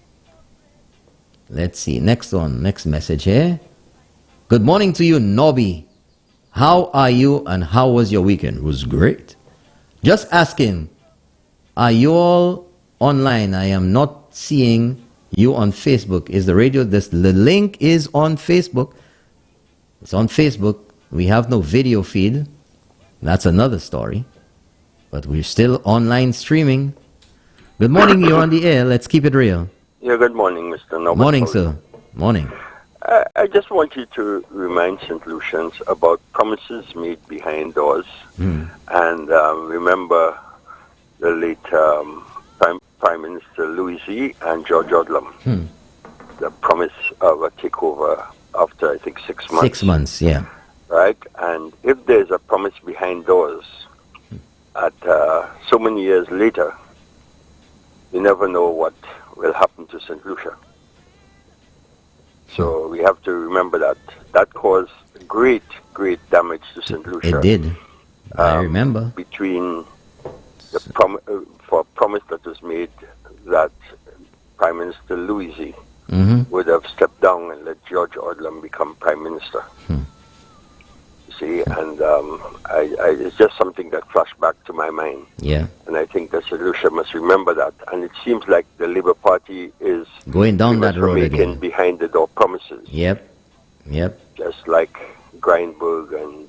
Let's see. Next one. Next message here. Good morning to you, Nobby. How are you and how was your weekend? It was great. Just asking, are you all online? I am not seeing you on Facebook. Is the radio, the link is on Facebook. It's on Facebook. We have no video feed. That's another story. But we're still online streaming. Good morning, you're on the air. Let's keep it real. Yeah, good morning, Mr. Norbert. Morning, sir. Morning. I just want you to remind St. Lucians about promises made behind doors. And remember the late Prime Minister Louis and George Odlum. The promise of a takeover after, I think, 6 months. 6 months, yeah. Right? And if there's a promise behind doors, at so many years later, you never know what will happen to St. Lucia. So we have to remember that. That caused great, great damage to St. Lucia. It did. I remember. Between the promise that was made that Prime Minister Louis would have stepped down and let George Odlum become Prime Minister. See, and it's just something that flashed back to my mind. Yeah. And I think that St. Lucia must remember that. And it seems like the Labour Party is going down that road making again. behind the door promises. Yep. Just like Grindberg and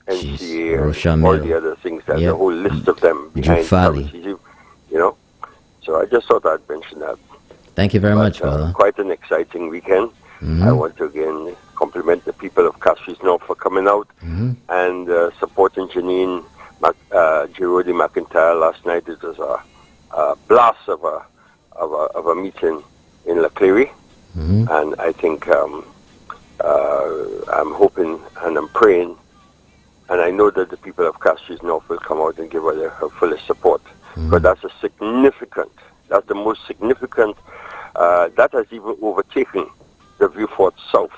NCA and all the other things. There's a whole list of them behind promises. You know. So I just thought I'd mention that. Thank you very much, brother. Quite an exciting weekend. I want to again compliment the people of Castries North for coming out and supporting Janine Girodi McIntyre last night. It was a blast of a meeting in Laclery, and I think I'm hoping and I'm praying, and I know that the people of Castries North will come out and give her her fullest support. But that's the most significant. That has even overtaken the Vieux Fort South.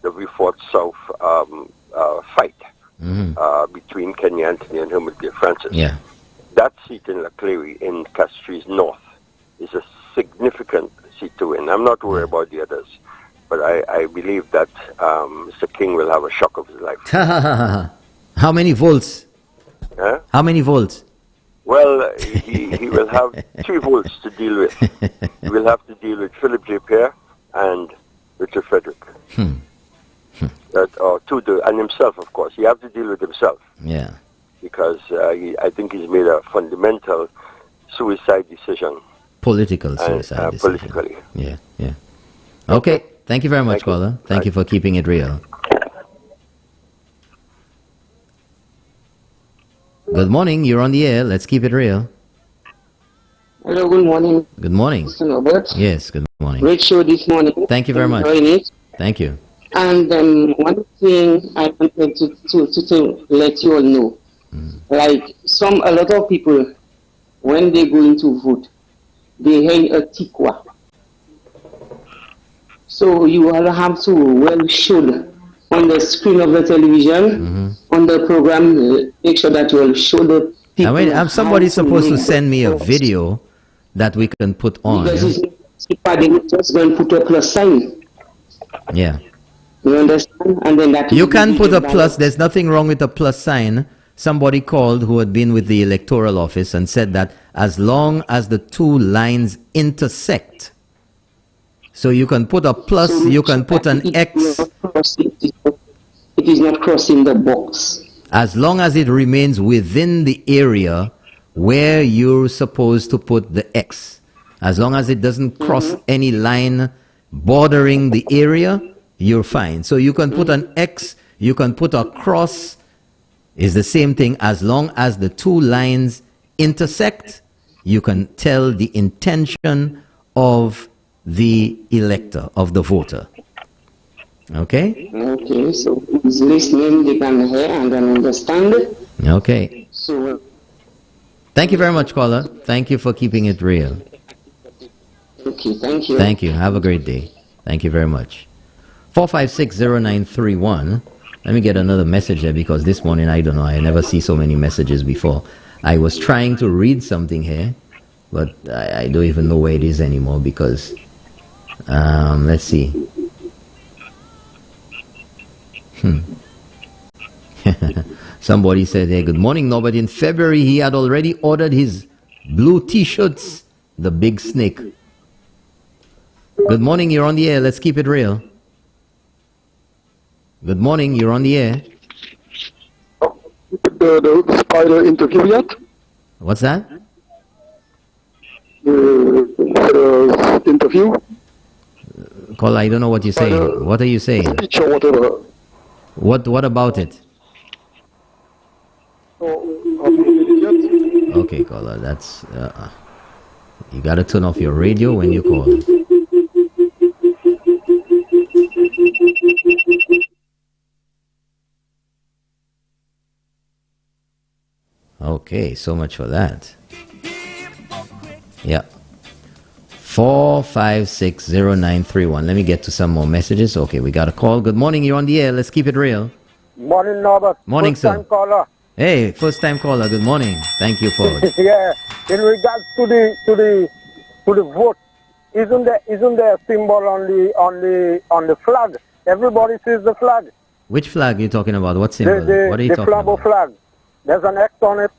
The Vieux Fort South fight between Kenya Anthony and Herman Beer Francis. Yeah. That seat in Laclery in Castries North is a significant seat to win. I'm not worried about the others, but I believe that Mr. King will have a shock of his life. How many votes? Huh? How many votes? Well, he will have 3 votes to deal with. He will have to deal with Philip J. Pierre and Richard Frederick. And himself, of course. He has to deal with himself. Yeah. Because I think he's made a fundamental suicide decision. Political suicide decision. Politically. Yeah, yeah. Okay. Thank you very much, caller. Thank you for keeping it real. Good morning. You're on the air. Let's keep it real. Hello, good morning. Good morning. Mr. Robert. Yes, good morning. Great show this morning. Thank you very much. Thank you. And one thing I wanted to let you all know, like a lot of people, when they go into vote, they hang a tikwa. So you all have to show on the screen of the television, on the program, make sure that you will show the people. I mean, somebody's supposed to send me a video that we can put on. Because it's just going to put a plus sign. Yeah. You understand? And then that you can put a plus. There's nothing wrong with a plus sign. Somebody called who had been with the electoral office and said that as long as the 2 lines intersect, so you can put a plus, you can put an X. It is not crossing the box. As long as it remains within the area where you're supposed to put the X. As long as it doesn't cross any line bordering the area, you're fine. So you can put an X, you can put a cross. It's the same thing. As long as the 2 lines intersect, you can tell the intention of the elector, of the voter. Okay? Okay, so who's listening, they can hear and then understand. Okay. So, thank you very much, caller. Thank you for keeping it real. Okay, thank you. Thank you. Have a great day. Thank you very much. 4560931. Let me get another message there because this morning, I don't know, I never see so many messages before. I was trying to read something here, but I don't even know where it is anymore because, let's see. Somebody said, hey, good morning, Norbert. In February, he had already ordered his blue T-shirts, the big snake. Good morning, you're on the air. Let's keep it real. Good morning, you're on the air. The spider interview yet? What's that? Interview? Caller, I don't know what you're saying. What are you saying? Speech or whatever. What about it? Okay, caller, that's you gotta turn off your radio when you call. Okay, so much for that. Yeah. 4560931. Let me get to some more messages. Okay, we got a call. Good morning, you're on the air. Let's keep it real. Morning, Norbert. Morning, sir. First-time caller. Hey, first-time caller. Good morning. Thank you for it. Yeah. In regards to the vote, isn't there a symbol on the flag? Everybody sees the flag. Which flag are you talking about? What symbol? What are you talking about? The flag. There's an X on it.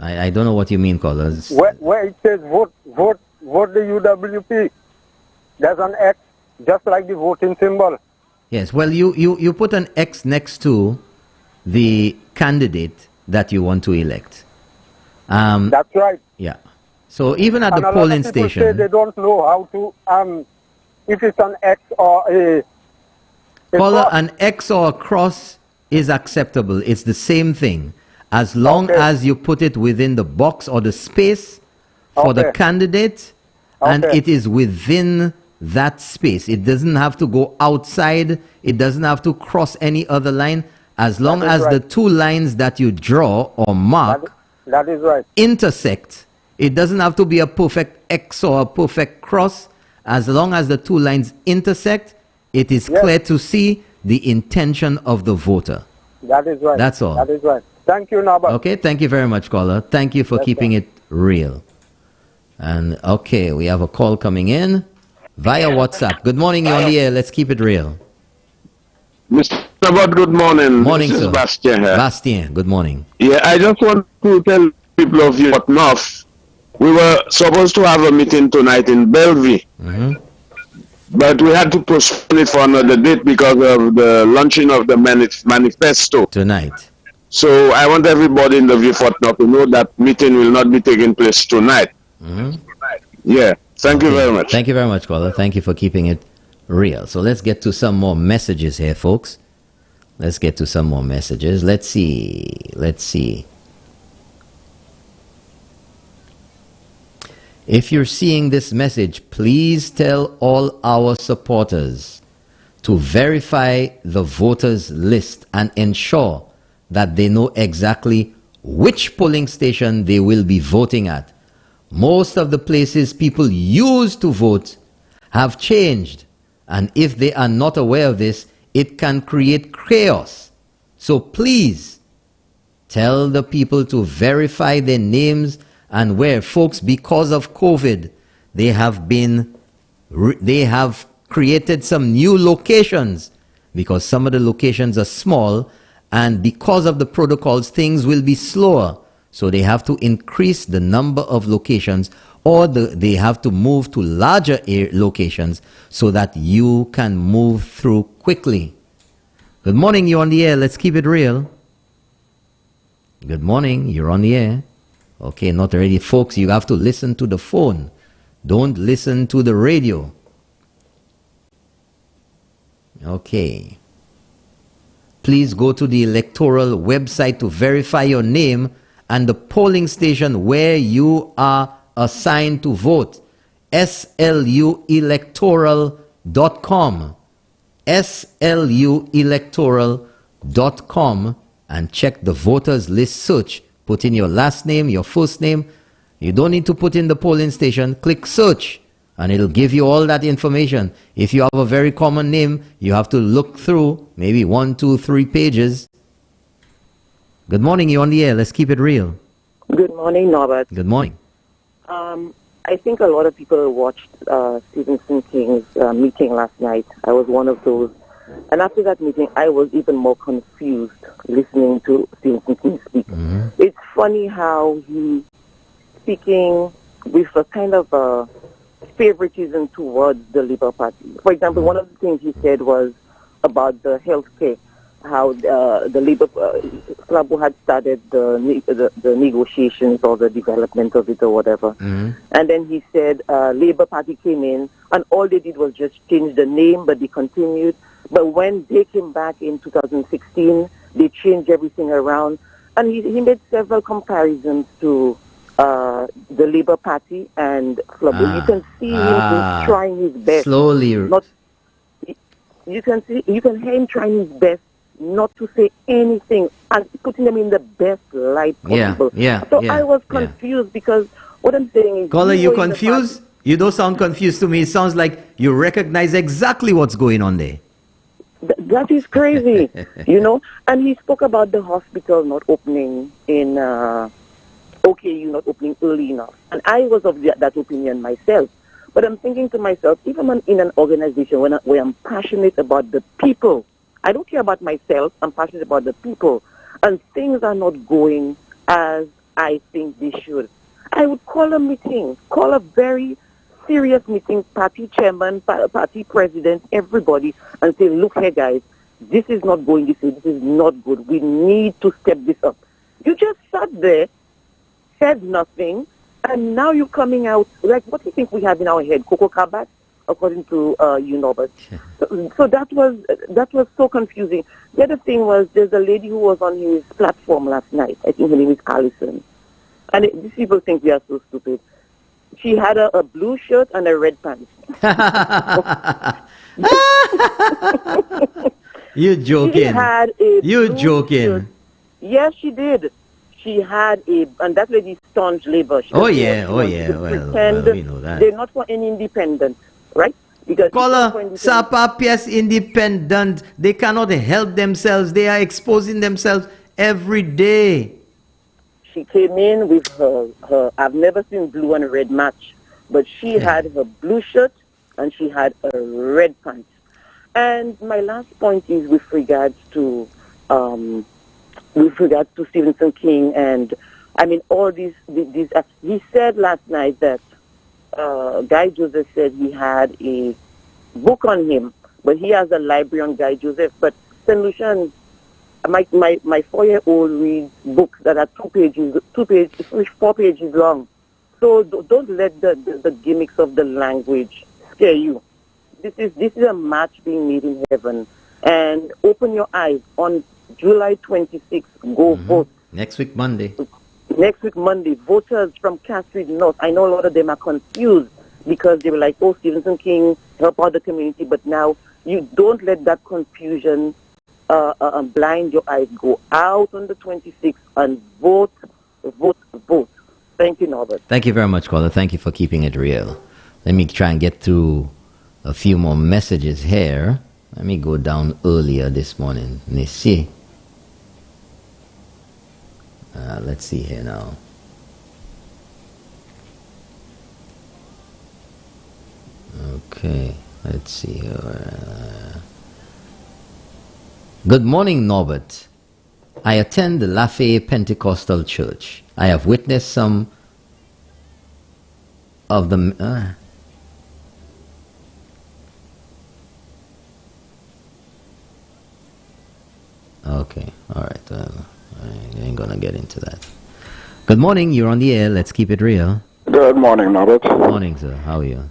I don't know what you mean, callers. Where it says vote the UWP. There's an X, just like the voting symbol. Yes, well, you put an X next to the candidate that you want to elect. That's right. Yeah. So even at the polling station, say they don't know how to if it's an X or a caller, an X or a cross is acceptable. It's the same thing. As long as you put it within the box or the space for the candidate, and it is within that space. It doesn't have to go outside. It doesn't have to cross any other line. As long as the 2 lines that you draw or mark that is right. intersect. It doesn't have to be a perfect X or a perfect cross. As long as the 2 lines intersect, it is clear to see the intention of the voter. That is right. That's all. That is right. Thank you, Norbert. Okay, thank you very much, caller. Thank you for keeping it real. And okay, we have a call coming in via WhatsApp. Good morning, you're on the air. Let's keep it real. Mr. About good morning. Morning, this sir. Is Bastien here. Bastien, good morning. Yeah, I just want to tell people of you North, we were supposed to have a meeting tonight in Bellevue, but we had to postpone it for another date because of the launching of the manifesto tonight. So I want everybody in the Vieux-Fort North to know that meeting will not be taking place tonight. Yeah. Thank you very much. Thank you very much, caller. Thank you for keeping it real. So let's get to some more messages here, folks. Let's get to some more messages. Let's see. If you're seeing this message, please tell all our supporters to verify the voters list and ensure that they know exactly which polling station they will be voting at. Most of the places people used to vote have changed, and if they are not aware of this, it can create chaos. So please tell the people to verify their names and where. Folks, because of COVID, they have created some new locations because some of the locations are small, and because of the protocols, things will be slower. So they have to increase the number of locations, or they have to move to larger locations so that you can move through quickly. Good morning, you're on the air. Let's keep it real. Good morning, you're on the air. Okay, not ready. Folks, you have to listen to the phone. Don't listen to the radio. Okay. Please go to the electoral website to verify your name and the polling station where you are assigned to vote. sluelectoral.com. sluelectoral.com, and check the voters list search. Put in your last name, your first name. You don't need to put in the polling station. Click search and it'll give you all that information. If you have a very common name, you have to look through maybe 1, 2, 3 pages. Good morning, you're on the air. Let's keep it real. Good morning, Norbert. Good morning. I think a lot of people watched Stephen King's meeting last night. I was one of those. And after that meeting, I was even more confused listening to Stephen King speak. It's funny how he's speaking with a kind of favoritism towards the Labour Party. For example, one of the things he said was about the health care, how the Labour Slabo had started the negotiations or the development of it or whatever. And then he said Labour Party came in and all they did was just change the name, but they continued. But when they came back in 2016, they changed everything around. And he made several comparisons to the Labour Party and Slabo. You can see him trying his best. Slowly. You can hear him trying his best not to say anything and putting them in the best light possible. So I was confused because what I'm saying is... Caller, you confused? You don't sound confused to me. It sounds like you recognize exactly what's going on there. That is crazy, you know. And he spoke about the hospital not opening in OKU, not opening early enough. And I was of that opinion myself. But I'm thinking to myself, if I'm in an organization where I'm passionate about the people, I don't care about myself, I'm passionate about the people, and things are not going as I think they should, I would call a meeting, call a very serious meeting, party chairman, party president, everybody, and say, look here, guys, this is not going this way. This is not good. We need to step this up. You just sat there, said nothing, and now you're coming out, like, what do you think we have in our head? Coco Cabas, according to Norbert. So that was so confusing. The other thing was, there's a lady who was on his platform last night. I think her name is Allison. And these people think we are so stupid. She had a blue shirt and a red pants. You're joking. You're joking. Shirt. Yes, she did. She had and that lady staunch Labour. Oh yeah. Well, we know that. They're not for any independent, right? Because Caller, Sapa PS independent. They cannot help themselves. They are exposing themselves every day. She came in with her I've never seen blue and red match, but she had her blue shirt and she had a red pants. And my last point is with regards to Stephen King, and I mean all these. He said last night that Guy Joseph said he had a book on him, but he has a library on Guy Joseph. But St. Lucia, my 4-year-old reads books that are 4 pages long. So don't let the gimmicks of the language scare you. This is a match being made in heaven. And open your eyes. On July 26th, go vote. Next week, Monday. Next week, Monday. Voters from Castries North, I know a lot of them are confused because they were like, oh, Stephen King, help out the community. But now, you don't let that confusion blind your eyes. Go out on the 26th and vote, vote, vote. Thank you, Norbert. Thank you very much, caller. Thank you for keeping it real. Let me try and get through a few more messages here. Let me go down earlier this morning. Let me see. Let's see here now. Okay, let's see here. Good morning, Norbert. I attend the Lafayette Pentecostal Church. I have witnessed some of the... Okay, all right. I ain't gonna get into that. Good morning. You're on the air. Let's keep it real. Good morning, Norbert. Good morning, sir. How are you?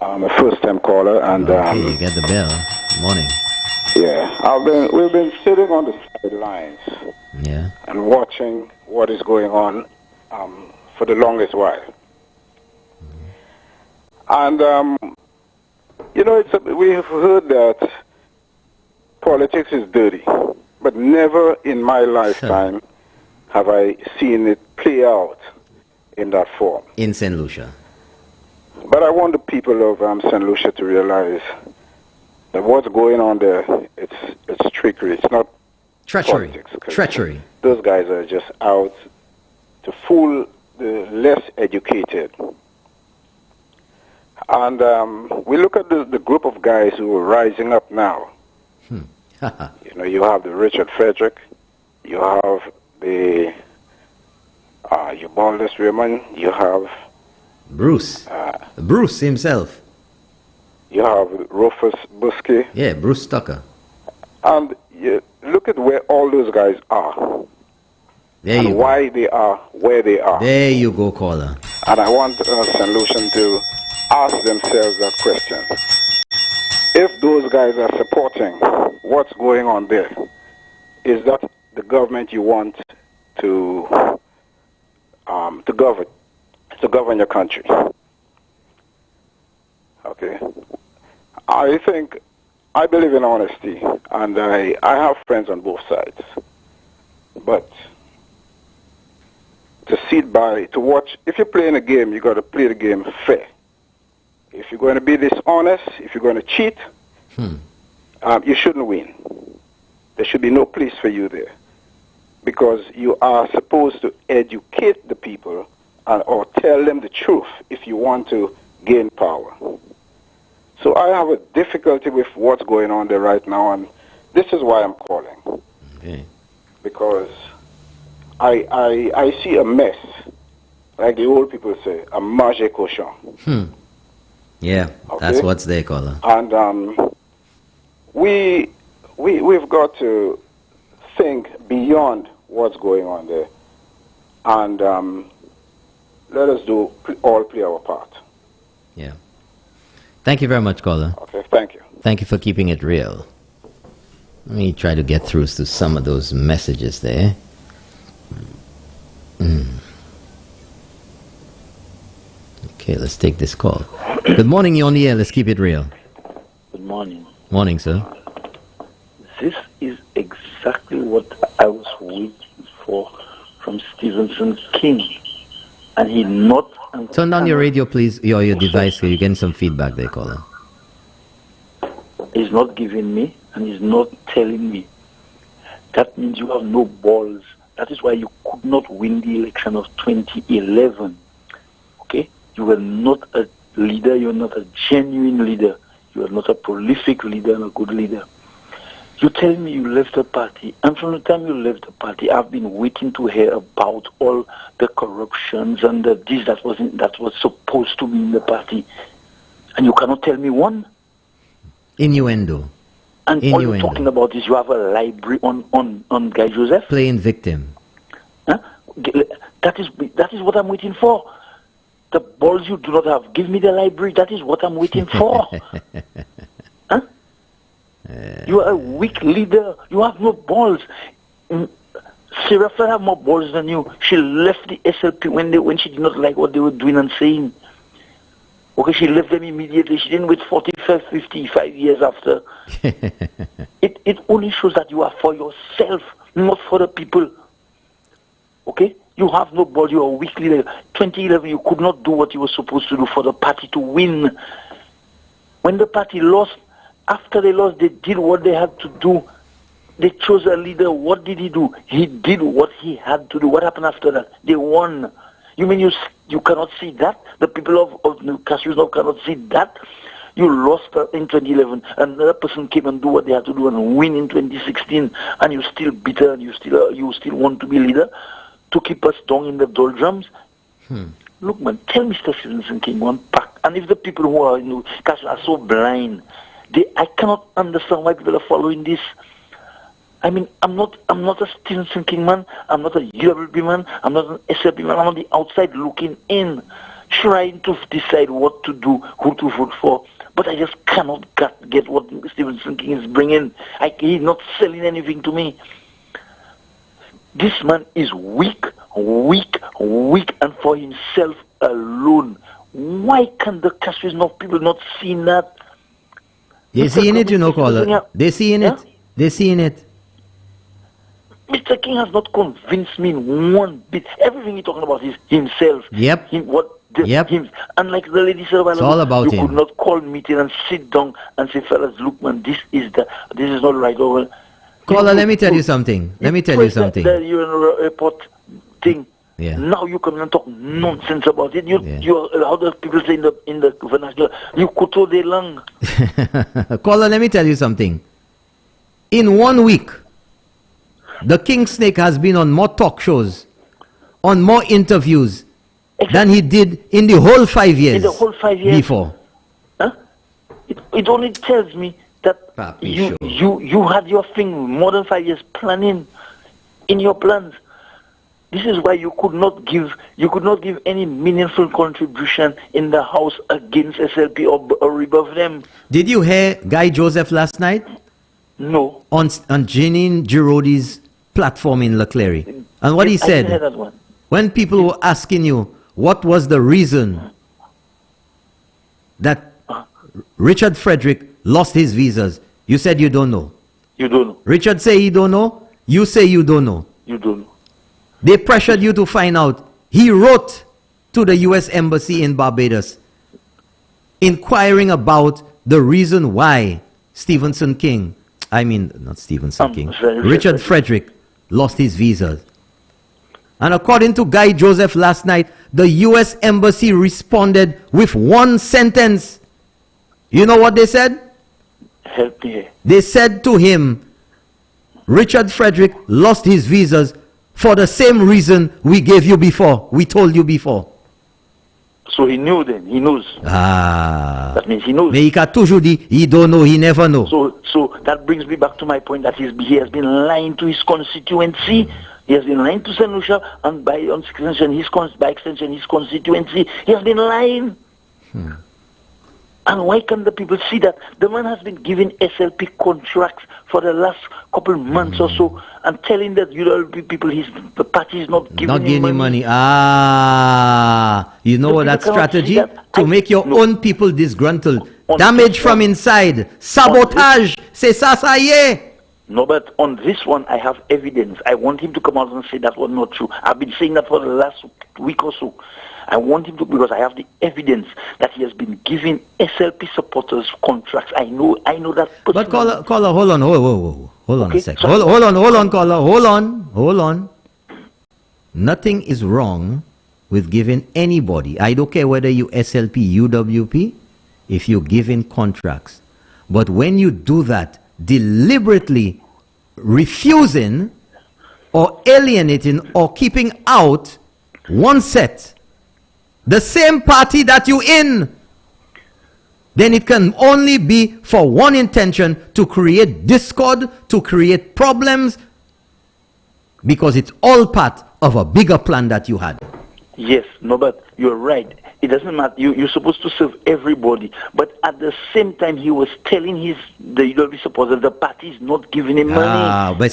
I'm a first-time caller, and okay, you get the bell. Good morning. Yeah, we've been sitting on the sidelines, and watching what is going on for the longest while. And you know, we've heard that politics is dirty, but never in my lifetime have I seen it play out in that form. In St. Lucia. But I want the people of St. Lucia to realize that what's going on there, it's trickery. It's not treachery. Politics. Treachery. Those guys are just out to fool the less educated. And we look at the group of guys who are rising up now. You know, you have the Richard Frederick, you have the Eubaldus Raymond, you have Bruce. Bruce himself. You have Rufus Busky. Yeah, Bruce Tucker. And you look at where all those guys are. There you why they are where they are. There you go, caller. And I want St. Lucian to ask themselves that question. If those guys are supporting what's going on there, is that the government you want to govern your country? Okay. I believe in honesty, and I have friends on both sides. But to sit by, to watch, if you're playing a game, you got to play the game fair. If you're going to be dishonest, if you're going to cheat, you shouldn't win. There should be no place for you there, because you are supposed to educate the people or tell them the truth if you want to gain power. So I have a difficulty with what's going on there right now, and this is why I'm calling. Okay. Because I see a mess, like the old people say, a manger cochon. Yeah, that's what's there, caller. And we've got to think beyond what's going on there, and let us all play our part. Yeah. Thank you very much, caller. Okay, thank you. Thank you for keeping it real. Let me try to get through to some of those messages there. Okay, let's take this call. Good morning, you're on the air. Let's keep it real. Good morning. Morning, sir. This is exactly what I was waiting for from Stephen King. And he not... Turn down your radio, please, your device. You're getting some feedback there, caller. He's not giving me, and he's not telling me. That means you have no balls. That is why you could not win the election of 2011. Okay? You were not a leader. You're not a genuine leader. You are not a prolific leader and a good leader. You tell me you left the party, and from the time you left the party, I've been waiting to hear about all the corruptions and the this that was supposed to be in the party, and you cannot tell me one. Innuendo. And all you're talking about is you have a library on Guy Joseph. Playing victim. Huh? That is what I'm waiting for. The balls you do not have, give me the library. That is what I'm waiting for. Huh? You are a weak leader. You have no balls. Sarah Flood have more balls than you. She left the SLP when she did not like what they were doing and saying. Okay, she left them immediately. She didn't wait 45, 55 years after. It only shows that you are for yourself, not for the people. Okay? You have no ball. You are a weak leader. 2011, you could not do what you were supposed to do for the party to win. When the party lost, after they lost, they did what they had to do. They chose a leader. What did he do? He did what he had to do. What happened after that? They won. You mean you cannot see that? The people of Cassius cannot see that? You lost in 2011. Another person came and do what they had to do and win in 2016, and you're still bitter and you still want to be leader to keep us down in the doldrums. Look, man, tell Mr. Stevenson King one pack. And if the people who are in Cassius are so blind, I cannot understand why people are following this. I mean, I'm not a Stevenson King man. I'm not a UWP man. I'm not an SLP man. I'm on the outside looking in, trying to decide what to do, who to vote for. But I just cannot get what Stevenson King is bringing. He's not selling anything to me. This man is weak, and for himself alone. Why can the Cassius people not see that? They seeing it, caller. They seeing it. They seeing it. Mr. King has not convinced me one bit. Everything he's talking about is himself. Yep. Him. And like the lady said, it's all about you him. could not call meeting and sit down and say, fellas, look, man, this is not right. Over. Caller, let me tell you something. Let me tell you something. The UN report thing. Yeah. Now you come and talk nonsense about it. You how do people say in the vernacular? You could all day long. Caller, let me tell you something. In 1 week, the King Snake has been on more talk shows, on more interviews than he did in the whole 5 years. In the whole 5 years before. Huh? It only tells me that you had your thing more than 5 years planning in your plans. This is why you could not give any meaningful contribution in the House against SLP or rebuff them. Did you hear Guy Joseph last night? No. On Janine Giraudy's platform in Leclerc. And what he said, I didn't hear that one. When people were asking you what was the reason that Richard Frederick lost his visas, you said you don't know. You don't know. Richard say he don't know. You say you don't know. You don't know. They pressured you to find out. He wrote to the U.S. Embassy in Barbados inquiring about the reason why Richard Frederick lost his visas. And according to Guy Joseph last night, the U.S. Embassy responded with one sentence. You know what they said? Help me. They said to him, Richard Frederick lost his visas for the same reason we gave you before. We told you before. So he knew then. He knows. That means he knows. Mais il a toujours dit, he don't know, he never know. So that brings me back to my point that he has been lying to his constituency. He has been lying to St. Lucia, and by extension his constituency. He has been lying. And why can't the people see that? The man has been giving SLP contracts for the last couple months or so, and telling that people, the party is not giving him money. You know what that strategy? To make your own people disgruntled. Damage from inside. Sabotage. C'est ça, ça y est. No, but on this one, I have evidence. I want him to come out and say that was not true. I've been saying that for the last week or so. I want him to, because I have the evidence that he has been giving SLP supporters contracts. I know that. But caller, hold on, hold on a second. Hold on, caller, hold on. Nothing is wrong with giving anybody. I don't care whether you SLP, UWP. if you give in contracts. But when you do that, deliberately refusing or alienating or keeping out one set, the same party that you in, then it can only be for one intention, to create discord, to create problems, because it's all part of a bigger plan that you had. Yes, no, but you're right. It doesn't matter. You're supposed to serve everybody. But at the same time, he was telling the UWP supporters the party is not giving him money. But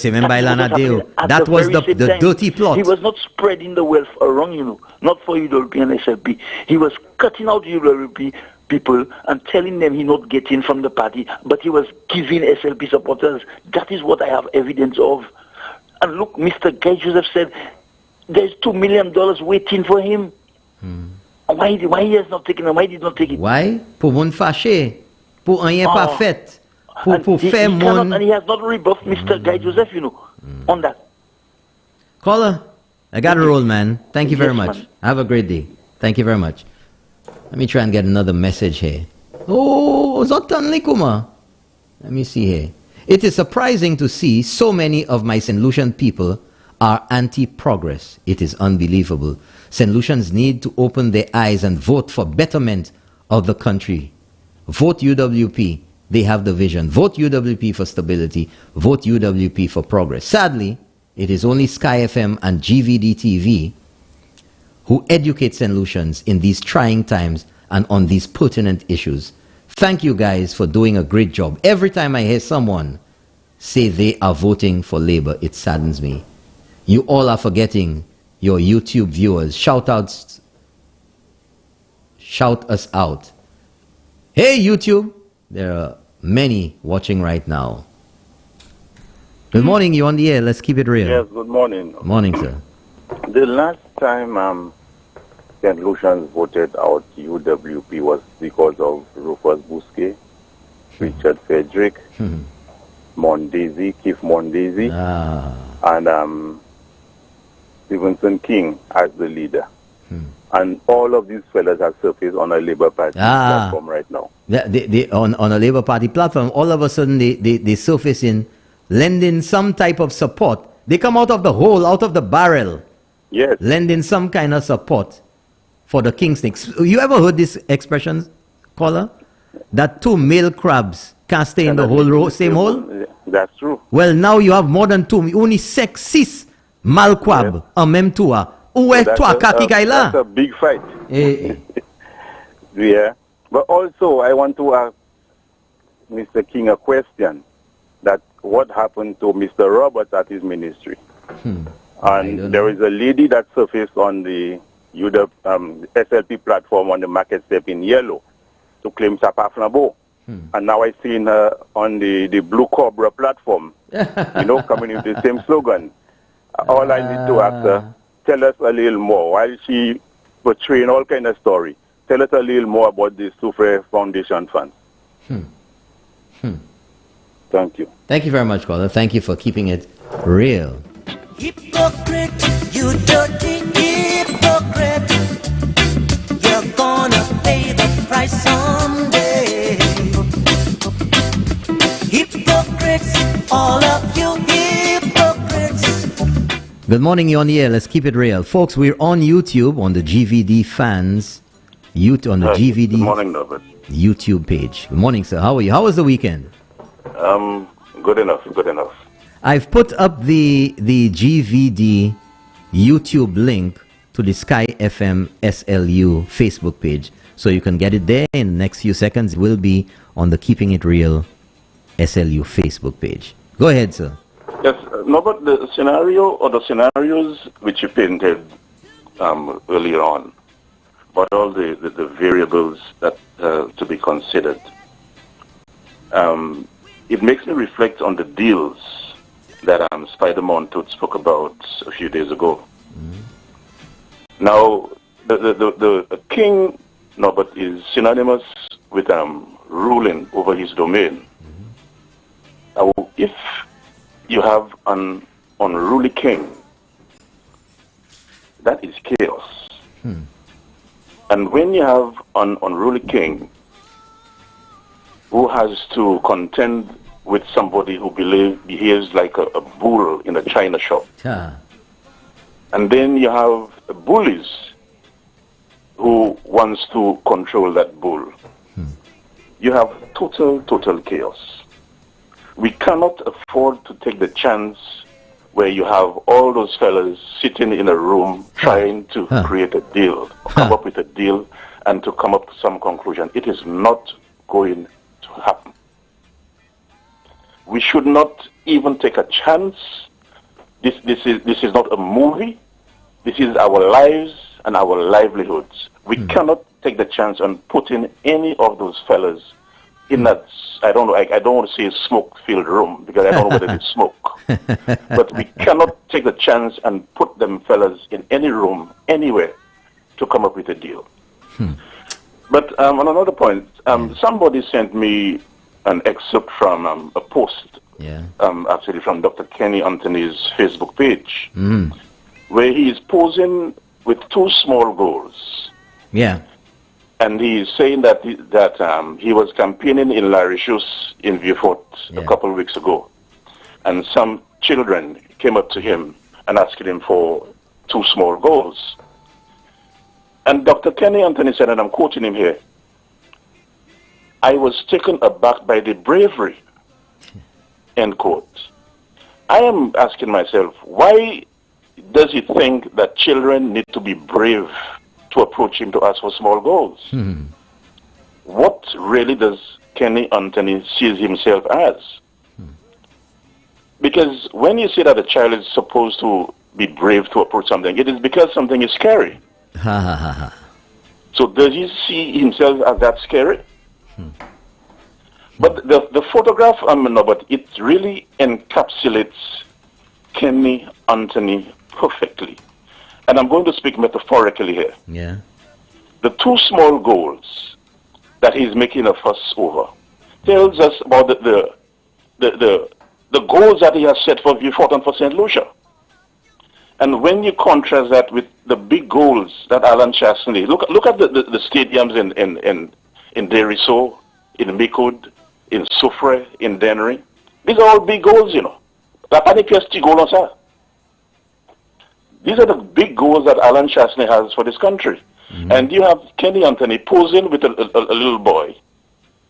that was the dirty plot. He was not spreading the wealth around, not for UWP and SLP. He was cutting out UWP people and telling them he's not getting from the party, but he was giving SLP supporters. That is what I have evidence of. And look, Mr. Guy Joseph said there's $2 million waiting for him. Why he has not taken it? Why did not take it? Why? Pour mon fâché. Pour rien pas fait. Pour faire mon... And he has not rebuffed Mr. Guy Joseph, on that. Caller, I got a roll, man. Thank you very much. Man. Have a great day. Thank you very much. Let me try and get another message here. Oh, Zotan Likuma. Let me see here. It is surprising to see so many of my St. Lucian people are anti-progress. It is unbelievable. St. Lucians need to open their eyes and vote for betterment of the country. Vote UWP. They have the vision. Vote UWP for stability. Vote UWP for progress. Sadly, it is only Sky FM and GVD TV who educate St. Lucians in these trying times and on these pertinent issues. Thank you guys for doing a great job. Every time I hear someone say they are voting for Labour, it saddens me. You all are forgetting your YouTube viewers. Shout us out. Hey YouTube, there are many watching right now. Good morning, you on the air. Let's keep it real. Yes, good morning. Morning, sir. The last time St. Lucians voted out UWP was because of Rufus Bousquet, Richard Frederick, Mondesi, Keith Mondesi, and Stevenson King as the leader. And all of these fellas have surfaced on a Labour Party platform right now. They, on a Labour Party platform, all of a sudden they surface in lending some type of support. They come out of the hole, out of the barrel. Yes. Lending some kind of support for the king snakes. You ever heard this expression, caller? That two male crabs can't stay in the whole same hole? That's true. Well, now you have more than two. Only six malquab en même toi. Où est toi, Kaki Kaila? That's a big fight. Yeah. But also, I want to ask Mr. King a question. That what happened to Mr. Roberts at his ministry? And there is a lady that surfaced on the SLP platform on the market step in yellow to claim Sapa Flambeau. And now I seen her on the Blue Cobra platform, coming with the same slogan. All I need to ask her, tell us a little more. While she portraying all kind of story, tell us a little more about the Soufre Foundation funds. Thank you. Thank you very much, caller. Thank you for keeping it real. Hypocrite, you dirty hypocrite. You're gonna pay the price someday. Hypocrites, all of you hypocrites. Good morning, you're on the air. Let's keep it real. Folks, we're on YouTube on the GVD fans. On the GVD Good morning, Norbert. YouTube page. Good morning, sir. How are you? How was the weekend? Good enough. I've put up the GVD YouTube link to the Sky FM SLU Facebook page, so you can get it there in the next few seconds. It will be on the Keeping It Real SLU Facebook page. Go ahead, sir. Yes, but the scenario or the scenarios which you painted earlier on, but all the variables that to be considered, it makes me reflect on the deals that Spider-Man Tooth spoke about a few days ago. Now, the king, but is synonymous with ruling over his domain. If you have an unruly king, that is chaos. And when you have an unruly king, who has to contend with somebody who behaves like a bull in a china shop. And then you have bullies who wants to control that bull. You have total chaos. We cannot afford to take the chance where you have all those fellas sitting in a room trying to create a deal, come up with a deal, and to come up to some conclusion. It is not going to happen. We should not even take a chance. This is not a movie. This is our lives and our livelihoods. We cannot take the chance and put in any of those fellas in that, I don't want to say smoke-filled room, because I don't know whether it's smoke. But we cannot take the chance and put them fellas in any room, anywhere, to come up with a deal. But on another point, somebody sent me an excerpt from a post, actually from Dr. Kenny Anthony's Facebook page, where he is posing with two small goals. And he is saying that he was campaigning in La Richus in Vieux-Fort a couple of weeks ago. And some children came up to him and asked him for two small goals. And Dr. Kenny Anthony said, and I'm quoting him here, "I was taken aback by the bravery," end quote. I am asking myself, why does he think that children need to be brave to approach him to ask for small goals? What really does Kenny Anthony see himself as? Because when you say that a child is supposed to be brave to approach something, it is because something is scary. So does he see himself as that scary? But the photograph, but it really encapsulates Kenny Anthony perfectly. And I'm going to speak metaphorically here. The two small goals that he's making a fuss over tells us about the goals that he has set for Vieux-Fort and for St. Lucia. And when you contrast that with the big goals that Alan Chastanet, look at the stadiums in Deriso, in Micoud, in Soufre, in Dennery. These are all big goals, you know. These are the big goals that Alan Chastanet has for this country. And you have Kenny Anthony posing with a little boy,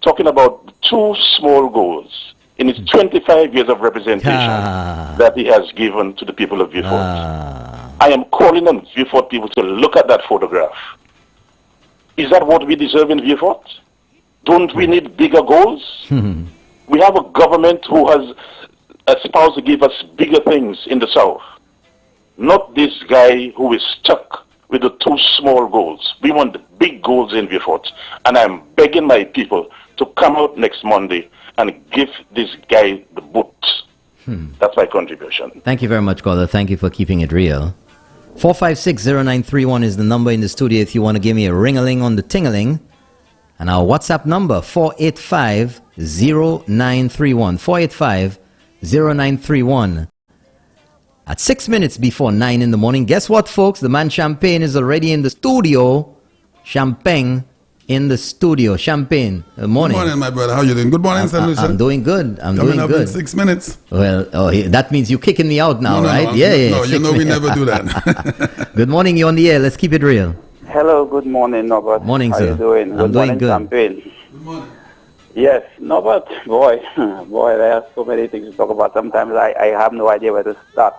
talking about two small goals in his 25 years of representation that he has given to the people of Vieux-Fort. I am calling on Vieux-Fort people to look at that photograph. Is that what we deserve in Vieux-Fort? Don't we need bigger goals? We have a government who has espoused to give us bigger things in the South. Not this guy who is stuck with the two small goals. We want the big goals in Vieux-Fort. And I'm begging my people to come out next Monday and give this guy the boot. That's my contribution. Thank you very much, caller. Thank you for keeping it real. 4560931 is the number in the studio if you want to give me a ring-a-ling on the ting-a-ling. And our WhatsApp number, 4850931. 4850931. At 6 minutes before 9 in the morning. Guess what, folks? The man Champagne is already in the studio. Champagne in the studio. Champagne, good morning. Good morning, my brother. How you doing? Good morning, St. Lucia. I'm doing good. I'm Coming doing up good. in 6 minutes. Well, that means you're kicking me out now, right? No, yeah. No, you know we never do that. Good morning. You're on the air. Let's keep it real. Hello, good morning, Norbert. Morning, How sir. you doing? I'm doing good. Champagne. Good morning. Yes, Norbert, boy, there are so many things to talk about. Sometimes I have no idea where to start.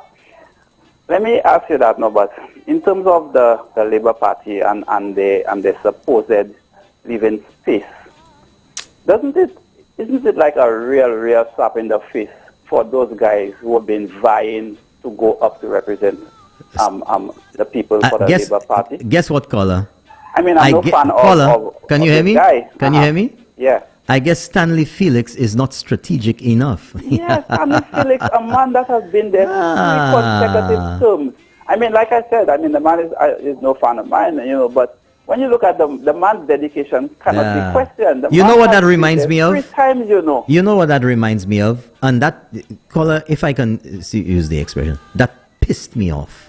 Let me ask you that, Norbert. In terms of the Labour Party and the supposed living space, isn't it like a real slap in the face for those guys who have been vying to go up to represent the people for the Labour Party? Guess what, caller? I mean, I'm no fan caller, can you hear me? Guy. Can you hear me? Yeah. I guess Stanley Felix is not strategic enough. Yes, Stanley Felix, a man that has been there 3 consecutive terms. I mean, like I said, the man is no fan of mine, but when you look at the man's dedication cannot be questioned. You know what that reminds me of? 3 times, You know what that reminds me of? And that, caller, if I can use the expression, that pissed me off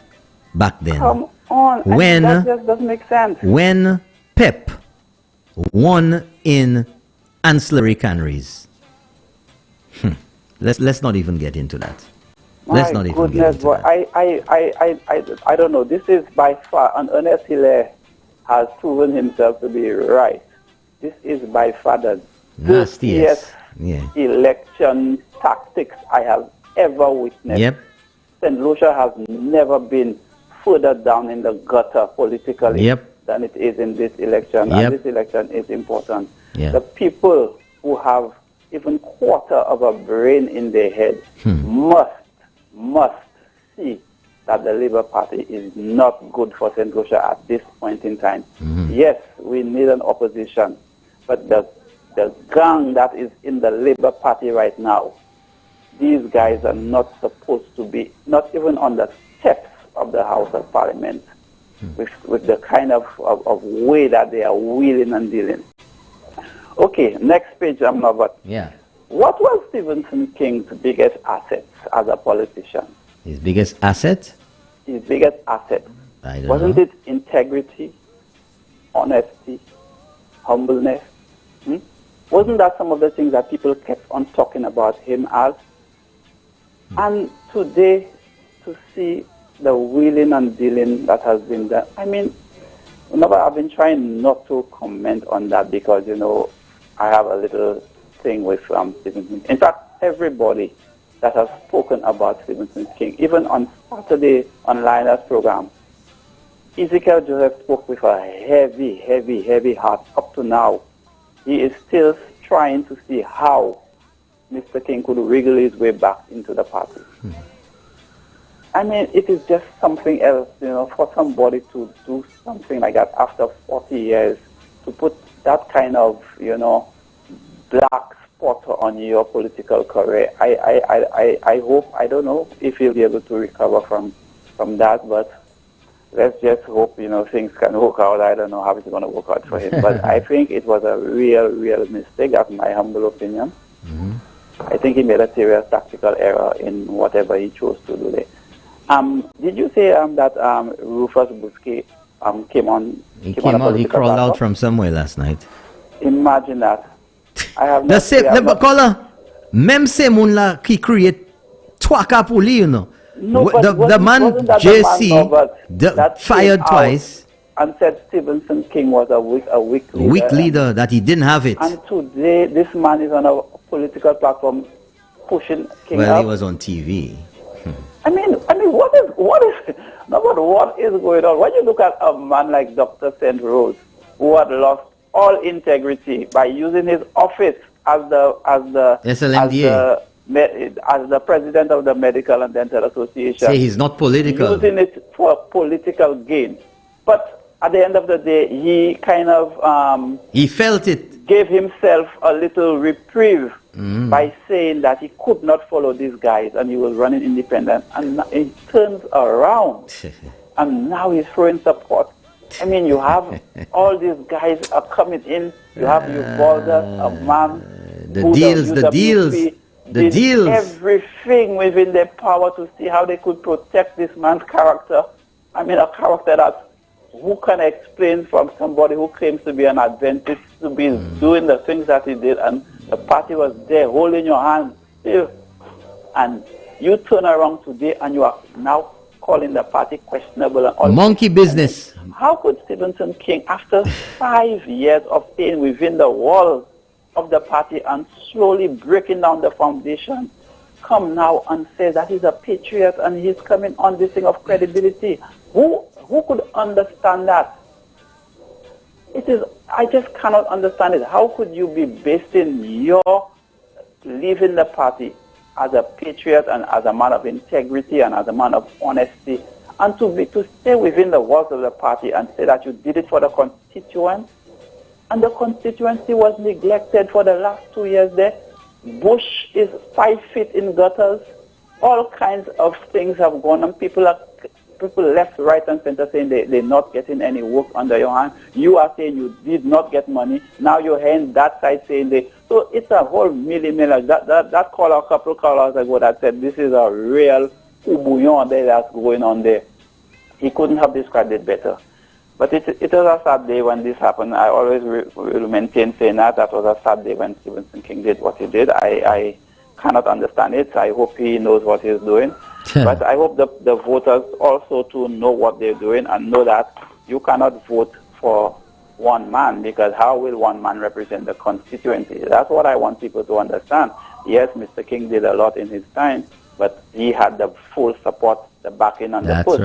back then. Come on. When, that just doesn't make sense. When Pep won in ancillary canneries. Let's not even get into that. Let's not even get into that. I don't know. This is by far, and Ernest Hilaire has proven himself to be right. This is by far the dirtiest election tactics I have ever witnessed. Yep. St. Lucia has never been further down in the gutter politically than it is in this election. And this election is important. The people who have even quarter of a brain in their head must see that the Labour Party is not good for St. Lucia at this point in time. Yes, we need an opposition, but the gang that is in the Labour Party right now, these guys are not supposed to be, not even on the steps of the House of Parliament, with the kind of way that they are wheeling and dealing. Okay, next page, What was Stephenson King's biggest asset as a politician? His biggest asset? His biggest asset. Wasn't it integrity, honesty, humbleness? Wasn't that some of the things that people kept on talking about him as? And today, to see the wheeling and dealing that has been done, I mean, I've been trying not to comment on that because, I have a little thing with Stephenson. In fact, everybody that has spoken about Stephenson King, even on Saturday on Lionel's program, Ezekiel Joseph spoke with a heavy heart. Up to now, he is still trying to see how Mr. King could wriggle his way back into the party. I mean, it is just something else, for somebody to do something like that after 40 years, to put that kind of, black spot on your political career. I hope, I don't know if he'll be able to recover from that, but let's just hope, things can work out. I don't know how it's going to work out for him, but I think it was a real mistake. That's my humble opinion. I think he made a serious tactical error in whatever he chose to do there. Did you say that Rufus Buski came on? He crawled out from somewhere last night. Imagine that. I have not même se moun la qui create twaka pour lui, the man JC fired twice and said Stephenson King was a weak leader, that he didn't have it. And today this man is on a political platform pushing King Well, up. he was on TV. I mean, what is going on? When you look at a man like Dr. St. Rose, who had lost all integrity by using his office as the president of the Medical and Dental Association. Say he's not political. Using it for political gain. But at the end of the day, he kind of he felt it. Gave himself a little reprieve by saying that he could not follow these guys and he was running independent. And now he turns around and now he's throwing support. I mean, you have all these guys are coming in. You have Uvalda, a man the deals. Everything within their power to see how they could protect this man's character. I mean, a character that who can explain from somebody who claims to be an Adventist to be doing the things that he did, and the party was there holding your hand still, and you turn around today and you are now calling the party questionable and all monkey business. How could Stephenson King, after 5 years of staying within the walls of the party and slowly breaking down the foundation, come now and say that he's a patriot and he's coming on this thing of credibility? Who could understand that? I just cannot understand it. How could you be basing your leaving the party as a patriot and as a man of integrity and as a man of honesty, and to stay within the walls of the party and say that you did it for the constituents, and the constituency was neglected for the last 2 years there? Bush is 5 feet in gutters. All kinds of things have gone on. People left, right, and center saying they're not getting any work under your hand. You are saying you did not get money. Now you're hearing that side saying they. So it's a whole million. That caller, a couple of callers ago, that said this is a real bouillon there that's going on there. He couldn't have described it better. But it was a sad day when this happened. I always will maintain saying that was a sad day when Stephenson King did what he did. I cannot understand it. I hope he knows what he's doing. But I hope the voters also to know what they're doing and know that you cannot vote for one man, because how will one man represent the constituency? That's what I want people to understand. Yes, Mr. King did a lot in his time, but he had the full support, the backing and the push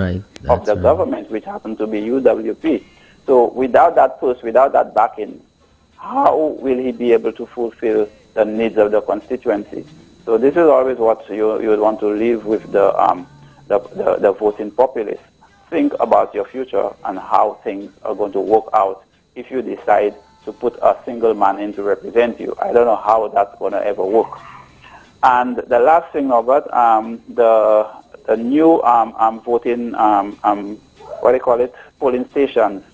of the government, which happened to be UWP. So without that push, without that backing, how will he be able to fulfill the needs of the constituency? So this is always what you would want to leave with the voting populace. Think about your future and how things are going to work out if you decide to put a single man in to represent you. I don't know how that's going to ever work. And the last thing, Norbert, the new voting, what do you call it, polling stations.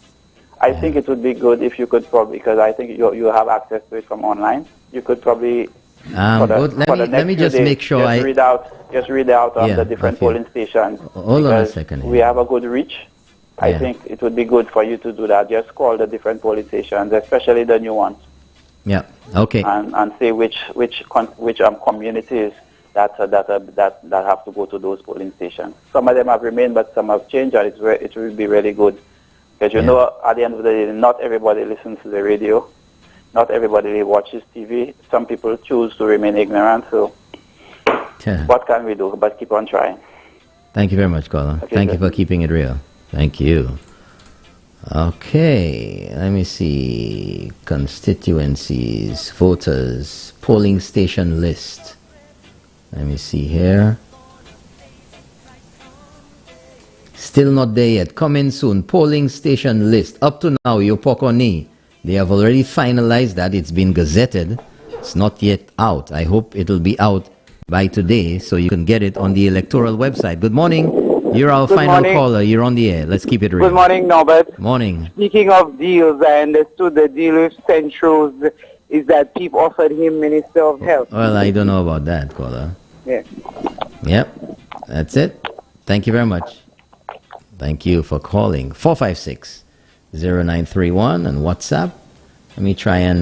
I think it would be good if you could probably, because I think you have access to it from online. You could probably let me just make sure just read out the different polling stations. Hold on a second. We have a good reach. I think it would be good for you to do that. Just call the different polling stations, especially the new ones. Yeah. Okay. And say which communities that have to go to those polling stations. Some of them have remained, but some have changed, and it will be really good. Because you know, at the end of the day, not everybody listens to the radio. Not everybody watches TV. Some people choose to remain ignorant. So what can we do? But keep on trying. Thank you very much, caller. Okay, Thank you for keeping it real. Thank you. Okay, let me see. Constituencies, voters, polling station list. Let me see here. Still not there yet. Coming soon. Polling station list. Up to now, Yopokoni, they have already finalized that. It's been gazetted. It's not yet out. I hope it'll be out by today so you can get it on the electoral website. Good morning. You're our final caller. You're on the air. Let's keep it real. Good morning, Norbert. Morning. Speaking of deals, I understood the deal with Centros is that people offered him Minister of Health. Well, I don't know about that, caller. Yeah. Yep. That's it. Thank you very much. Thank you for calling. 456-0931 and WhatsApp. Let me try and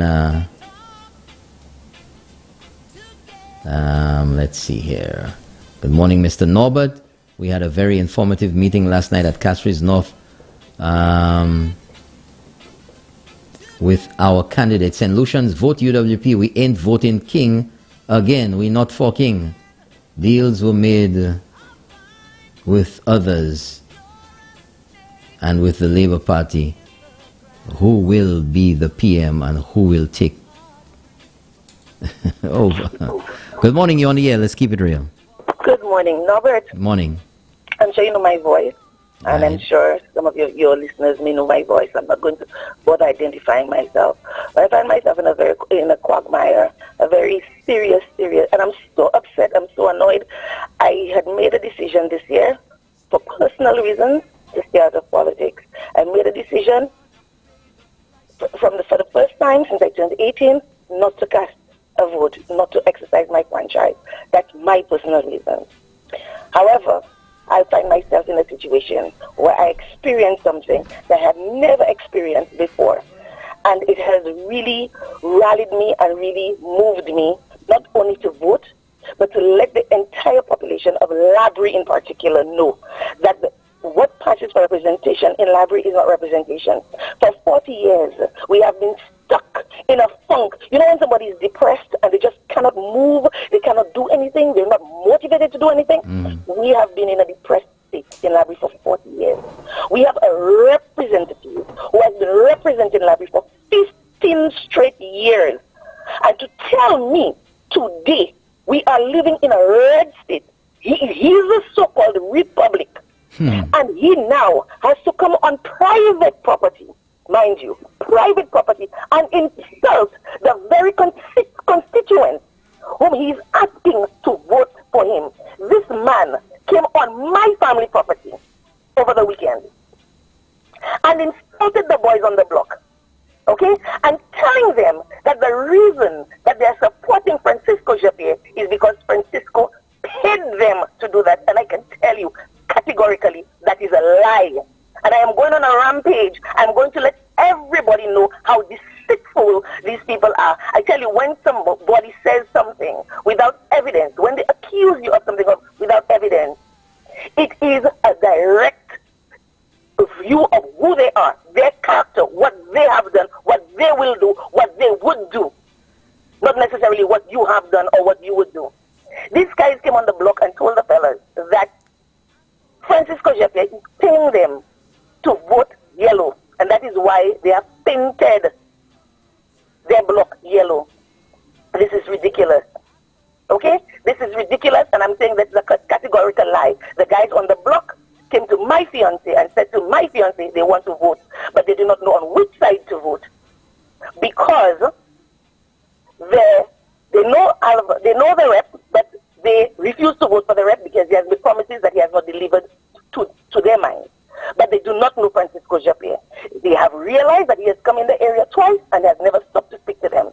let's see here. Good morning, Mr. Norbert. We had a very informative meeting last night at Castries North with our candidate, St. Lucian's. Vote UWP. We ain't voting King again. We not for King. Deals were made with others and with the Labour Party. Who will be the PM and who will take over? Good morning, you're on the air. Let's keep it real. Good morning, Norbert. Morning. I'm sure you know my voice, and I'm sure some of your listeners may know my voice. I'm not going to bother identifying myself. But I find myself in a quagmire, a very serious, and I'm so upset, I'm so annoyed. I had made a decision this year, for personal reasons, to stay out of politics. I made a decision for the first time since I turned 18 not to cast a vote, not to exercise my franchise. That's my personal reason. However, I find myself in a situation where I experienced something that I have never experienced before. And it has really rallied me and really moved me, not only to vote, but to let the entire population of Labrie in particular know that what passes for representation in Labrie is not representation. For 40 years, we have been stuck in a funk. You know when somebody is depressed and they just cannot move, they cannot do anything, they're not motivated to do anything? We have been in a depressed state in Labrie for 40 years. We have a representative who has been representing Labrie for 15 straight years. And to tell me today we are living in a red state, he is a so-called republic. And he now has to come on private property, mind you, private property, and insult the very constituents whom he is asking to vote for him. This man came on my family property over the weekend and insulted the boys on the block, okay? And telling them that the reason that they are supporting Francisco Javier is because Francisco paid them to do that. And I can tell you categorically that is a lie. and I am going on a rampage. I'm going to let everybody know how deceitful these people are. I tell you, when somebody says something without evidence, when they accuse you of something without evidence, it is a direct view of who they are, their character, what they have done, what they will do, what they would do. Not necessarily what you have done or what you would do. These guys came on the block and told the fellas that Francisco Javier is paying them to vote yellow. And that is why they have painted their block yellow. This is ridiculous. Okay? This is ridiculous, and I'm saying that's a categorical lie. The guys on the block came to my fiancé and said to my fiancé they want to vote, but they do not know on which side to vote. Because they know the rep, but they refuse to vote for the rep because he has made promises that he has not delivered to their minds. But they do not know Francisco Javier. They have realized that he has come in the area twice and has never stopped to speak to them.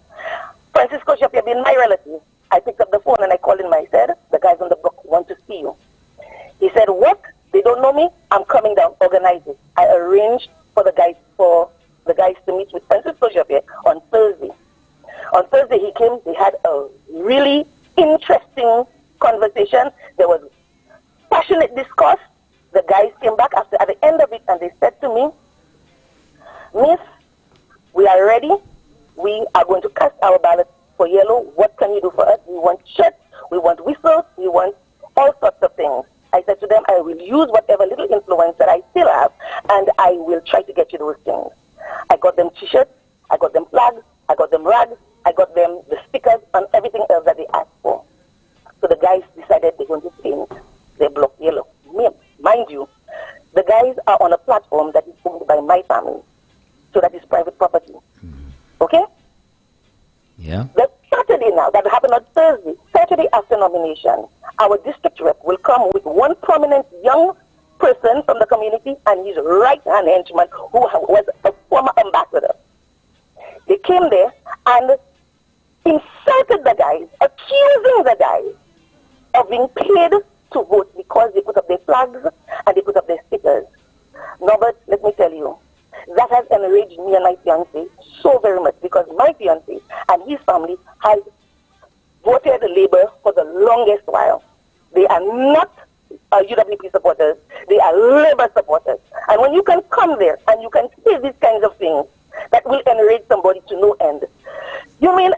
Francisco Javier being my relative, I picked up the phone and I called him. I said, the guys on the block want to see you. He said, what? They don't know me? I'm coming down, organize it. I arranged for the guys to meet with Francisco Javier on Thursday. On Thursday he came, they had a really interesting conversation. There was passionate discourse. The guys came back at the end of it and they said to me, Miss, we are ready. We are going to cast our ballot for yellow. What can you do for us? We want shirts, we want whistles, we want all sorts of things. I said to them, I will use whatever little influence that I still have, and I will try to get you those things. I got them t-shirts, I got them flags, I got them rags, I got them the stickers and everything else that they asked for. So the guys decided they're going to paint their block yellow. Mind you, the guys are on a platform that is owned by my family. So that is private property. Okay? Yeah. The Saturday now, that happened on Thursday, Saturday after nomination, our district rep will come with one prominent young person from the community and his right-hand henchman who was a former ambassador. They came there and insulted the guys, accusing the guys of being paid to vote because they put up their flags and they put up their stickers. Norbert, let me tell you, that has enraged me and my fiancé so very much because my fiancé and his family has voted Labour for the longest while. They are not UWP supporters. They are Labour supporters. And when you can come there and you can say these kinds of things that will enrage somebody to no end, you mean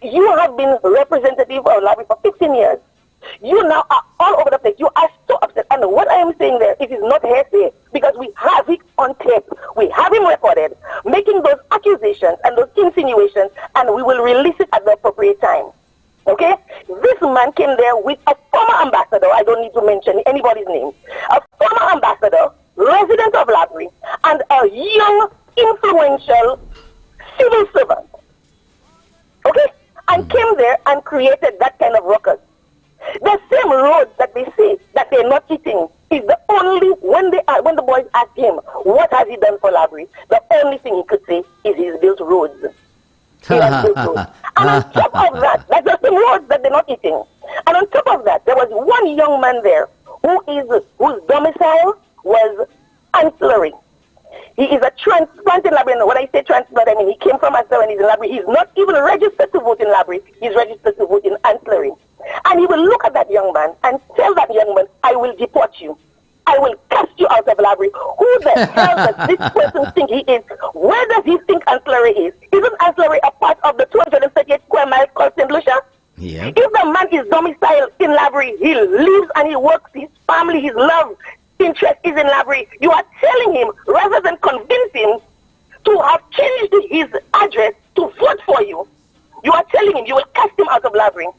you have been representative of Labrie for 15 years. You now are all over the place. You are so upset. And what I am saying there, it is not hearsay because we have it on tape. We have him recorded making those accusations and those insinuations, and we will release it at the appropriate time. Okay? This man came there with a former ambassador. I don't need to mention anybody's name. A former ambassador, resident of Labrie, and a young, influential civil servant. Okay? And came there and created that kind of ruckus. The same roads that they say that they're not eating is the only, when the boys ask him, what has he done for Labrie? The only thing he could say is he's built roads. He has built roads. And on top of that, that's the same roads that they're not eating. And on top of that, there was one young man there whose domicile was ancillary. He is a transplant in Labrie. When I say transplant, I mean he came from Ancillary and he's in Labrie. He's not even registered to vote in Labrie. He's registered to vote in Ancillary. And he will look at that young man and tell that young man, I will deport you. I will cast you out of Labrie. Who the hell does this person think he is? Where does he think Ancillary is? Isn't Ancillary a part of the 238 square mile called St. Lucia? Yeah. If the man is domiciled in Labrie, he lives and he works, his family, his love, interest is in Labrie. You are telling him, rather than convince him to have changed his address to vote for you, you are telling him you will cast him out of Labrie.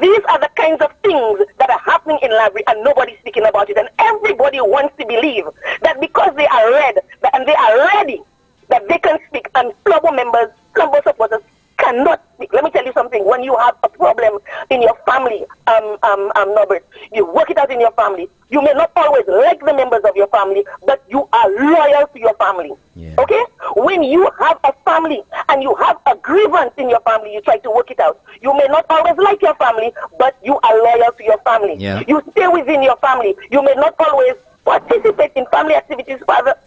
These are the kinds of things that are happening in Labrie and nobody's speaking about it. And everybody wants to believe that because they are red and they are ready, that they can speak, and Flobo members, Flobo supporters cannot speak. Let me tell you something. When you have a problem in your family, Norbert, you work it out in your family. You may not always like the members of your family, but you are loyal to your family. Yeah. Okay? When you have a family and you have a grievance in your family, you try to work it out. You may not always like your family, but you are loyal to your family. Yeah. You stay within your family. You may not always participate in family activities,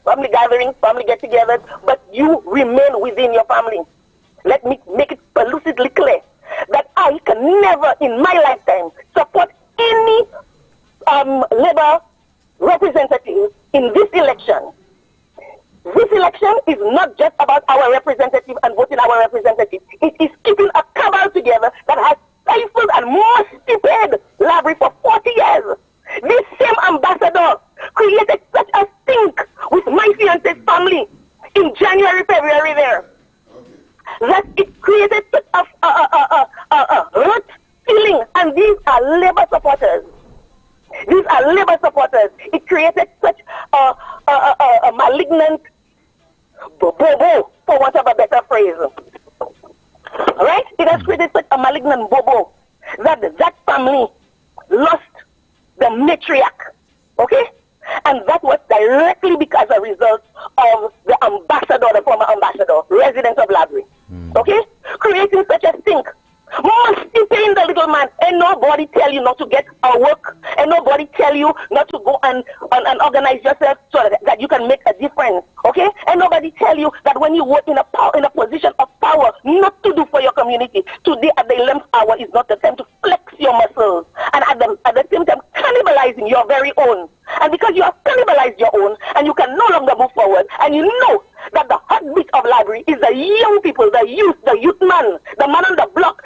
family gatherings, family get-togethers, but you remain within your family. Let me make it lucidly clear that I can never in my lifetime support any Labour representative in this election. This election is not just about our representative and voting our representative. It is keeping a cabal together that has stifled and mustipaid Labrie for 40 years. This same ambassador created such a stink with my fiance's family in January, February there, that it created such a hurt feeling, and these are Labour supporters. These are Labour supporters. It created such a malignant bobo, for want of a better phrase. Right? It has created such a malignant bobo that family lost the matriarch. Okay? And that was directly because a result of the ambassador, the former ambassador, resident of Labrie. Okay? Creating such a stink. Must be paying the little man, and nobody tell you not to get a work, and nobody tell you not to go and organize yourself so that you can make a difference, okay? And nobody tell you that when you work in a position of power, not to do for your community. Today at the 11th hour is not the time to flex your muscles, and at the same time cannibalizing your very own. And because you have cannibalized your own, and you can no longer move forward, and you know that the heartbeat of Labrie is the young people, the youth man, the man on the block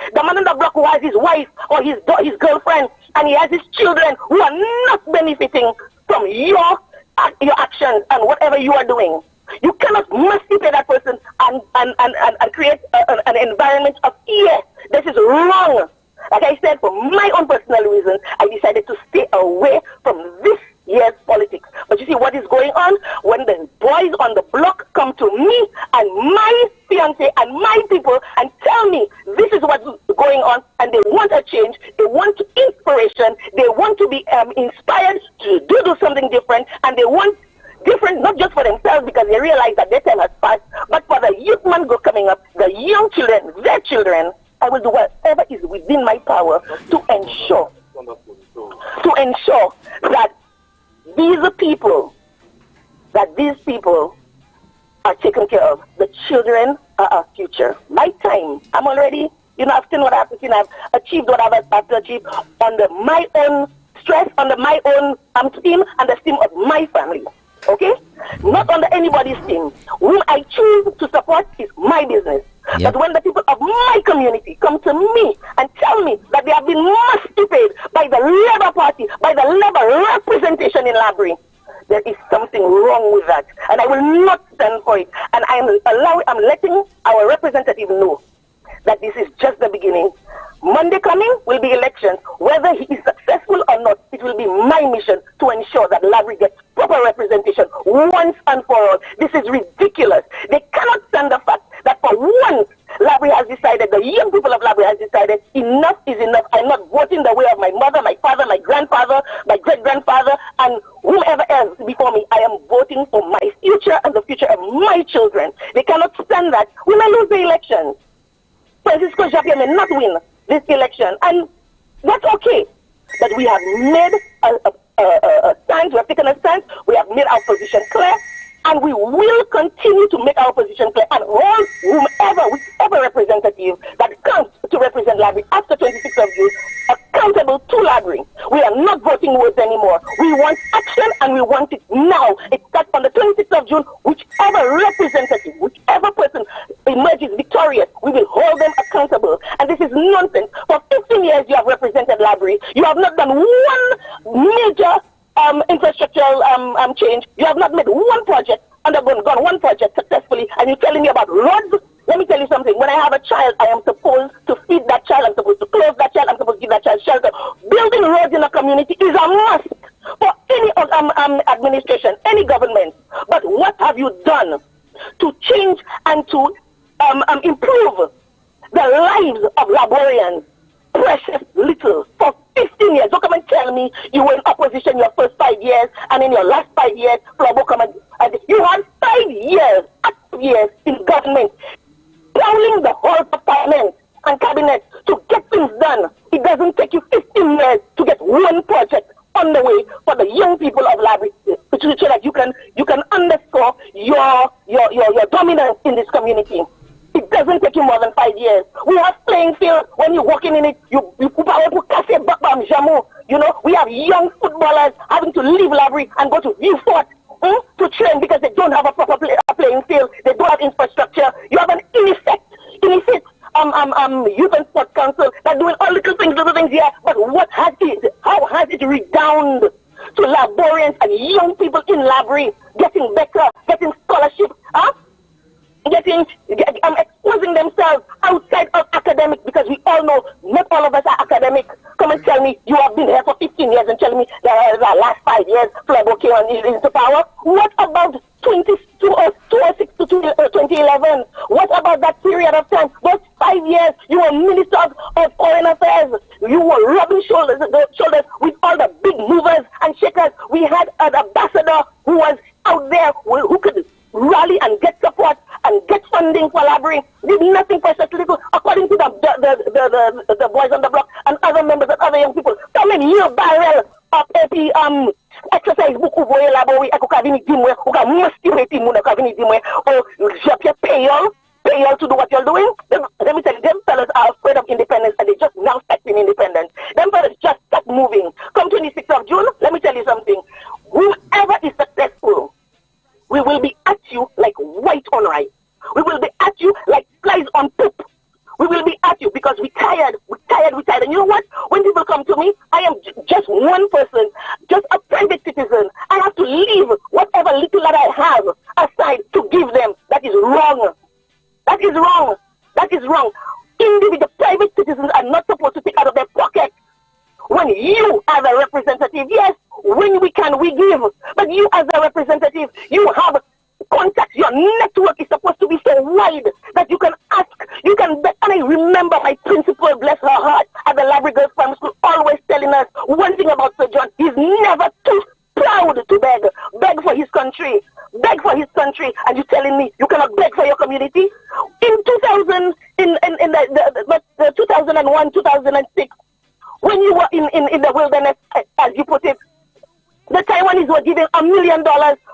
who has his wife or his girlfriend, and he has his children who are not benefiting from your actions and whatever you are doing. You cannot masticate that person and create an environment of fear. This is wrong. Like I said, for my own personal reasons, I decided to stay away from this year's politics. But you see what is going on when the boys on the block come to me and my fiancé and my people and tell me this is what's going on, and they want a change, they want inspiration, they want to be inspired to do something different, and they want different not just for themselves because they realize that their time has passed, but for the youth man go coming up, the young children, their children. I will do whatever is within my power to ensure that these people are taken care of. The children are our future. My time, I'm already, I've seen what I have to see. I've achieved what I've to achieve under my own stress, under my own steam, and the steam of my family. Okay? Not under anybody's steam. Whom I choose to support is my business. Yep. But when the people of my community come to me and tell me that they have been masticated by the Labour Party, by the Labour representation in Labrie, there is something wrong with that. And I will not stand for it. And I'm letting our representative know that this is just the beginning. Monday coming will be elections. Whether he is successful or not, it will be my mission to ensure that Labrie gets proper representation once and for all. This is ridiculous. They cannot stand the fact that for once Labrie has decided, the young people of Labrie has decided, enough is enough. I'm not voting the way of my mother, my father, my grandfather, my great-grandfather, and whomever else before me. I am voting for my future and the future of my children. They cannot stand that. We may lose the elections. Francisco Javier may not win this election, and that's okay. But we have made a stand, we have taken a stand, we have made our position clear, and we will continue to make our position clear. And all whichever representative that comes to represent Labrie after 26th of June, accountable to Labrie. We are not voting words anymore. We want action, and we want it now. It starts on the 26th of June. Whichever representative, whichever person emerges victorious, we will hold them accountable. And this is nonsense. For 15 years you have represented Labrie. You have not done one major infrastructural change. You have not made one project, undergone one project successfully, and you're telling me about roads. Let me tell you something. When I have a child, I am supposed to feed that child. I'm supposed to clothe that child. I'm supposed to give that child shelter. Building roads in a community is a must for any administration, any government. But what have you done to change and to improve the lives of Laborians? Precious little. For 15 years. Don't come and tell me you were in opposition your first 5 years, and in your last 5 years, you had 5 years in government, prowling the halls of parliament and cabinet to get things done. It doesn't take you 15 years to get one project on the way for the young people of Labrie. you're dominant in this community. It doesn't take you more than 5 years. We have playing field. When you're walking in it, you put cafe back bam jamu. You know, we have young footballers having to leave Labrie and go to Newport to train because they don't have a proper playing field. They don't have infrastructure. You have an innocent youth and sports council that doing all little things here. But how has it redounded to Laborians and young people in Labrie getting better, getting scholarship, exposing themselves outside of academic, because we all know not all of us are academic. Come and tell me you have been here for 15 years and tell me that the last 5 years Flabo came into power. What about 2006 to 2011? What about that period of time? Those 5 years you were Minister of Foreign Affairs. You were rubbing shoulders with all the big movers and shakers. We had an ambassador who was out there who could rally and get support and get funding for Labrie. Did nothing for such little, according to the boys on the block and other members and other young people. Come in here, barrel of every exercise book who voye Labrie eko kavini dimwe who ka musti reti muna kavini dimwe or Jean-Pierre Payol to do what you're doing. Let me tell you, them fellas are afraid of independence and they just now start in independence. Them fellas just start moving. Come 26th of June, let me tell you something. Whoever is successful, we will be at you like white on rice. We will be at you like flies on poop. We will be at you because we're tired. And you know what? When people come to me, I am just one person, just a private citizen. I have to leave whatever little that I have aside to give them. That is wrong. That is wrong. That is wrong. Individual private citizens are not supposed to take out of their pocket. When you as a representative, yes, when we can, we give. But you as a representative, you have contacts. Your network is supposed to be so wide that you can ask, you can bet. And I remember my principal, bless her heart, at the Labrie Girls Primary School, always telling us one thing about Sir John. He's never too proud to beg for his country. Beg for his country, and you're telling me you cannot beg for your community? In 2000, in the 2001, 2006, when you were in the wilderness, as you put it, the Taiwanese were giving $1 million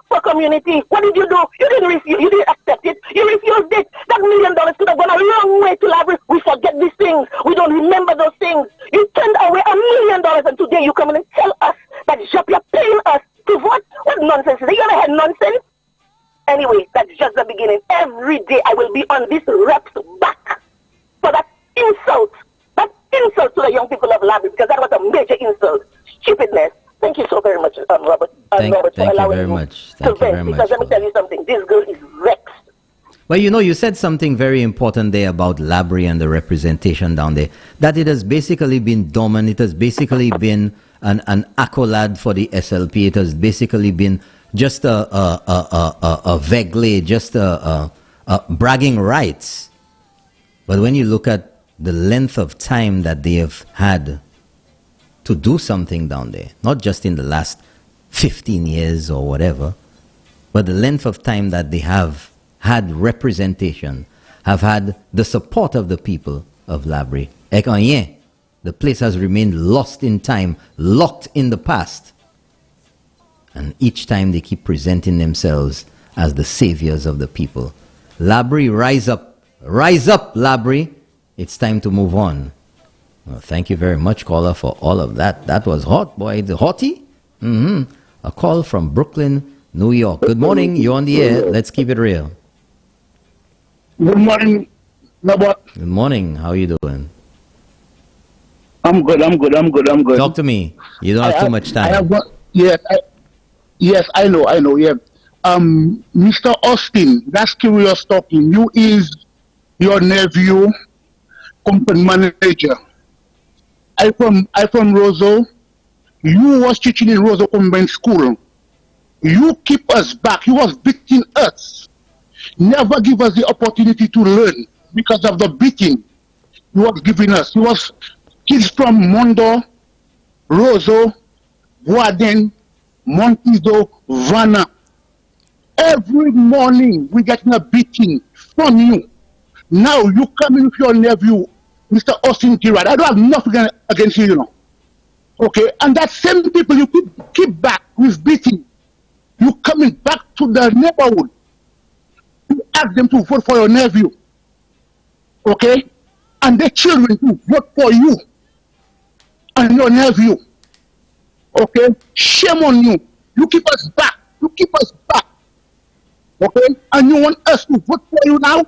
for community. What did you do? You didn't refuse. You didn't accept it. You refused it. That $1 million could have gone a long way to Labrie. We forget these things. We don't remember those things. You turned away $1 million, and today you come in and tell us that you're paying us to vote. What nonsense is that? You ever had nonsense? Anyway, that's just the beginning. Every day I will be on this rep's back for that insult. That insult to the young people of Labrie, because that was a major insult. Stupidness. Thank you so very much, Robert. Robert, thank you very much. Thank you very much. Because let me tell you something. This girl is vexed. Well, you know, you said something very important there about Labrie and the representation down there. That it has basically been dormant. It has basically been an accolade for the SLP. It has basically been just a vaguely, just a bragging rights. But when you look at the length of time that they have had to do something down there, not just in the last 15 years or whatever, but the length of time that they have had representation, have had the support of the people of Labrie. The place has remained lost in time, locked in the past. And each time they keep presenting themselves as the saviors of the people. Labrie, rise up, Labrie. It's time to move on. Well, thank you very much, caller, for all of that. That was hot, boy. The hottie? A call from Brooklyn, New York. Good morning. You're on the air. Let's keep it real. Good morning, Nabot. Good morning. How are you doing? I'm good. Talk to me. You don't have too much time. Yes, I know. Yeah. Mr. Austin, that's curious talking. You is your nephew, company manager. I from Roseau. You was teaching in Roseau Combined School. You keep us back. You was beating us. Never give us the opportunity to learn because of the beating you was giving us. You was kids from Mondo, Roseau, Boaden, Montizo, Vanna. Every morning we getting a beating from you. Now you come in with your nephew, Mr. Austin Girard. I don't have nothing against you, you know. Okay, and that same people you keep back with beating. You coming back to the neighborhood. ask them to vote for your nephew, okay? And their children to vote for you and your nephew, okay? Shame on you. You keep us back. You keep us back, okay? And you want us to vote for you now?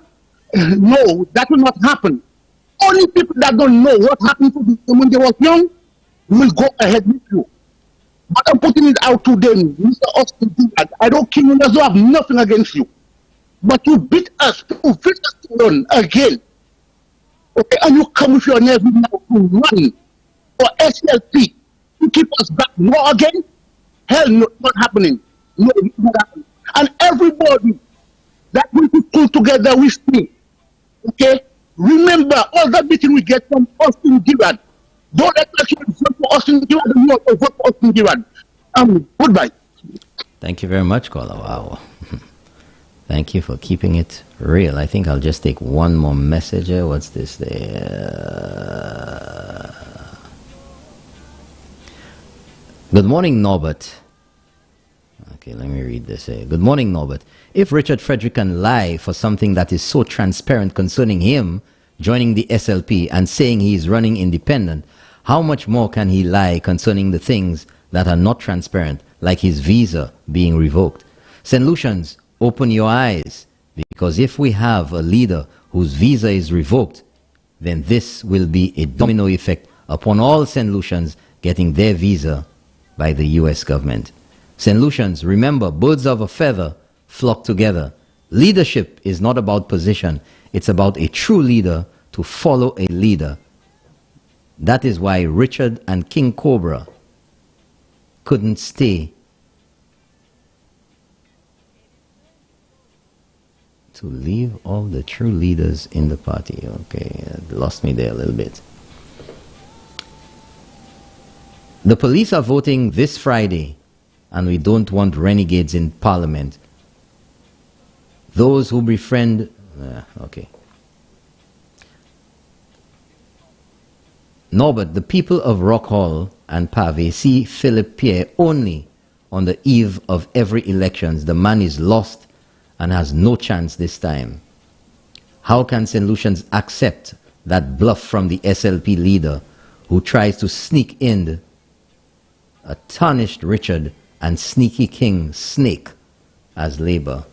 No, that will not happen. Only people that don't know what happened to them when they were young will go ahead with you. But I'm putting it out to them, Mr. Austin Gillard. I don't care, I don't have nothing against you. But you beat us, you beat us alone again. Okay, and you come with your nephew now to run for SLP. You keep us back more again? Hell no, not happening. No, not happening. And everybody that will be pulled together with me, okay? Remember all the beating we get from Austin Gillard. Don't let us vote for Austin Gillard and you vote for Austin Gillard. Goodbye. Thank you very much, caller. Wow. Thank you for keeping it real. I think I'll just take one more message here. What's this there? Good morning, Norbert. Okay, let me read this here. Good morning, Norbert. If Richard Frederick can lie for something that is so transparent concerning him joining the SLP and saying he is running independent, how much more can he lie concerning the things that are not transparent, like his visa being revoked? St. Lucians, open your eyes, because if we have a leader whose visa is revoked, then this will be a domino effect upon all St. Lucians getting their visa by the U.S. government. St. Lucians, remember, birds of a feather flock together. Leadership is not about position. It's about a true leader to follow a leader. That is why Richard and King Cobra couldn't stay to leave all the true leaders in the party. Okay, lost me there a little bit. The police are voting this Friday, and we don't want renegades in Parliament. Those who befriend... okay. Norbert, the people of Rock Hall and Pave see Philip Pierre only on the eve of every elections. The man is lost and has no chance this time. How can St. Lucians accept that bluff from the SLP leader who tries to sneak in a tarnished Richard and sneaky King Snake as Labour?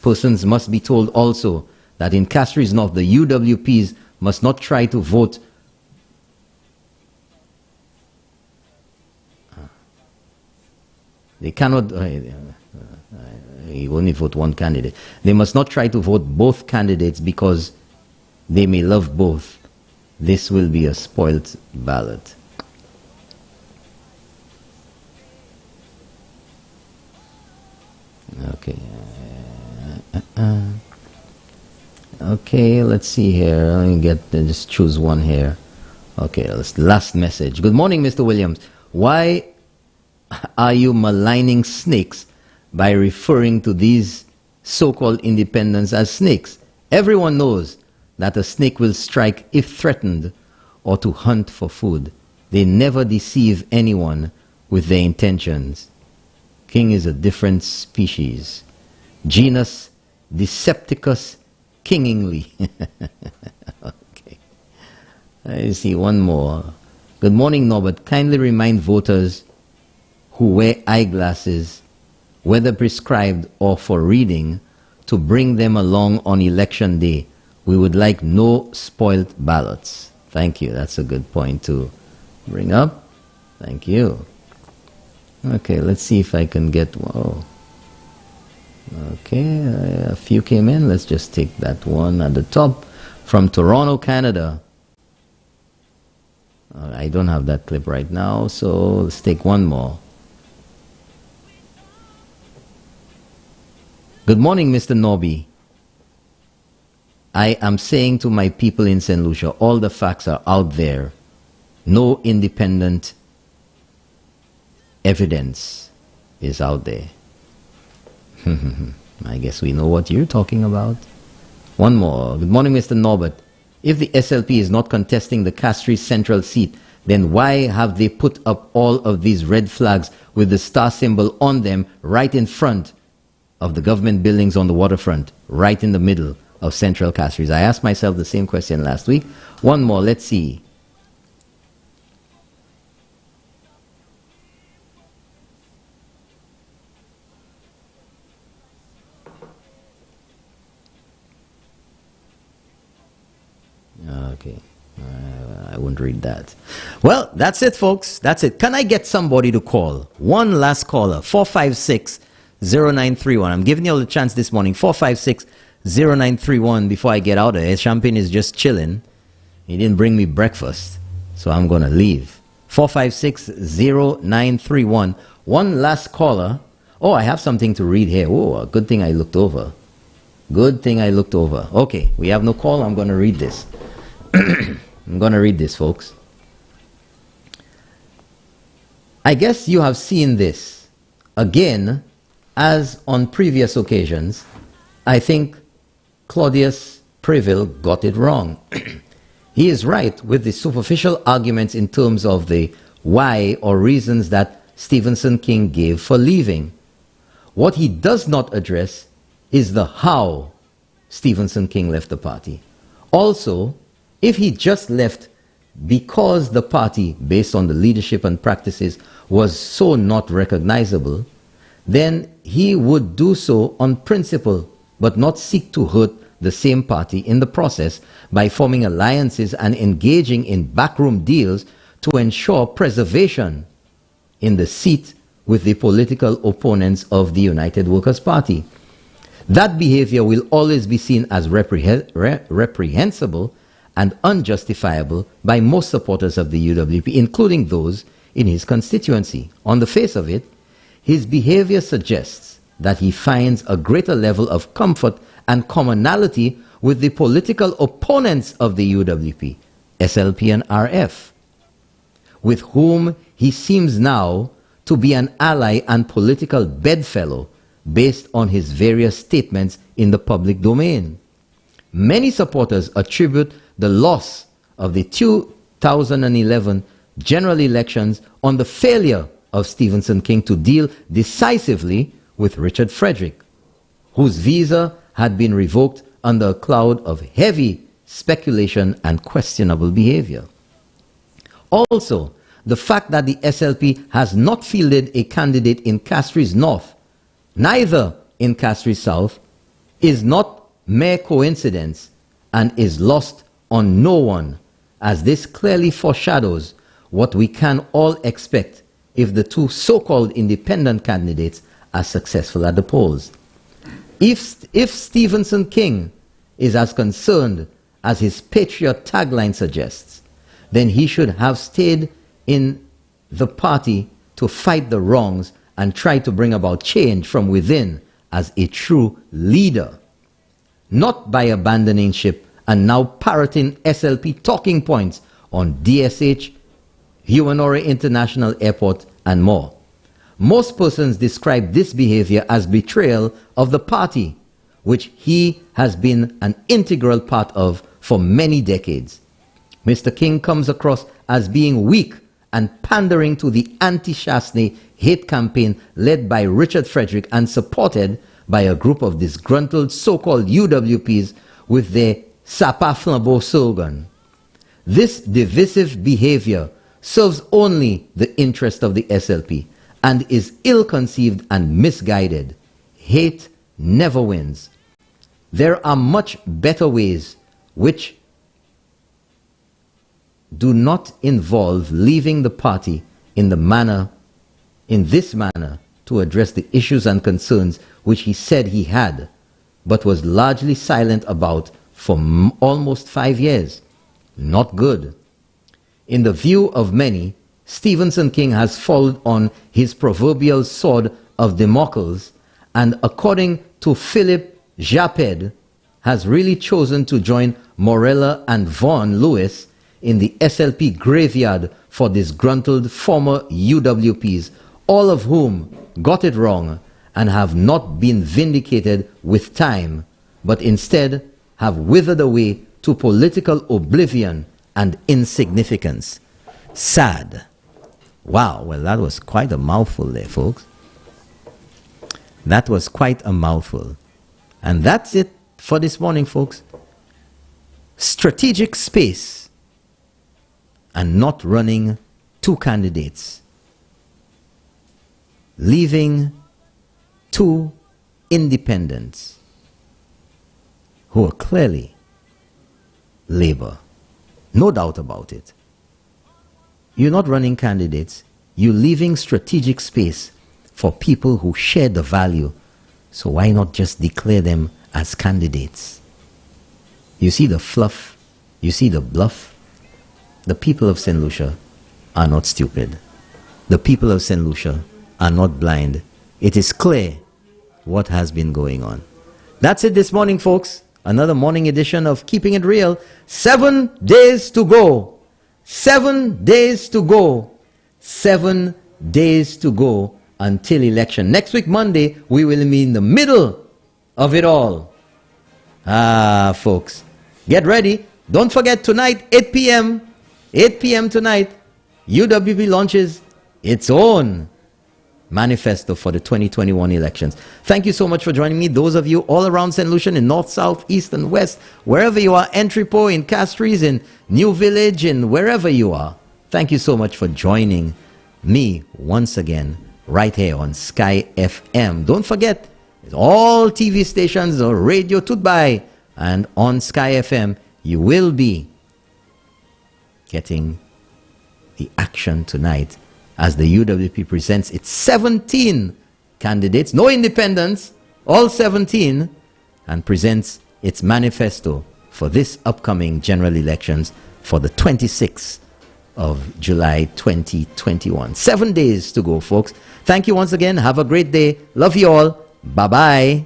Persons must be told also that in Castries North, the UWPs must not try to vote they cannot only vote one candidate. They must not try to vote both candidates because they may love both. This will be a spoilt ballot. Okay. Okay, let's see here. Let me just choose one here. Okay, last message. Good morning, Mr. Williams. Why are you maligning snakes by referring to these so-called independents as snakes? Everyone knows that a snake will strike if threatened or to hunt for food. They never deceive anyone with their intentions. King is a different species. Genus Decepticus kingingly. Okay. I see one more. Good morning, Norbert. Kindly remind voters who wear eyeglasses, whether prescribed or for reading, to bring them along on election day. We would like no spoiled ballots. Thank you. That's a good point to bring up. Thank you. Okay, let's see if I can get... Whoa. Okay, a few came in. Let's just take that one at the top. From Toronto, Canada. I don't have that clip right now, so let's take one more. Good morning, Mr. Norby. I am saying to my people in St. Lucia, all the facts are out there. No independent evidence is out there. I guess we know what you're talking about. One more. Good morning, Mr. Norbert. If the SLP is not contesting the Castries Central seat, then why have they put up all of these red flags with the star symbol on them right in front of the government buildings on the waterfront, right in the middle of Central Castries? I asked myself the same question last week. One more, let's see. Okay. I won't read that. Well, that's it, folks. That's it. Can I get somebody to call? One last caller. 456-0931. I'm giving you all a chance this morning. 456-0931 before I get out of here. Champagne is just chilling. He didn't bring me breakfast, so I'm going to leave. 456-0931. One last caller. Oh, I have something to read here. Oh, a good thing I looked over. Good thing I looked over. Okay, we have no call. I'm going to read this. I'm going to read this, folks. I guess you have seen this. Again, as on previous occasions, I think Claudius Preville got it wrong. He is right with the superficial arguments in terms of the why or reasons that Stephenson King gave for leaving. What he does not address is the how Stephenson King left the party. Also, if he just left because the party, based on the leadership and practices, was so not recognizable, then he would do so on principle, but not seek to hurt the same party in the process by forming alliances and engaging in backroom deals to ensure preservation in the seat with the political opponents of the United Workers' Party. That behavior will always be seen as reprehensible and unjustifiable by most supporters of the UWP, including those in his constituency. On the face of it, his behavior suggests that he finds a greater level of comfort and commonality with the political opponents of the UWP, SLP and RF, with whom he seems now to be an ally and political bedfellow based on his various statements in the public domain. Many supporters attribute the loss of the 2011 general elections on the failure of Stephenson King to deal decisively with Richard Frederick, whose visa had been revoked under a cloud of heavy speculation and questionable behavior. Also, the fact that the SLP has not fielded a candidate in Castries North, neither in Castries South, is not mere coincidence and is lost on no one, as this clearly foreshadows what we can all expect if the two so-called independent candidates are successful at the polls. If Stephenson King is as concerned as his patriot tagline suggests, then he should have stayed in the party to fight the wrongs and try to bring about change from within as a true leader, not by abandoning ship and now parroting SLP talking points on DSH, Humanore International Airport, and more. Most persons describe this behavior as betrayal of the party, which he has been an integral part of for many decades. Mr. King comes across as being weak and pandering to the anti-Chasney hate campaign led by Richard Frederick and supported by a group of disgruntled so-called UWPs with their Sapa Flambeau slogan. This divisive behavior serves only the interest of the SLP and is ill-conceived and misguided. Hate never wins. There are much better ways which do not involve leaving the party in this manner to address the issues and concerns which he said he had, but was largely silent about for almost 5 years. Not good. In the view of many, Stephenson King has fallen on his proverbial sword of Damocles, and according to Philip Japed, has really chosen to join Morella and Vaughan Lewis in the SLP graveyard for disgruntled former UWPs, all of whom got it wrong and have not been vindicated with time, but instead have withered away to political oblivion and insignificance. Sad. Wow, well, that was quite a mouthful there, folks. That was quite a mouthful. And that's it for this morning, folks. Strategic space and not running two candidates. Leaving two independents who are clearly Labour. No doubt about it. You're not running candidates. You're leaving strategic space for people who share the value. So why not just declare them as candidates? You see the fluff? You see the bluff? The people of St. Lucia are not stupid. The people of St. Lucia are not blind. It is clear what has been going on. That's it this morning, folks. Another morning edition of Keeping It Real. 7 days to go. 7 days to go. 7 days to go until election. Next week, Monday, we will be in the middle of it all. Folks, get ready. Don't forget tonight, 8 p.m. 8 p.m. tonight, UWP launches its own manifesto for the 2021 elections. Thank you so much for joining me. Those of you all around St. Lucian in north, south, east, and west, wherever you are, Entrepot, in Castries, in New Village, and wherever you are, thank you so much for joining me once again right here on Sky FM. Don't forget, all TV stations or radio Tutbai, and on Sky FM, you will be getting the action tonight as the UWP presents its 17 candidates, no independents, all 17, and presents its manifesto for this upcoming general elections for the 26th of July 2021. 7 days to go, folks. Thank you once again. Have a great day. Love you all. Bye-bye.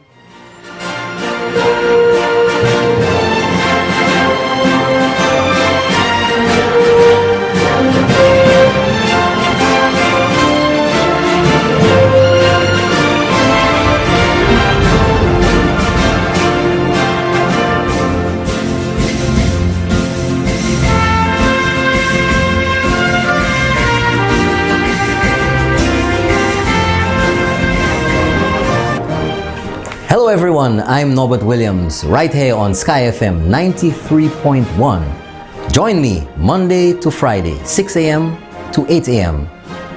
Hello everyone, I'm Norbert Williams, right here on Sky FM 93.1. Join me Monday to Friday, 6 a.m. to 8 a.m.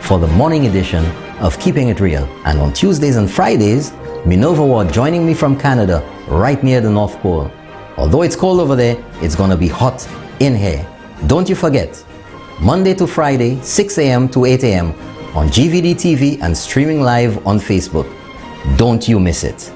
for the morning edition of Keeping It Real. And on Tuesdays and Fridays, Minerva Ward joining me from Canada, right near the North Pole. Although it's cold over there, it's gonna be hot in here. Don't you forget, Monday to Friday, 6 a.m. to 8 a.m. on GVD TV and streaming live on Facebook. Don't you miss it.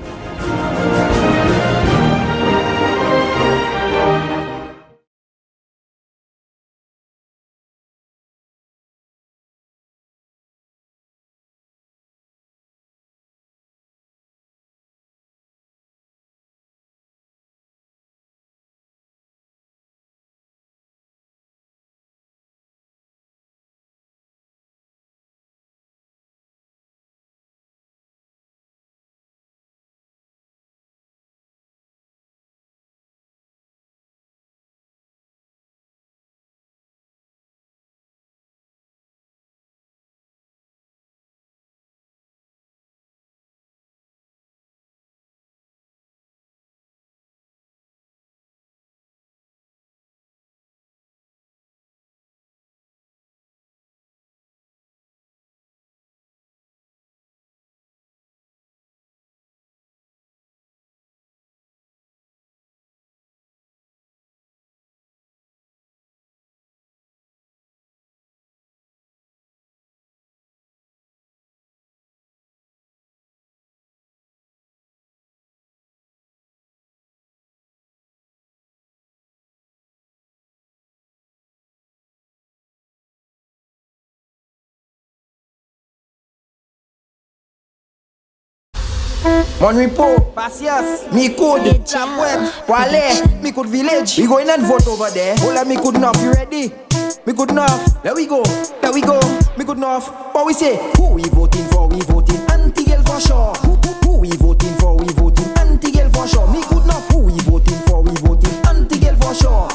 Mon repos, Pasias, me could Chapweb, Wale, me could village. We going and vote over there. Hola, me could enough, you ready? Me could enough, there we go, me could enough. What we say? Who we voting for? We voting anti-girl for sure. Who we voting for? We voting anti-girl for sure. Me could enough. Who we voting for? We voting anti-girl for sure.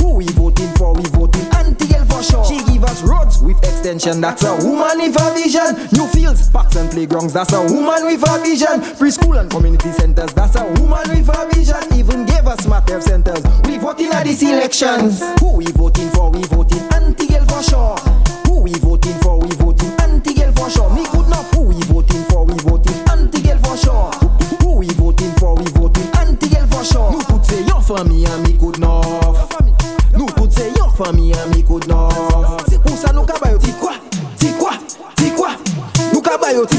Who we voting for? We voting anti-girl for sure. She give us roads with extension. education, that's a woman with a vision. New fields, parks and playgrounds, that's a woman with a vision. Preschool and community centers, that's a woman with a vision. Even gave us smart health centers. We voting at these elections. Who we voting for? We voting anti-girl for sure. Who we voting for? We voting anti-girl for sure. Me good enough. Who we voting for? We voting anti-girl for sure. Who we voting for? We voting anti-girl for sure. You could say you're for me and me good enough. You could say you're for me and me good enough. C'est pour ça nous cabayo ti quoi? Ti quoi? Ti quoi? Nous cabayo ti